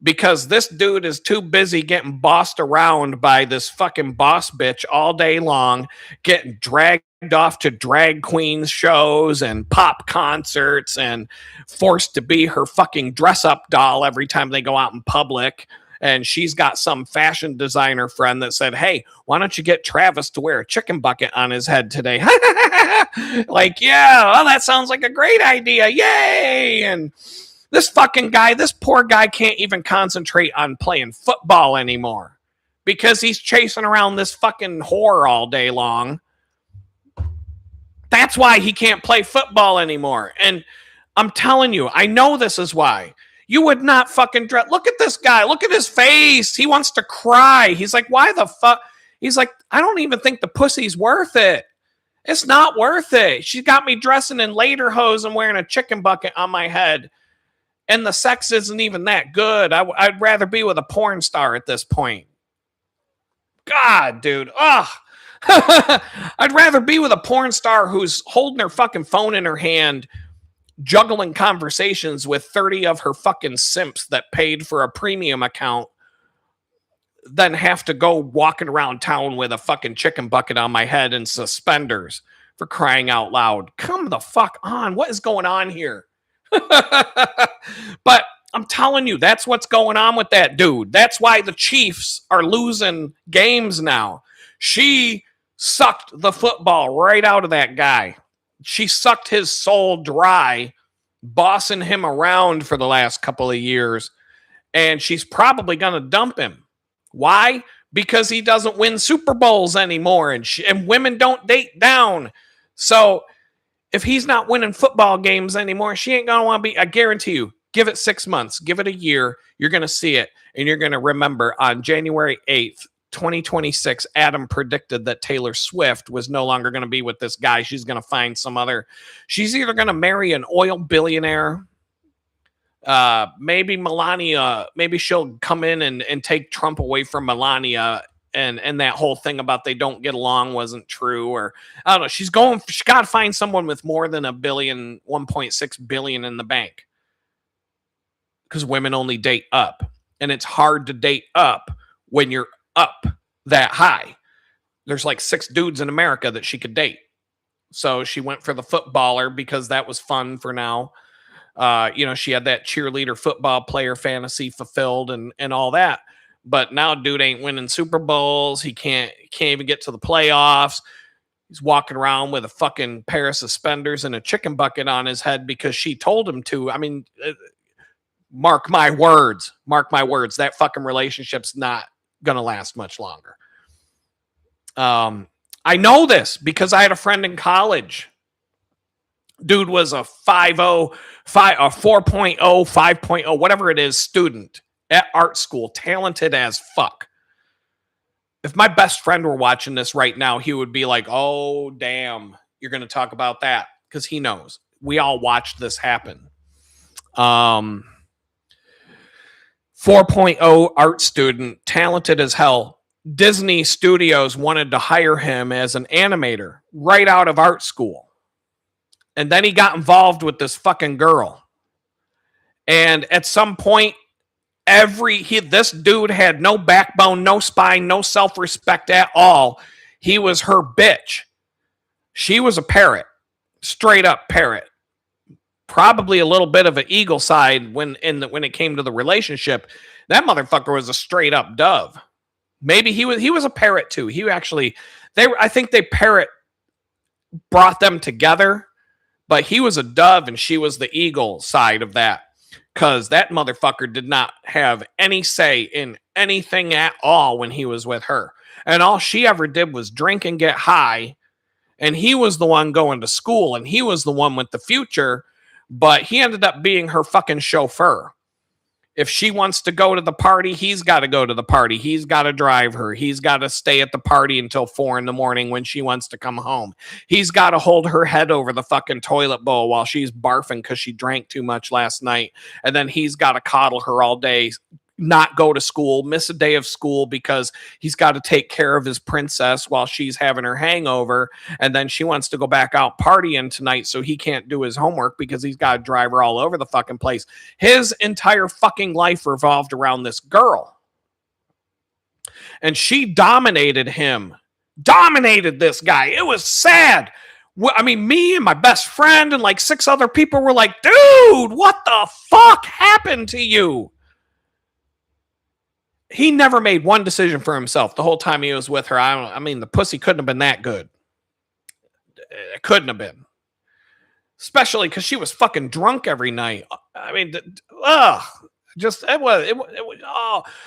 Because this dude is too busy getting bossed around by this fucking boss bitch all day long, getting dragged off to drag queens shows and pop concerts and forced to be her fucking dress up doll every time they go out in public. And she's got some fashion designer friend that said, hey, why don't you get Travis to wear a chicken bucket on his head today? Like, yeah, well, that sounds like a great idea. Yay. And this fucking guy, this poor guy can't even concentrate on playing football anymore because he's chasing around this fucking whore all day long. That's why he can't play football anymore. And I'm telling you, I know this is why. You would not fucking dress. Look at this guy. Look at his face. He wants to cry. He's like, why the fuck? He's like, I don't even think the pussy's worth it. It's not worth it. She got me dressing in lederhosen and wearing a chicken bucket on my head. And the sex isn't even that good. I'd rather be with a porn star at this point. God, dude. Ugh. I'd rather be with a porn star who's holding her fucking phone in her hand, juggling conversations with 30 of her fucking simps that paid for a premium account, than have to go walking around town with a fucking chicken bucket on my head and suspenders, for crying out loud. Come the fuck on. What is going on here? But I'm telling you, that's what's going on with that dude. That's why the Chiefs are losing games now. She sucked the football right out of that guy. She sucked his soul dry, bossing him around for the last couple of years. And she's probably going to dump him. Why? Because he doesn't win Super Bowls anymore. And women don't date down. So if he's not winning football games anymore, she ain't going to want to be, I guarantee you, give it 6 months, give it a year, you're going to see it, and you're going to remember on January 8th, 2026, Adam predicted that Taylor Swift was no longer going to be with this guy. She's going to find some other, she's either going to marry an oil billionaire, maybe Melania, maybe she'll come in and take Trump away from Melania, and that whole thing about they don't get along wasn't true, or I don't know. She got to find someone with more than $1 billion, 1.6 billion in the bank, because women only date up, and it's hard to date up when you're up that high. There's like 6 dudes in America that she could date, so she went for the footballer because that was fun for now. She had that cheerleader football player fantasy fulfilled and all that. But now dude ain't winning Super Bowls. He can't even get to the playoffs. He's walking around with a fucking pair of suspenders and a chicken bucket on his head because she told him to. I mean, mark my words. Mark my words. That fucking relationship's not going to last much longer. I know this because I had a friend in college. Dude was a 5.0, 4.0, 5.0, whatever it is, student at art school, talented as fuck. If my best friend were watching this right now, he would be like, oh, damn, you're going to talk about that, because he knows. We all watched this happen. 4.0 art student, talented as hell. Disney Studios wanted to hire him as an animator right out of art school. And then he got involved with this fucking girl. And at some point, this dude had no backbone, no spine, no self-respect at all. He was her bitch. She was a parrot, straight up parrot. Probably a little bit of an eagle side when it came to the relationship. That motherfucker was a straight up dove. Maybe he was a parrot too. I think they parrot brought them together, but he was a dove and she was the eagle side of that. Because that motherfucker did not have any say in anything at all when he was with her. And all she ever did was drink and get high. And he was the one going to school. And he was the one with the future. But he ended up being her fucking chauffeur. If she wants to go to the party, he's got to go to the party. He's got to drive her. He's got to stay at the party until 4 a.m. when she wants to come home. He's got to hold her head over the fucking toilet bowl while she's barfing because she drank too much last night. And then he's got to coddle her all day, not go to school, miss a day of school because he's got to take care of his princess while she's having her hangover. And then she wants to go back out partying tonight, so he can't do his homework because he's got to drive her all over the fucking place. His entire fucking life revolved around this girl. And she dominated him, dominated this guy. It was sad. I mean, me and my best friend and like 6 other people were like, dude, what the fuck happened to you? He never made one decision for himself the whole time he was with her. I mean, the pussy couldn't have been that good. It couldn't have been. Especially because she was fucking drunk every night. I mean,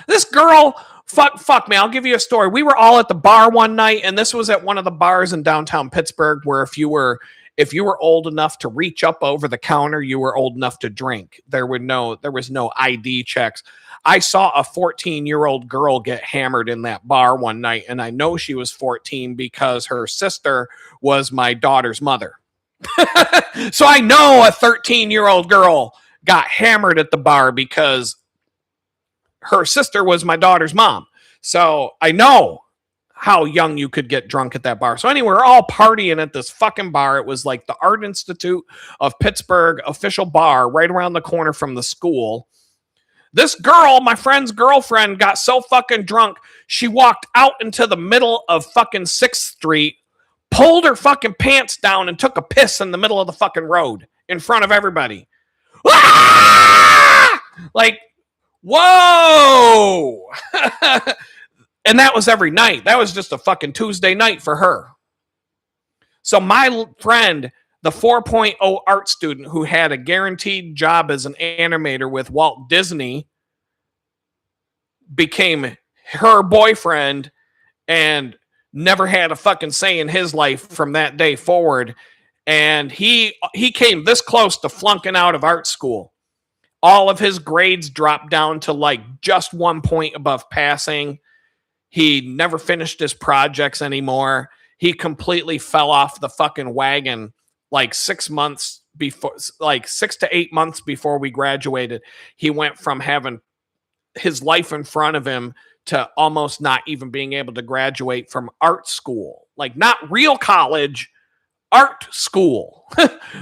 this girl, fuck me. I'll give you a story. We were all at the bar one night, and this was at one of the bars in downtown Pittsburgh where if you were old enough to reach up over the counter, you were old enough to drink. There was no ID checks. I saw a 14-year-old girl get hammered in that bar one night, and I know she was 14 because her sister was my daughter's mother. So I know a 13-year-old girl got hammered at the bar because her sister was my daughter's mom. So I know how young you could get drunk at that bar. So anyway, we're all partying at this fucking bar. It was like the Art Institute of Pittsburgh official bar right around the corner from the school. This girl, my friend's girlfriend, got so fucking drunk, she walked out into the middle of fucking 6th Street, pulled her fucking pants down, and took a piss in the middle of the fucking road in front of everybody. Ah! Like, whoa! And that was every night. That was just a fucking Tuesday night for her. So my friend, the 4.0 art student who had a guaranteed job as an animator with Walt Disney, became her boyfriend and never had a fucking say in his life from that day forward. And he came this close to flunking out of art school. All of his grades dropped down to like just 1 point above passing. He never finished his projects anymore. He completely fell off the fucking wagon like 6 months before, like 6 to 8 months before we graduated. He went from having his life in front of him to almost not even being able to graduate from art school. Like not real college, art school,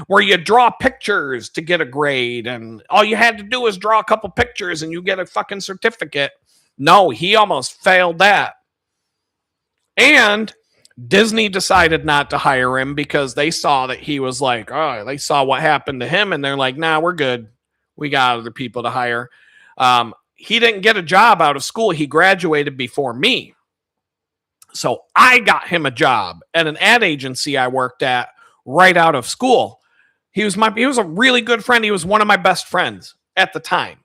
where you draw pictures to get a grade and all you had to do was draw a couple pictures and you get a fucking certificate. No, he almost failed that. And Disney decided not to hire him because they saw that he was like, oh, they saw what happened to him and they're like, nah, we're good. We got other people to hire. He didn't get a job out of school. He graduated before me. So I got him a job at an ad agency I worked at right out of school. He was a really good friend. He was one of my best friends at the time.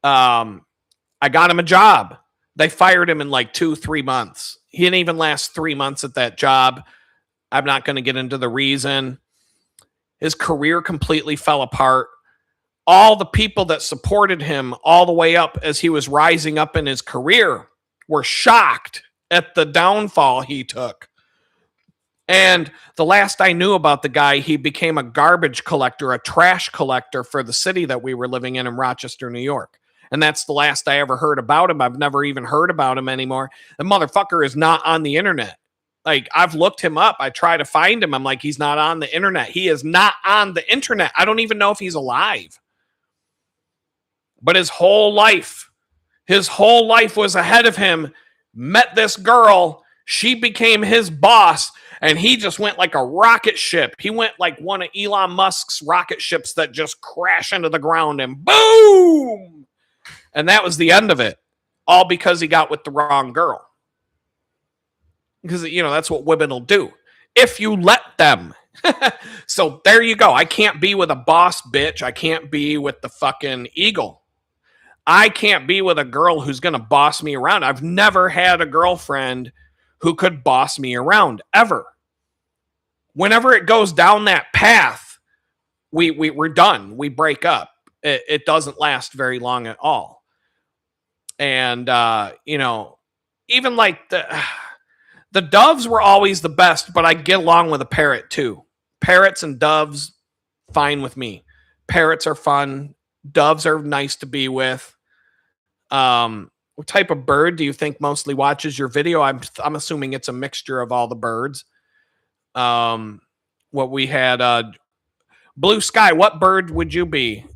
I got him a job. They fired him in like 2-3 months. He didn't even last 3 months at that job. I'm not going to get into the reason. His career completely fell apart. All the people that supported him all the way up as he was rising up in his career were shocked at the downfall he took. And the last I knew about the guy, he became a garbage collector, a trash collector for the city that we were living in Rochester, New York. And that's the last I ever heard about him. I've never even heard about him anymore. The motherfucker is not on the internet. Like, I've looked him up. I try to find him. I'm like, he's not on the internet. He is not on the internet. I don't even know if he's alive. But his whole life was ahead of him. Met this girl. She became his boss. And he just went like a rocket ship. He went like one of Elon Musk's rocket ships that just crash into the ground and boom! And that was the end of it. All because he got with the wrong girl. Because, that's what women will do. If you let them. So there you go. I can't be with a boss bitch. I can't be with the fucking eagle. I can't be with a girl who's going to boss me around. I've never had a girlfriend who could boss me around, ever. Whenever it goes down that path, we're done. We break up. It doesn't last very long at all. And, even like the doves were always the best, but I get along with a parrot too. Parrots and doves, fine with me. Parrots are fun. Doves are nice to be with. What type of bird do you think mostly watches your video? I'm assuming it's a mixture of all the birds. What we had, Blue Sky. What bird would you be?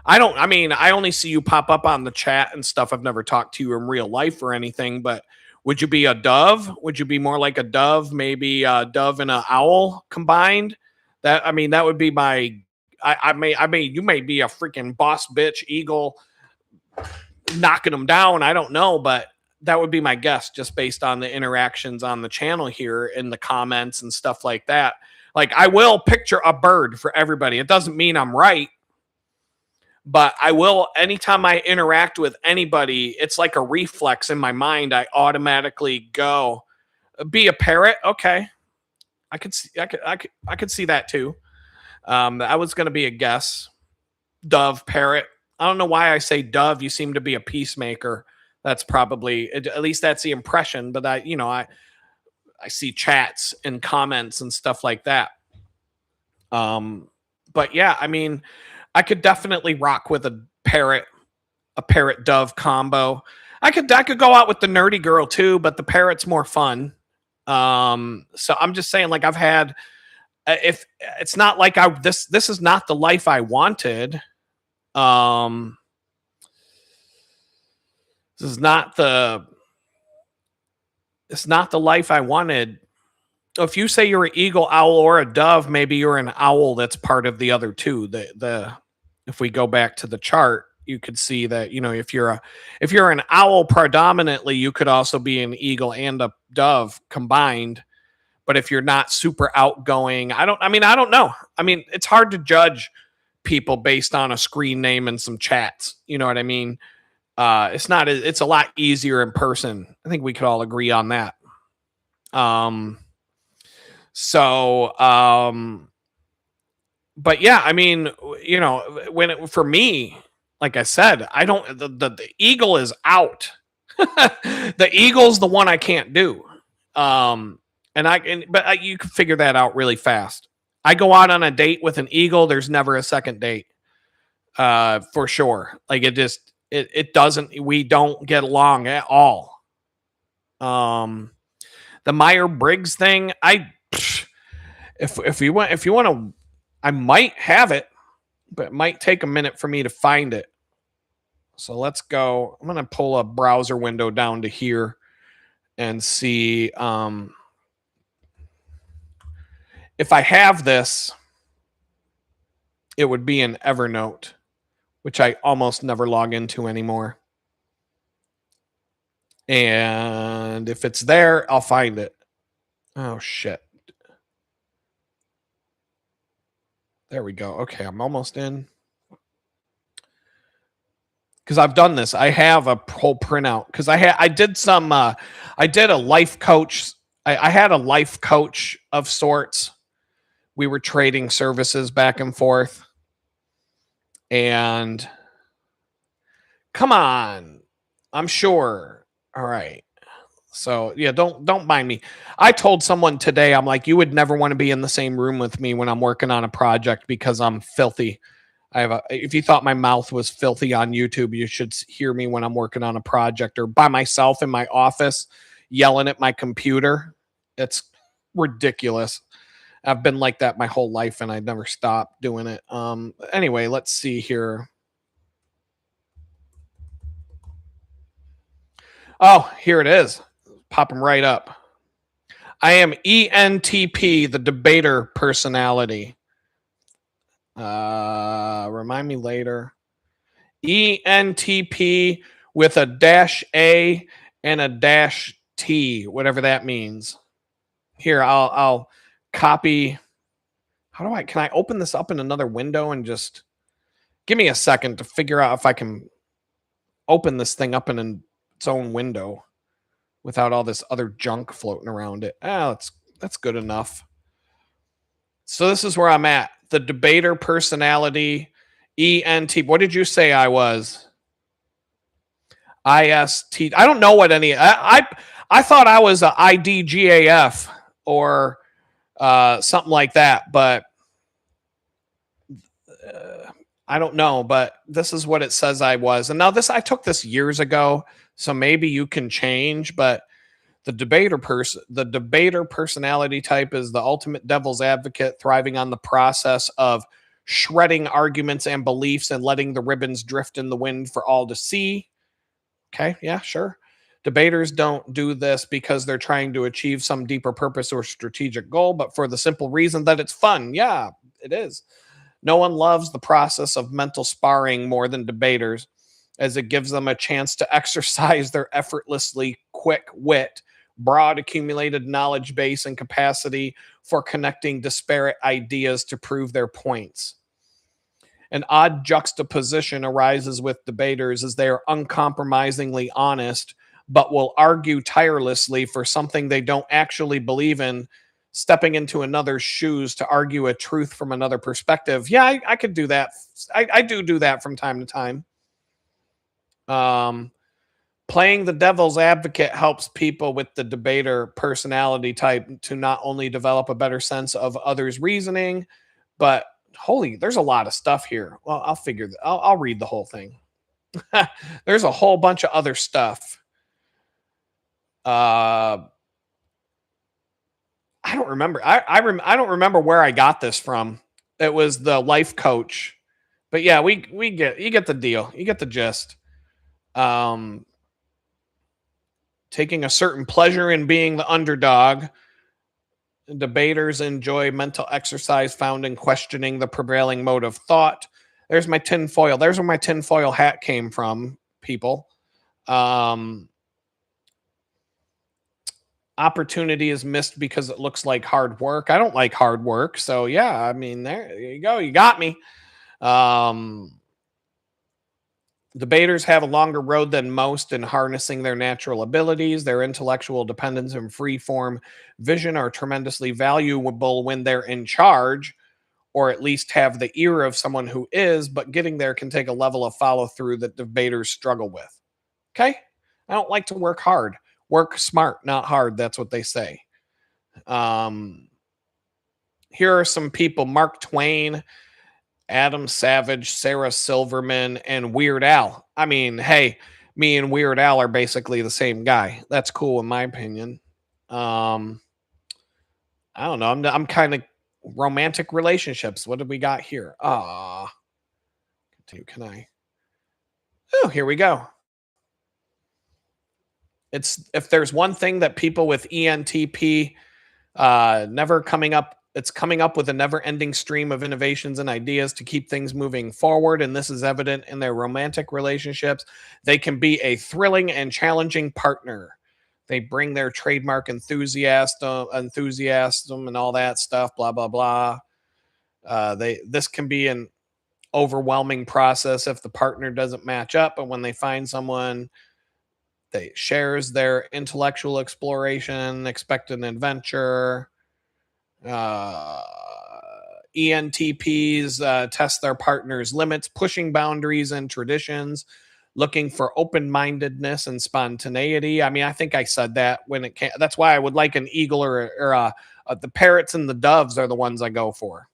I mean, I only see you pop up on the chat and stuff. I've never talked to you in real life or anything, but would you be a dove? Would you be more like a dove, maybe a dove and an owl combined? That would be my. You may be a freaking boss bitch eagle knocking them down. I don't know, but that would be my guess just based on the interactions on the channel here in the comments and stuff like that. Like, I will picture a bird for everybody. It doesn't mean I'm right, but I will, anytime I interact with anybody, it's like a reflex in my mind. I automatically go, be a parrot. Okay. I could see that too. I was going to be a guess. Dove, parrot. I don't know why I say dove. You seem to be a peacemaker. That's probably, at least that's the impression. But I see chats and comments and stuff like that. But yeah, I mean, I could definitely rock with a parrot dove combo. I could go out with the nerdy girl too, but the parrot's more fun. So I'm just saying, like, I've had, if it's not like this is not the life I wanted. This is not the life I wanted. If you say you're an eagle, owl, or a dove, maybe you're an owl that's part of the other two. If we go back to the chart, you could see that, if you're an owl predominantly, you could also be an eagle and a dove combined. But if you're not super outgoing, I don't know. I mean, it's hard to judge people based on a screen name and some chats. You know what I mean? It's a lot easier in person. I think we could all agree on that. But yeah, I mean, for me, like I said, I don't, the eagle is out. The eagle's the one I can't do. But you can figure that out really fast. I go out on a date with an eagle. There's never a second date. For sure. Like, it doesn't, we don't get along at all. The Meyer-Briggs thing, if you want to, I might have it, but it might take a minute for me to find it. So let's go. I'm going to pull a browser window down to here and see if I have this. It would be in Evernote, which I almost never log into anymore. And if it's there, I'll find it. Oh, shit. There we go. Okay, I'm almost in. Because I've done this. I have a whole printout. Because I did a life coach. I had a life coach of sorts. We were trading services back and forth. And come on. I'm sure. All right. So yeah, don't mind me. I told someone today, I'm like, you would never want to be in the same room with me when I'm working on a project because I'm filthy. If you thought my mouth was filthy on YouTube, you should hear me when I'm working on a project or by myself in my office yelling at my computer. It's ridiculous. I've been like that my whole life and I never stopped doing it. Anyway, let's see here. Oh, here it is. Pop them right up. I am ENTP, the debater personality. Remind me later. ENTP with a -A and a -T, whatever that means. Here, I'll copy. Can I open this up in another window and just give me a second to figure out if I can open this thing up in its own window without all this other junk floating around it. That's good enough. So this is where I'm at. The debater personality, ENT. What did you say I was? IST. I don't know what any. I thought I was a IDGAF or something like that, but I don't know, but this is what it says I was. And now I took this years ago, so maybe you can change, but the debater personality type is the ultimate devil's advocate, thriving on the process of shredding arguments and beliefs and letting the ribbons drift in the wind for all to see. Okay, yeah, sure. Debaters don't do this because they're trying to achieve some deeper purpose or strategic goal, but for the simple reason that it's fun. Yeah, it is. No one loves the process of mental sparring more than debaters, as it gives them a chance to exercise their effortlessly quick wit, broad accumulated knowledge base, and capacity for connecting disparate ideas to prove their points. An odd juxtaposition arises with debaters as they are uncompromisingly honest, but will argue tirelessly for something they don't actually believe in, stepping into another's shoes to argue a truth from another perspective. Yeah, I could do that. I do that from time to time. Um, Playing the devil's advocate helps people with the debater personality type to not only develop a better sense of others' reasoning, but holy, there's a lot of stuff here. Well, I'll read the whole thing. There's a whole bunch of other stuff. I don't remember. I don't remember where I got this from. It was the life coach, but yeah, you get the deal. You get the gist. Um, Taking a certain pleasure in being the underdog. Debaters enjoy mental exercise found in questioning the prevailing mode of thought. There's my tinfoil. There's where my tinfoil hat came from, people. Opportunity is missed because it looks like hard work. I don't like hard work. So, yeah, I mean, there you go. You got me. Debaters have a longer road than most in harnessing their natural abilities. Their intellectual dependence and freeform vision are tremendously valuable when they're in charge, or at least have the ear of someone who is, but getting there can take a level of follow through that debaters struggle with. Okay? I don't like to work hard. Work smart, not hard. That's what they say. Here are some people: Mark Twain, Adam Savage, Sarah Silverman, and Weird Al. I mean, hey, me and Weird Al are basically the same guy. That's cool in my opinion. I don't know. I'm kind of romantic relationships. What did we got here? Can I? Oh, here we go. It's if there's one thing that people with ENTP never coming up it's coming up with a never-ending stream of innovations and ideas to keep things moving forward, and this is evident in their romantic relationships. They can be a thrilling and challenging partner. They bring their trademark enthusiasm and all that stuff, blah blah blah. This can be an overwhelming process if the partner doesn't match up, but when they find someone that shares their intellectual exploration, expect an adventure. ENTPs test their partner's limits, pushing boundaries and traditions, looking for open-mindedness and spontaneity. I mean, I think I said that when it came. That's why I would like an eagle or the parrots and the doves are the ones I go for.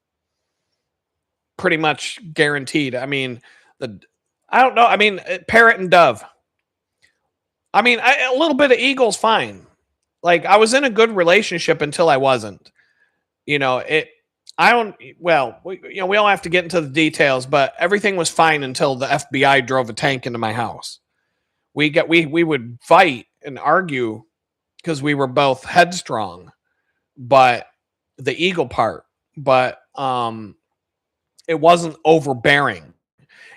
Pretty much guaranteed. I mean, I don't know. I mean, parrot and dove. I mean, a little bit of eagle's fine. Like I was in a good relationship until I wasn't. You know, I don't, well, we all have to get into the details, but everything was fine until the FBI drove a tank into my house. We would fight and argue because we were both headstrong, but the eagle part, but it wasn't overbearing.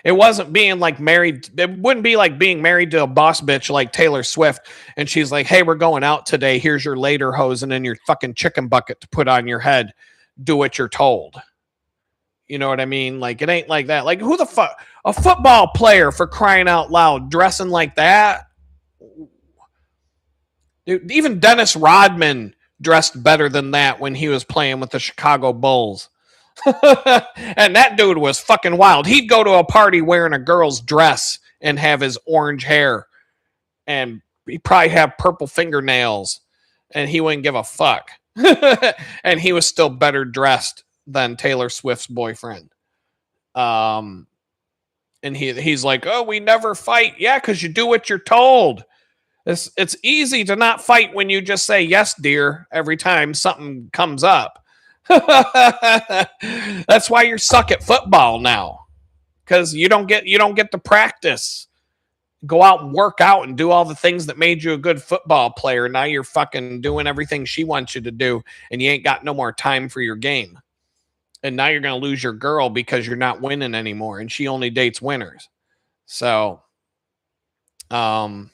It wasn't being like married. It wouldn't be like being married to a boss bitch like Taylor Swift. And she's like, hey, we're going out today. Here's your lederhosen and your fucking chicken bucket to put on your head. Do what you're told. You know what I mean? Like, it ain't like that. Like, who the fuck? A football player, for crying out loud, dressing like that? Dude, even Dennis Rodman dressed better than that when he was playing with the Chicago Bulls. And that dude was fucking wild. He'd go to a party wearing a girl's dress and have his orange hair, and he'd probably have purple fingernails, and he wouldn't give a fuck. And he was still better dressed than Taylor Swift's boyfriend. And he's like, "Oh, we never fight." Yeah, because you do what you're told. It's easy to not fight when you just say yes, dear, every time something comes up. That's why you suck at football now, because you don't get to practice. Go out and work out and do all the things that made you a good football player. Now you're fucking doing everything she wants you to do, and you ain't got no more time for your game. And now you're going to lose your girl because you're not winning anymore, and she only dates winners. So, there's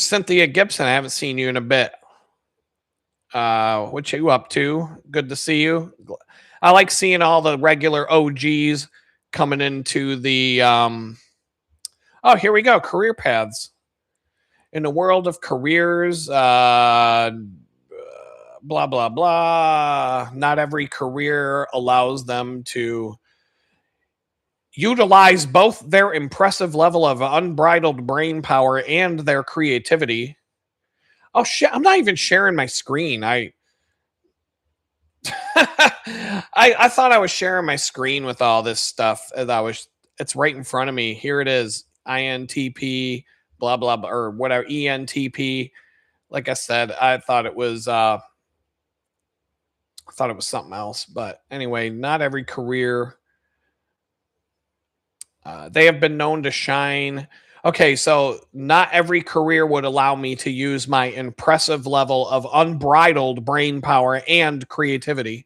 Cynthia Gibson. I haven't seen you in a bit. What you up to? Good to see you. I like seeing all the regular OGs coming into the. Oh, here we go. Career paths. In the world of careers, blah blah blah. Not every career allows them to utilize both their impressive level of unbridled brain power and their creativity. Oh shit! I'm not even sharing my screen. I thought I was sharing my screen with all this stuff. It's right in front of me. Here it is. INTP, blah blah blah, or whatever. ENTP. Like I said, I thought it was something else. But anyway, not every career. They have been known to shine. Okay, so not every career would allow me to use my impressive level of unbridled brain power and creativity.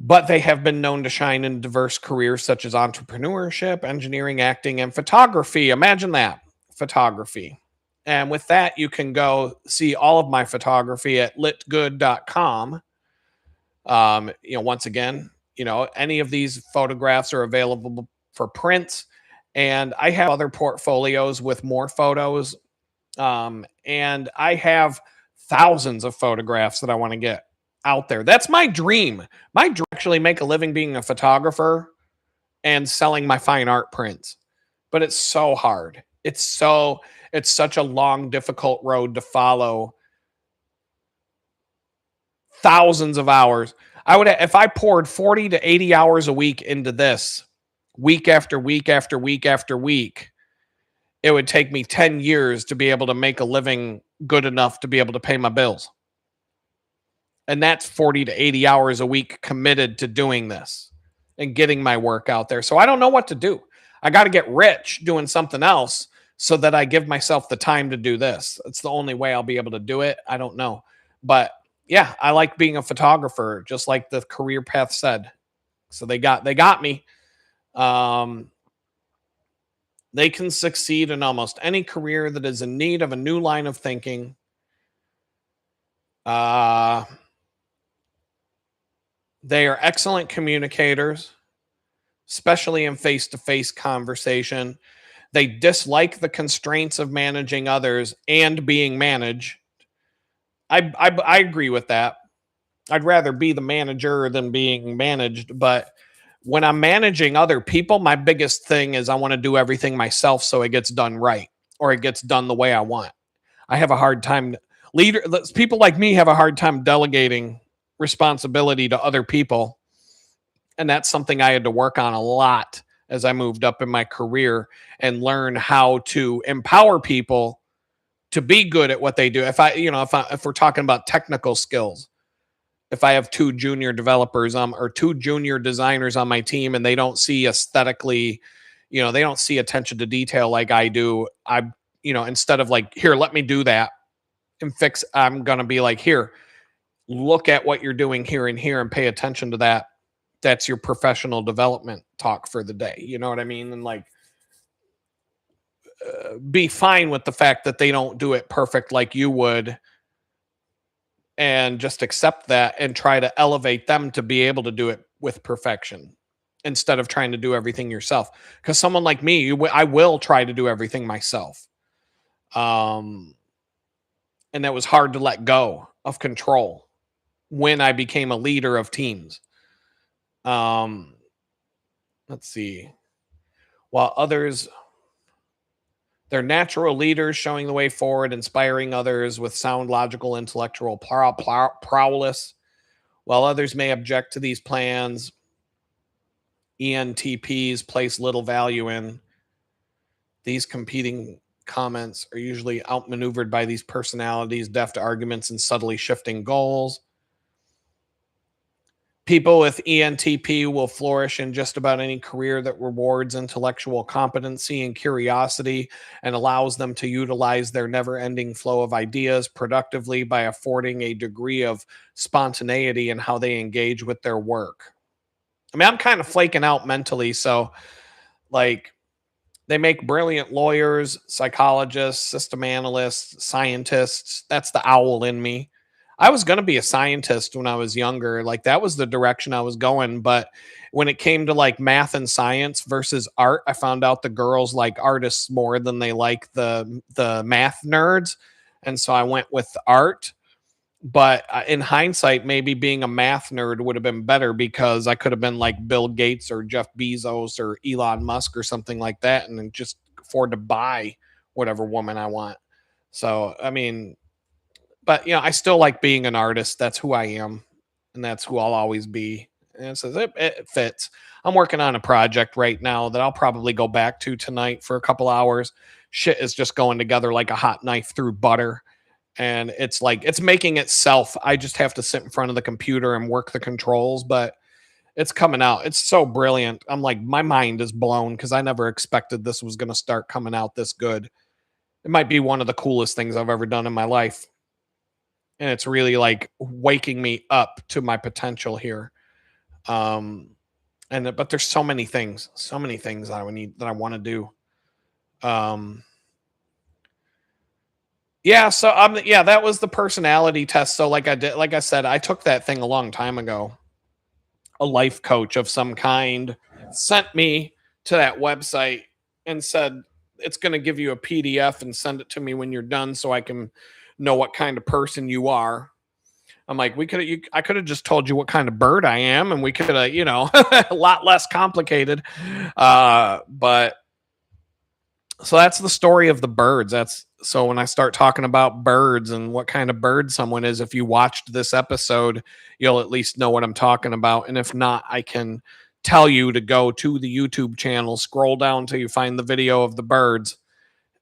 But they have been known to shine in diverse careers such as entrepreneurship, engineering, acting, and photography. Imagine that, photography. And with that, you can go see all of my photography at litgood.com. Once again, any of these photographs are available for prints. And I have other portfolios with more photos. And I have thousands of photographs that I want to get out there. That's my dream. My dream actually make a living being a photographer and selling my fine art prints. But it's so hard. It's such a long, difficult road to follow. Thousands of hours. If I poured 40 to 80 hours a week into this, week after week after week after week, it would take me 10 years to be able to make a living good enough to be able to pay my bills. And that's 40 to 80 hours a week committed to doing this and getting my work out there. So I don't know what to do. I got to get rich doing something else so that I give myself the time to do this. It's the only way I'll be able to do it. I don't know. But yeah, I like being a photographer, just like the career path said. So they got me. They can succeed in almost any career that is in need of a new line of thinking. They are excellent communicators, especially in face-to-face conversation. They dislike the constraints of managing others and being managed. I agree with that. I'd rather be the manager than being managed. But when I'm managing other people, my biggest thing is I want to do everything myself so it gets done right or it gets done the way I want. I have a hard time. People like me have a hard time delegating responsibility to other people. And that's something I had to work on a lot as I moved up in my career and learn how to empower people to be good at what they do. If we're talking about technical skills, if I have two junior developers or two junior designers on my team and they don't see aesthetically, they don't see attention to detail like I do, instead of like, here, let me do that and fix, I'm going to be like, here, look at what you're doing here and here and pay attention to that. That's your professional development talk for the day. You know what I mean? And like, be fine with the fact that they don't do it perfect like you would, and just accept that and try to elevate them to be able to do it with perfection instead of trying to do everything yourself. Because someone like me, I will try to do everything myself. And that was hard to let go of control when I became a leader of teams. Let's see. While others, they're natural leaders showing the way forward, inspiring others with sound, logical, intellectual prowess. While others may object to these plans, ENTPs place little value in. These competing comments are usually outmaneuvered by these personalities, deft arguments, and subtly shifting goals. People with ENTP will flourish in just about any career that rewards intellectual competency and curiosity and allows them to utilize their never ending flow of ideas productively by affording a degree of spontaneity in how they engage with their work. I mean, I'm kind of flaking out mentally. So, like, they make brilliant lawyers, psychologists, system analysts, scientists. That's the owl in me. I was going to be a scientist when I was younger. Like that was the direction I was going. But when it came to like math and science versus art, I found out the girls like artists more than they like the math nerds. And so I went with art. But in hindsight, maybe being a math nerd would have been better because I could have been like Bill Gates or Jeff Bezos or Elon Musk or something like that and then just afford to buy whatever woman I want. So, I mean, but I still like being an artist. That's who I am, and that's who I'll always be. And it says it fits. I'm working on a project right now that I'll probably go back to tonight for a couple hours. Shit is just going together like a hot knife through butter, and it's like it's making itself. I just have to sit in front of the computer and work the controls, but it's coming out. It's so brilliant. I'm like, my mind is blown because I never expected this was going to start coming out this good. It might be one of the coolest things I've ever done in my life. And it's really like waking me up to my potential here. Um, but there's so many things that I would need that I want to do. Um, Yeah, so yeah, that was the personality test. So like I said, I took that thing a long time ago. A life coach of some kind sent me to that website and said it's going to give you a PDF and send it to me when you're done so I can know what kind of person you are. I'm like, I could have just told you what kind of bird I am and we could have, a lot less complicated. But so that's the story of the birds. So when I start talking about birds and what kind of bird someone is, if you watched this episode, you'll at least know what I'm talking about. And if not, I can tell you to go to the YouTube channel, scroll down till you find the video of the birds,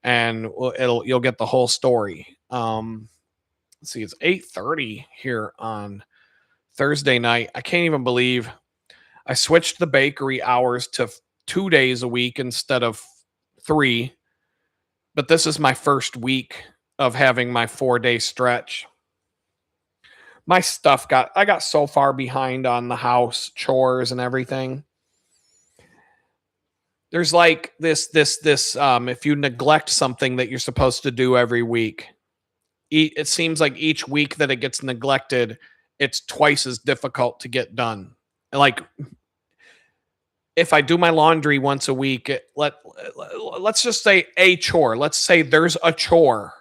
and you'll get the whole story. Let's see, it's 8:30 here on Thursday night. I can't even believe I switched the bakery hours to 2 days a week instead of 3. But this is my first week of having my 4-day stretch. I got so far behind on the house chores and everything. There's like this if you neglect something that you're supposed to do every week, it seems like each week that it gets neglected, it's twice as difficult to get done. Like if I do my laundry once a week, let's just say a chore. Let's say there's a chore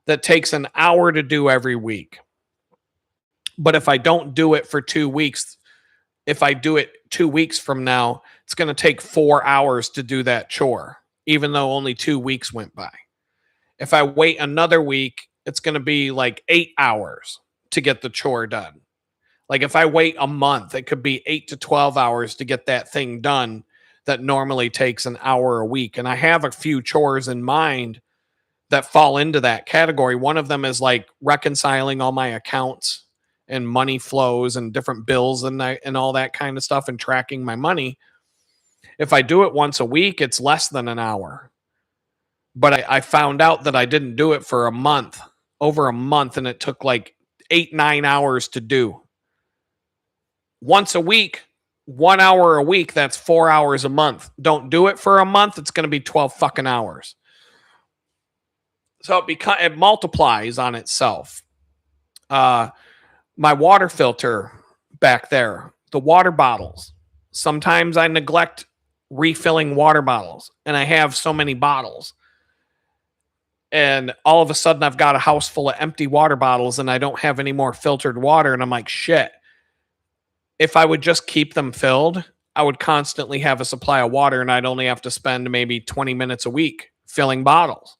that takes an hour to do every week. But if I don't do it for 2 weeks, if I do it 2 weeks from now, it's going to take 4 hours to do that chore, even though only 2 weeks went by. If I wait another week, it's going to be like 8 hours to get the chore done. Like if I wait a month, it could be 8 to 12 hours to get that thing done that normally takes an hour a week. And I have a few chores in mind that fall into that category. One of them is like reconciling all my accounts and money flows and different bills and all that kind of stuff and tracking my money. If I do it once a week, it's less than an hour. But I found out that I didn't do it for over a month, and it took like 8-9 hours to do. Once a week, 1 hour a week, that's 4 hours a month. Don't do it for a month, it's going to be 12 fucking hours. So it multiplies on itself. My water filter back there, the water bottles. Sometimes I neglect refilling water bottles, and I have so many bottles. And all of a sudden, I've got a house full of empty water bottles, and I don't have any more filtered water. And I'm like, shit. If I would just keep them filled, I would constantly have a supply of water, and I'd only have to spend maybe 20 minutes a week filling bottles.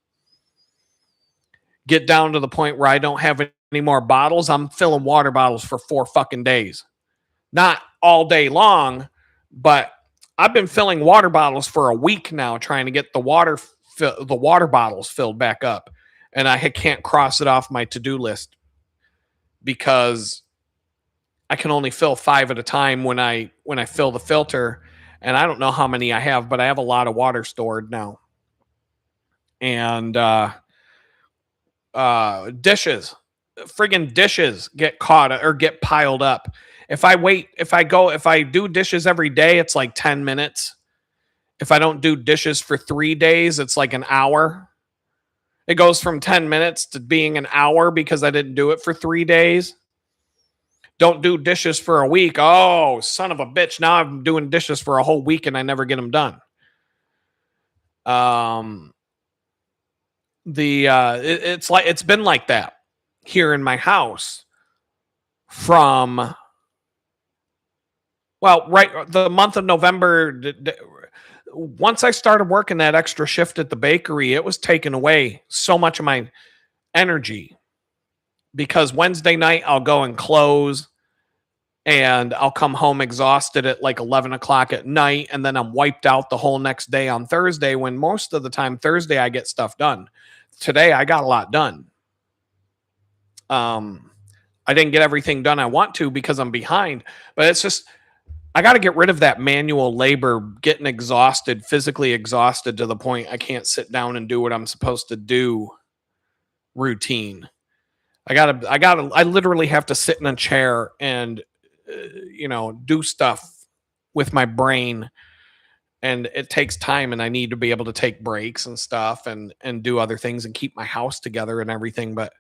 Get down to the point where I don't have any more bottles. I'm filling water bottles for 4 fucking days. Not all day long, but I've been filling water bottles for a week now, trying to get the water bottles filled back up, and I can't cross it off my to-do list because I can only fill 5 at a time when I fill the filter, and I don't know how many I have, but I have a lot of water stored now. And dishes, friggin' dishes get caught or get piled up. If I do dishes every day, it's like 10 minutes. If I don't do dishes for 3 days, it's like an hour. It goes from 10 minutes to being an hour because I didn't do it for 3 days. Don't do dishes for a week. Oh, son of a bitch. Now I'm doing dishes for a whole week and I never get them done. It's been like that here in my house from, well, right, the month of November. Once I started working that extra shift at the bakery, it was taking away so much of my energy because Wednesday night I'll go and close and I'll come home exhausted at like 11 o'clock at night. And then I'm wiped out the whole next day on Thursday, when most of the time Thursday I get stuff done. Today I got a lot done. I didn't get everything done I want to because I'm behind, but it's just, I got to get rid of that manual labor, getting exhausted, physically exhausted to the point I can't sit down and do what I'm supposed to do routine. I literally have to sit in a chair and, do stuff with my brain, and it takes time, and I need to be able to take breaks and stuff and do other things and keep my house together and everything. But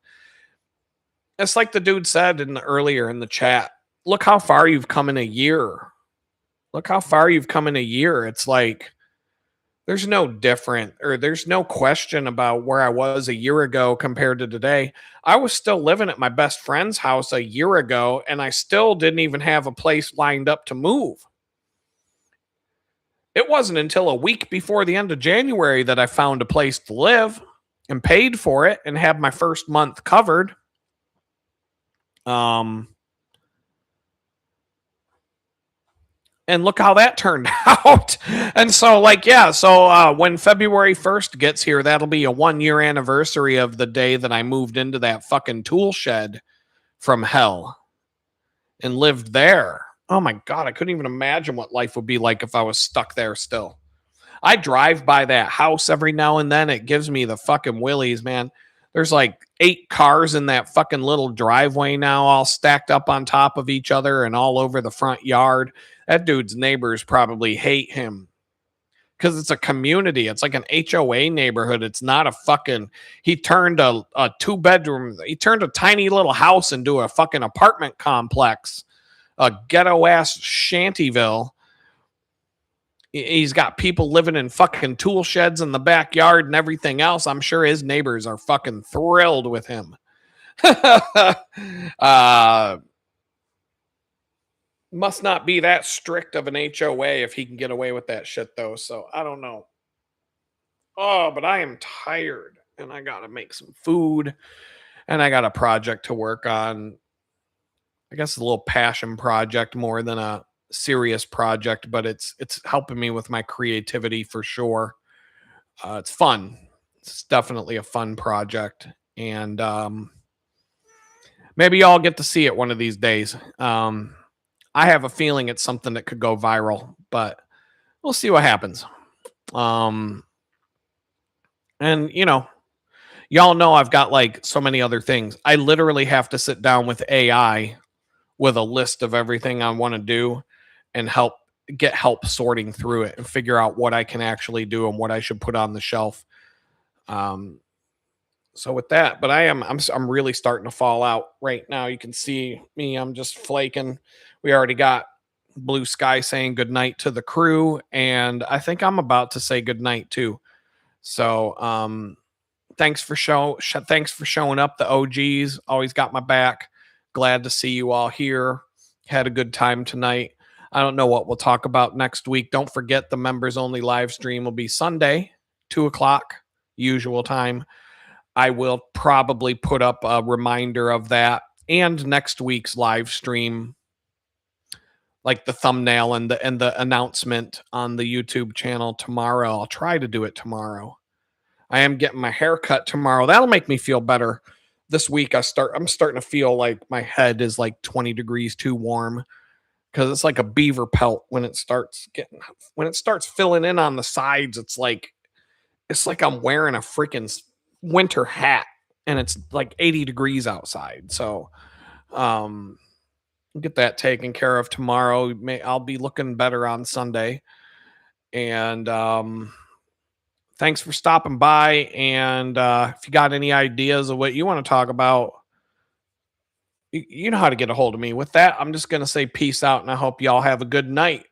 it's like the dude said earlier in the chat, look how far you've come in a year. Look how far you've come in a year. It's like there's no question about where I was a year ago compared to today. I was still living at my best friend's house a year ago, and I still didn't even have a place lined up to move. It wasn't until a week before the end of January that I found a place to live and paid for it and had my first month covered. And look how that turned out. And so, when February 1st gets here, that'll be a 1-year anniversary of the day that I moved into that fucking tool shed from hell and lived there. Oh my God, I couldn't even imagine what life would be like if I was stuck there still. I drive by that house every now and then. It gives me the fucking willies, man. There's like 8 cars in that fucking little driveway now, all stacked up on top of each other and all over the front yard. That dude's neighbors probably hate him because it's a community. It's like an HOA neighborhood. It's not a fucking, he turned a 2-bedroom, he turned a tiny little house into a fucking apartment complex, a ghetto ass shantyville. He's got people living in fucking tool sheds in the backyard and everything else. I'm sure his neighbors are fucking thrilled with him. Must not be that strict of an HOA if he can get away with that shit, though. So I don't know. Oh, but I am tired and I got to make some food and I got a project to work on. I guess a little passion project more than a serious project, but it's helping me with my creativity for sure. It's fun. It's definitely a fun project, and maybe y'all get to see it one of these days. I have a feeling it's something that could go viral, but we'll see what happens. And y'all know I've got like so many other things. I literally have to sit down with AI with a list of everything I want to do and get help sorting through it and figure out what I can actually do and what I should put on the shelf. So with that, but I'm really starting to fall out right now. You can see me, I'm just flaking. We already got Blue Sky saying goodnight to the crew, and I think I'm about to say goodnight too. So thanks for showing up. The OGs always got my back. Glad to see you all here. Had a good time tonight. I don't know what we'll talk about next week. Don't forget the members only live stream will be Sunday, 2:00 usual time. I will probably put up a reminder of that and next week's live stream like the thumbnail and the announcement on the YouTube channel tomorrow. I'll try to do it tomorrow. I am getting my hair cut tomorrow. That'll make me feel better. This week I'm starting to feel like my head is like 20 degrees too warm because it's like a beaver pelt when it starts filling in on the sides. It's like I'm wearing a freaking winter hat and it's like 80 degrees outside. So um get that taken care of tomorrow. I'll be looking better on Sunday. And thanks for stopping by. And if you got any ideas of what you want to talk about, you know how to get a hold of me. With that, I'm just going to say peace out and I hope y'all have a good night.